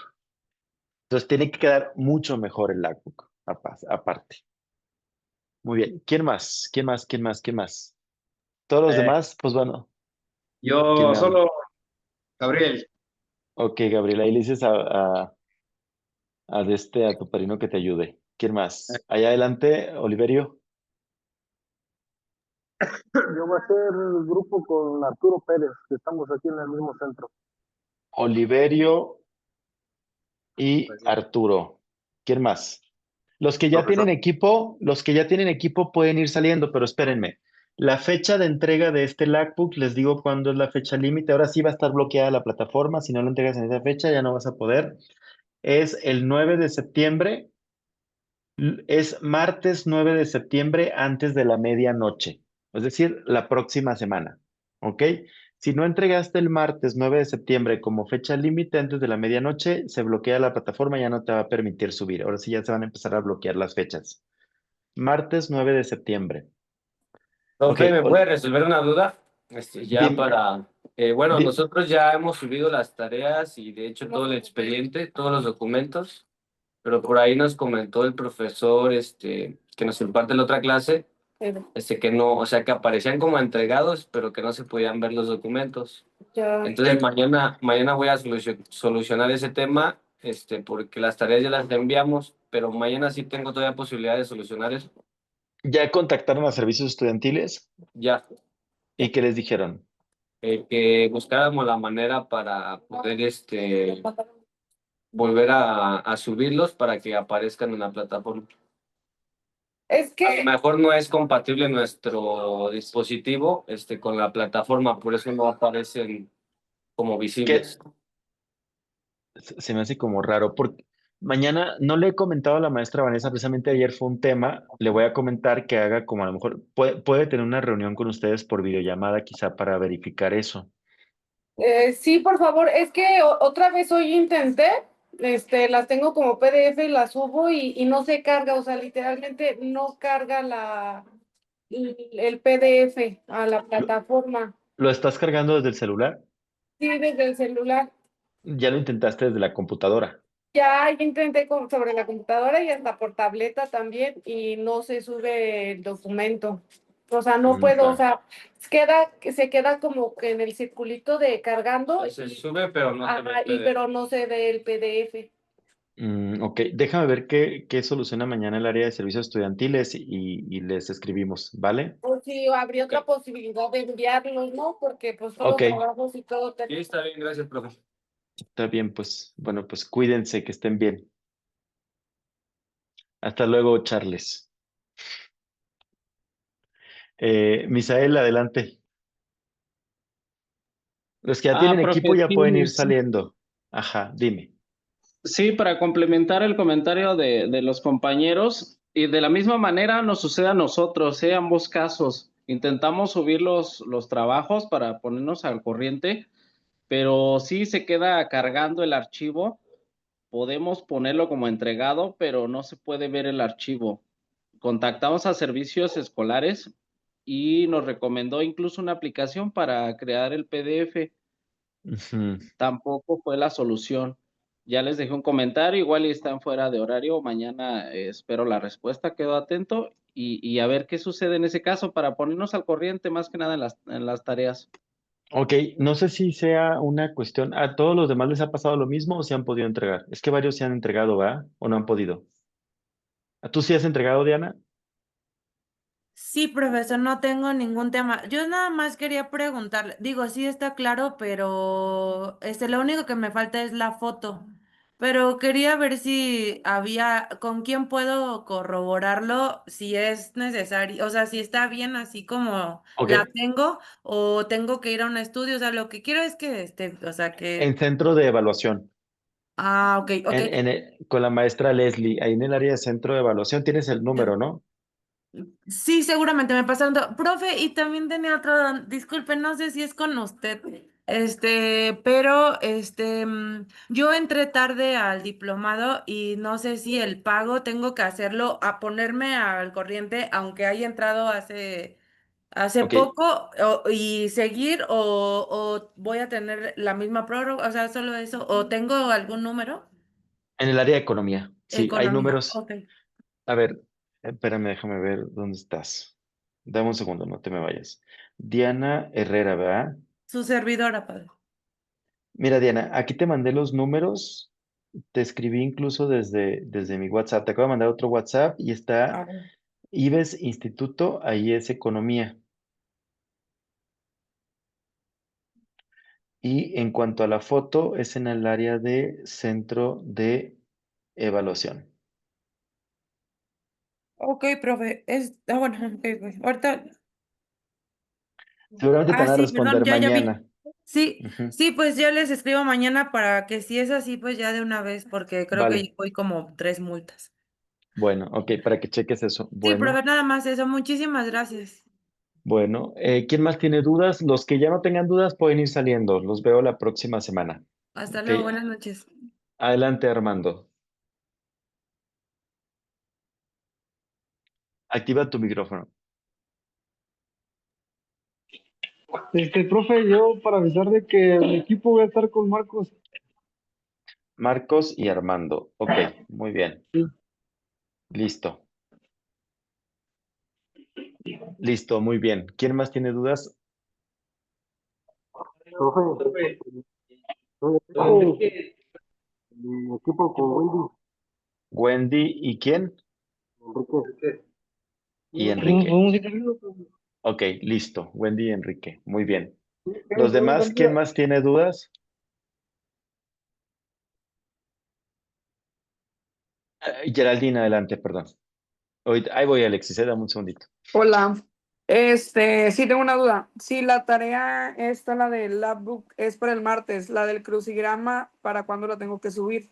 Speaker 1: Entonces tiene que quedar mucho mejor el logbook, aparte. Muy bien. ¿Quién más? ¿Quién más? ¿Quién más? ¿Quién más? Todos los demás, pues bueno, ¿quién
Speaker 15: Yo
Speaker 1: me habla?
Speaker 15: solo, Gabriel.
Speaker 1: Ok, Gabriela, ahí le dices a tu padrino que te ayude. ¿Quién más? Allá adelante, Oliverio.
Speaker 14: yo voy a hacer el grupo con Arturo Pérez, que estamos aquí en el mismo centro.
Speaker 1: Oliverio y Arturo. ¿Quién más?
Speaker 15: Profesor.
Speaker 1: Los que ya tienen equipo pueden ir saliendo, pero espérenme. La fecha de entrega de este logbook, les digo cuándo es la fecha límite. Ahora sí va a estar bloqueada la plataforma. Si no lo entregas en esa fecha, ya no vas a poder. Es el 9 de septiembre. Es martes 9 de septiembre antes de la medianoche. Es decir, la próxima semana. ¿Ok? Si no entregaste el martes 9 de septiembre como fecha límite antes de la medianoche, se bloquea la plataforma, ya no te va a permitir subir. Ahora sí ya se van a empezar a bloquear las fechas. Martes 9 de septiembre. Ok,
Speaker 7: Profe, ¿me puede resolver una duda? Ya
Speaker 1: dime,
Speaker 7: para, bueno,
Speaker 1: di-
Speaker 7: nosotros ya hemos subido las tareas y de hecho todo el expediente, todos los documentos, pero por ahí nos comentó el profesor, que nos imparte la otra clase, que no, o sea, que aparecían como entregados, pero que no se podían ver los documentos.
Speaker 9: Ya.
Speaker 7: Entonces mañana voy a solucionar ese tema, porque las tareas ya las enviamos, pero mañana sí tengo todavía posibilidad de solucionar eso.
Speaker 1: ¿ya contactaron a servicios estudiantiles?
Speaker 7: Ya.
Speaker 1: ¿Y qué les dijeron?
Speaker 7: Que buscáramos la manera para poder volver a subirlos para que aparezcan en la plataforma.
Speaker 9: Es
Speaker 7: A lo
Speaker 9: que
Speaker 7: mejor no es compatible nuestro dispositivo con la plataforma, por eso no aparecen como
Speaker 1: ¿Qué?
Speaker 7: visibles.
Speaker 1: Se me hace como raro, porque mañana no le he comentado a la maestra Vanessa, precisamente ayer fue un tema, le voy a comentar que haga como a lo mejor puede tener una reunión con ustedes por videollamada quizá para verificar eso.
Speaker 9: sí, por favor, es que otra vez hoy intenté, las tengo como PDF y las subo y no se carga, o sea, literalmente no carga el PDF a la
Speaker 1: ¿Lo,
Speaker 9: plataforma.
Speaker 1: lo estás cargando desde el celular?
Speaker 9: Sí, desde el celular.
Speaker 1: Ya lo intentaste desde la computadora.
Speaker 9: Ya intenté sobre la computadora y hasta por tableta también y no se sube el documento. O sea, no puedo, o
Speaker 1: Va.
Speaker 9: sea, se queda como que en el circulito de cargando.
Speaker 7: Se sube, pero no se ve
Speaker 9: Ajá,
Speaker 7: el PDF.
Speaker 9: pero no se ve el PDF.
Speaker 1: Ok, déjame ver qué soluciona mañana el área de servicios estudiantiles y les escribimos, ¿vale?
Speaker 9: O si habría otra posibilidad de enviarlos, ¿no? Porque pues todos
Speaker 1: Ok,
Speaker 9: los trabajos y todo.
Speaker 7: Sí, está bien, gracias, profe.
Speaker 1: está bien, pues bueno, pues cuídense, que estén bien. Hasta luego, Charles. Misael, adelante. Los que ya tienen equipo
Speaker 14: Profe,
Speaker 1: ya pueden ir
Speaker 14: sí,
Speaker 1: saliendo. Ajá, dime.
Speaker 16: Sí, para complementar el comentario de los compañeros, y de la misma manera nos sucede a nosotros, ambos casos. Intentamos subir los trabajos para ponernos al corriente, pero sí se queda cargando el archivo. Podemos ponerlo como entregado, pero no se puede ver el archivo. Contactamos a servicios escolares y nos recomendó incluso una aplicación para crear el PDF.
Speaker 1: Ujú.
Speaker 16: Tampoco fue la solución. Ya les dejé un comentario, igual y están fuera de horario. Mañana espero la respuesta, quedo atento y a ver qué sucede en ese caso para ponernos al corriente más que nada en las tareas.
Speaker 1: Ok, no sé si sea una cuestión, ¿a todos los demás les ha pasado lo mismo o se han podido entregar? Es que varios se han entregado, ¿va? ¿O no han podido? ¿A tú sí has entregado, Diana?
Speaker 3: Sí, profesor, no tengo ningún tema. Yo nada más quería preguntarle, digo, sí está claro, pero lo único que me falta es la foto. Pero quería ver si había, con quién puedo corroborarlo, si es necesario, o sea, si está bien así como
Speaker 1: Ok,
Speaker 3: la tengo, o tengo que ir a un estudio, o sea, lo que quiero es que o sea,
Speaker 1: en
Speaker 3: que,
Speaker 1: centro de evaluación,
Speaker 3: ok, ok.
Speaker 1: con la maestra Leslie, ahí en el área de centro de evaluación tienes el número, ¿no?
Speaker 3: Sí, seguramente me pasaron todo. Profe, y también tenía otro, disculpe, no sé si es con usted, pero yo entré tarde al diplomado y no sé si el pago tengo que hacerlo a ponerme al corriente, aunque haya entrado hace
Speaker 1: Ok,
Speaker 3: poco, y seguir, o voy a tener la misma prórroga, o sea, solo eso, o tengo algún número.
Speaker 1: en el área de economía, sí, hay
Speaker 3: Economía,
Speaker 1: números.
Speaker 3: ok.
Speaker 1: A ver, espérame, déjame ver dónde estás. Dame un segundo, no te me vayas. Diana Herrera, ¿verdad?
Speaker 3: Su servidora, padre.
Speaker 1: Mira, Diana, aquí te mandé los números, te escribí incluso desde mi WhatsApp, te acabo de mandar otro WhatsApp y está
Speaker 3: A ver.
Speaker 1: IBES Instituto, ahí es Economía. Y en cuanto a la foto, es en el área de Centro de Evaluación.
Speaker 3: Ok, profe, bueno, ok, pues, ahorita,
Speaker 1: Seguramente te van a
Speaker 3: sí, perdón,
Speaker 1: responder
Speaker 3: ya vi.
Speaker 1: mañana.
Speaker 3: Sí,
Speaker 1: Ujú.
Speaker 3: sí, pues ya les escribo mañana para que si es así, pues ya de una vez, porque creo que
Speaker 1: Vale,
Speaker 3: ya voy como 3 multas.
Speaker 1: bueno, ok, para que cheques eso.
Speaker 3: Sí,
Speaker 1: Bueno,
Speaker 3: profe, nada más eso, muchísimas gracias.
Speaker 1: bueno, ¿quién más tiene dudas? Los que ya no tengan dudas pueden ir saliendo, los veo la próxima semana.
Speaker 3: Hasta
Speaker 1: Ok,
Speaker 3: luego, buenas noches.
Speaker 1: adelante, Armando. Activa tu micrófono.
Speaker 17: Profe, yo para avisar de que mi equipo voy a estar con Marcos.
Speaker 1: Marcos y Armando. Ok, muy bien. Listo. Listo, muy bien. ¿Quién más tiene dudas?
Speaker 14: Profe, mi equipo con Wendy,
Speaker 1: Wendy y quién?
Speaker 14: Enrique.
Speaker 1: Y Enrique.
Speaker 17: Vamos a ir.
Speaker 1: Ok, listo. Wendy y Enrique. Muy bien.
Speaker 17: ¿Qué
Speaker 1: ¿Los demás, quién
Speaker 17: salida?
Speaker 1: más tiene dudas? Geraldine, adelante, perdón. Ahí voy, Alexis, dame un segundito.
Speaker 18: Hola, sí tengo una duda. Si la tarea esta, la del labbook, es para el martes, la del crucigrama, ¿para cuándo la tengo que subir?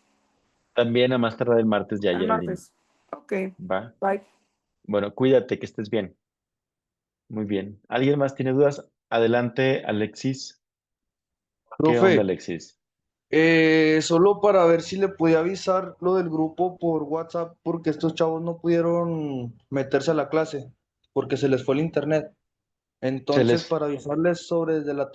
Speaker 1: También a más tardar el martes ya,
Speaker 18: El
Speaker 1: Geraldine.
Speaker 18: martes. Ok,
Speaker 1: Va.
Speaker 18: bye.
Speaker 1: Bueno, cuídate, que estés bien. Muy bien. ¿Alguien más tiene dudas? Adelante, Alexis. ¿Qué onda,
Speaker 19: Profe,
Speaker 1: Alexis?
Speaker 19: solo para ver si le podía avisar lo del grupo por WhatsApp, porque estos chavos no pudieron meterse a la clase, porque se les fue el internet.
Speaker 1: Se
Speaker 19: Entonces,
Speaker 1: les
Speaker 19: para avisarles sobre desde la